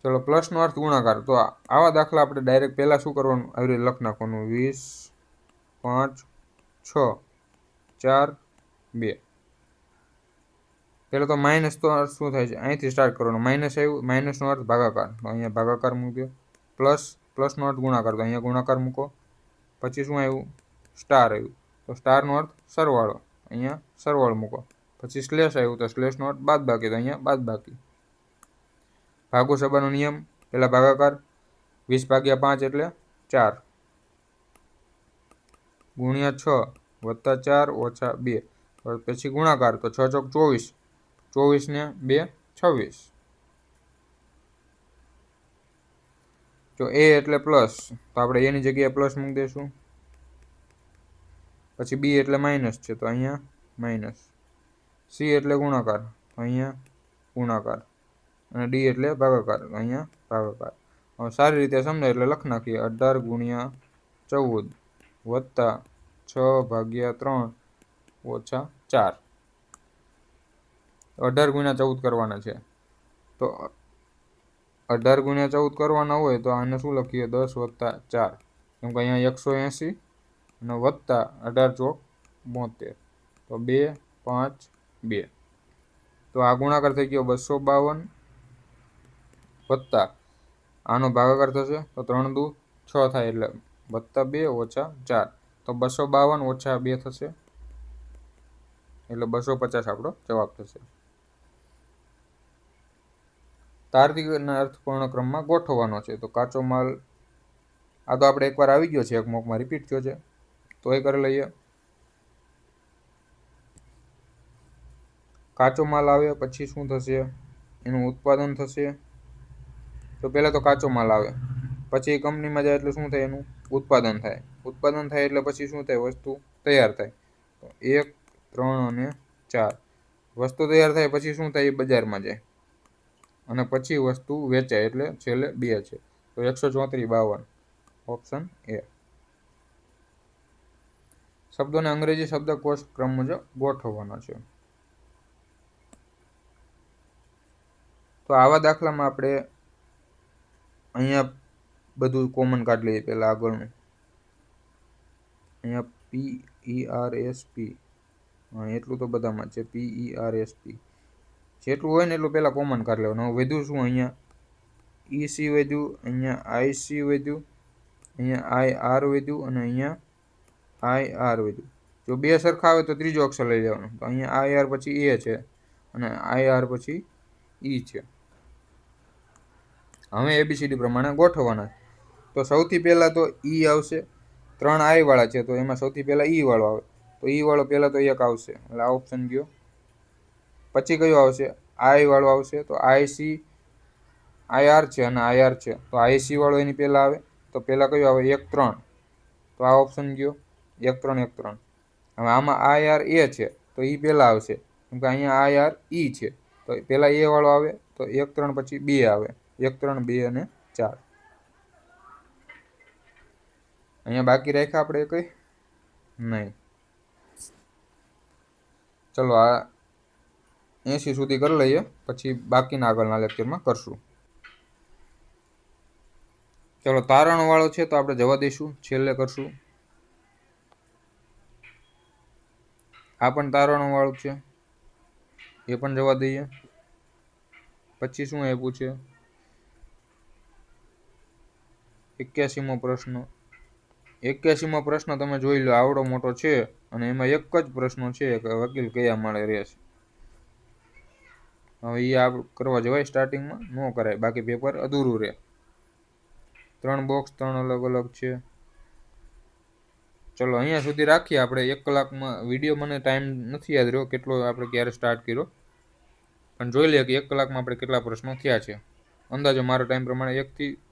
ચલો, પ્લસનો અર્થ ગુણાકાર. તો આવા દાખલા આપણે ડાયરેક્ટ પહેલાં શું કરવાનું? આવી રીતે લખ નાખવાનું. 20, 5, 6, 4, 2. પહેલાં તો માઇનસ તો અર્થ શું થાય છે? અહીંથી સ્ટાર્ટ કરવાનો. માઇનસ આવ્યું, માઇનસનો અર્થ ભાગાકાર, તો અહીંયા ભાગાકાર મૂક્યો. પ્લસનો અર્થ ગુણાકાર, તો અહીંયા ગુણાકાર મૂકો. પછી શું આવ્યું? સ્ટાર આવ્યું, તો સ્ટારનો અર્થ સરવાળો, અહીંયા સરવાળો મૂકો. પછી સ્લેશ આવ્યું, તો સ્લેશનો અર્થ બાદબાકી, તો અહીંયા બાદબાકી. ભાગો સબાનો નિયમ, પહેલા ભાગાકાર. 20/5 એટલે 4 ગુણ્યા 6 વત્તા 4 ઓછા 2. પછી ગુણાકાર, તો 6 ચોક 24, 24 ને 2 26. જો એ એટલે પ્લસ, તો આપણે એની જગ્યાએ પ્લસ મૂકી દઈશું. પછી બી એટલે માઇનસ છે, તો અહીંયા માઇનસ. સી એટલે ગુણાકાર, તો અહીંયા ગુણાકાર. અને ડી એટલે ભાગાકાર, તો અહીંયા ભાગાકાર. હવે સારી રીતે સમજાય એટલે લખ નાખીએ. 18 ગુણ્યા 14 વત્તા 6/3 ઓછા 4. 18 ગુણ્યા 14 કરવાના છે. તો 18 ગુણ્યા 14 કરવાના હોય તો આને શું લખીએ? 10 વત્તા 4, કેમ કે અહીંયા 180 અને વત્તા 18 ચોક 72, તો 2, 5, 2. તો આ ગુણાકાર થઈ ગયો 252 વત્તા આનો ભાગાકાર થશે, તો 3 દુ 6 થાય, એટલે વત્તા 2 ઓછા 4, તો 252 ઓછા 2 થશે, એટલે 250 આપણો જવાબ થશે. તાર્કિકના અર્થપૂર્ણ ક્રમમાં ગોઠવવાનો છે. તો કાચો માલ, આ તો આપણે એકવાર આવી ગયો છે, એક મોકમાં રિપીટ થયો છે, તો એ કરી લઈએ. કાચો માલ આવે પછી શું થશે? એનું ઉત્પાદન થશે. તો પહેલાં તો કાચો માલ આવે, પછી કંપનીમાં જાય એટલે શું થાય? એનું ઉત્પાદન થાય. ઉત્પાદન થાય એટલે પછી શું થાય? વસ્તુ તૈયાર થાય. તો 1, 3 અને 4. વસ્તુ તૈયાર થાય પછી શું થાય? એ બજારમાં જાય અને પછી વસ્તુ વેચાય, એટલે છેલ્લે 2 છે. તો 134, 52. Option A. શબ્દોને અંગ્રેજી શબ્દકોશ ક્રમ મુજબ ગોઠવવાનો છે. તો આવા દાખલામાં આપણે અહીંયા બધું કોમન કાઢી લઈએ. પહેલાં આગળનું અહીંયા PERSP, એટલું તો બધામાં છે. PERSP જેટલું હોય ને એટલું પહેલાં કોમન કાઢી લેવાનું. હવે વધ્યું શું? અહીંયા EC વધ્યું, અહીંયા IC વધ્યું, અહીંયા IR વધ્યું અને અહીંયા IR વધ્યું. જો બે સરખા આવે તો ત્રીજો અક્ષર લઈ લેવાનો. તો અહીંયા IR પછી A છે અને IR પછી E છે. હવે ABCD પ્રમાણે ગોઠવવાના. તો સૌથી પહેલાં તો E આવશે. 3 I વાળા છે, તો એમાં સૌથી પહેલાં E વાળો આવે, તો E વાળો પહેલાં તો 1 આવશે, એટલે આ ઓપ્શન ગયો. પછી કયો આવશે? I વાળો આવશે, તો IC IR છે અને IR છે, તો IC વાળો એની પહેલાં આવે. તો પહેલાં કયો આવે? 1, 3, તો આ ઓપ્શન ગયો 1, 3, 1, 3. હવે આમાં IR A છે, તો એ પહેલાં આવશે, કેમ કે અહીંયા IR E છે, તો પહેલાં A વાળો આવે, તો 1, 3 પછી 2 આવે. 1, 3, 2 અને 4. અહીંયા બાકી રાખ્યા આપણે કંઈ નહીં. ચલો, આ 80 સુધી કરી લઈએ, પછી બાકીના આગળના લેક્ચરમાં કરશું. ચલો તારણવાળો છે તો આપણે જવા દઈશું, છેલ્લે કરશું. આ પણ તારણવાળું છે, એ પણ જવા દઈએ. પછી શું આપ્યું છે? 81મો પ્રશ્ન. 81મો પ્રશ્ન તમે જોઈ લો, આવડો મોટો છે અને એમાં એક જ પ્રશ્ન છે કે વકીલ કયા માળે રહે છે. હવે એ આ કરવા જવાય સ્ટાર્ટિંગમાં? ન કરાય, બાકી પેપર અધૂરું રહે. 3 બોક્સ 3 અલગ અલગ છે. ચલો અહીંયા સુધી રાખીએ આપણે. 1 કલાકમાં વિડીયો મને ટાઈમ નથી યાદ રહ્યો કેટલો આપણે ક્યારે સ્ટાર્ટ કર્યો, પણ જોઈ લઈએ કે 1 કલાકમાં આપણે કેટલા પ્રશ્નો થયા છે. અંદાજો મારા ટાઈમ પ્રમાણે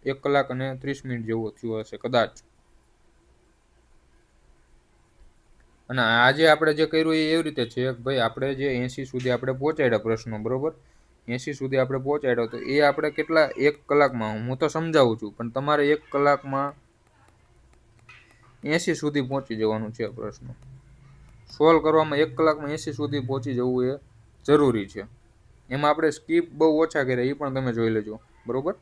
1 કલાક અને 30 મિનિટ જેવું થયું હશે કદાચ. અને આજે આપણે જે કર્યું એ એવી રીતે છે કે ભાઈ આપણે જે 80 સુધી આપણે પહોંચાડ્યા પ્રશ્નો, બરોબર, 80 સુધી આપણે પહોંચાડ્યો તો એ આપણે કેટલા 1 કલાકમાં, હું તો સમજાવું છું પણ તમારે 1 કલાકમાં 80 સુધી પહોંચી જવાનું છે. પ્રશ્ન સોલ્વ કરવામાં 1 કલાકમાં 80 સુધી પહોંચી જવું એ જરૂરી છે. એમાં આપણે સ્કીપ બહુ ઓછા કર્યા એ પણ તમે જોઈ લેજો, બરોબર.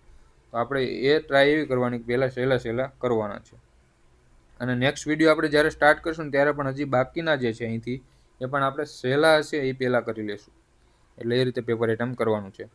તો આપણે એ ટ્રાય એવી કરવાની પહેલાં સહેલા કરવાના છે. અને નેક્સ્ટ વિડીયો આપણે જ્યારે સ્ટાર્ટ કરશું ને ત્યારે પણ હજી બાકીના જે છે અહીંથી એ પણ આપણે સહેલા હશે એ પહેલાં કરી લેશું. એટલે એ રીતે પેપર એટેમ્પ કરવાનું છે.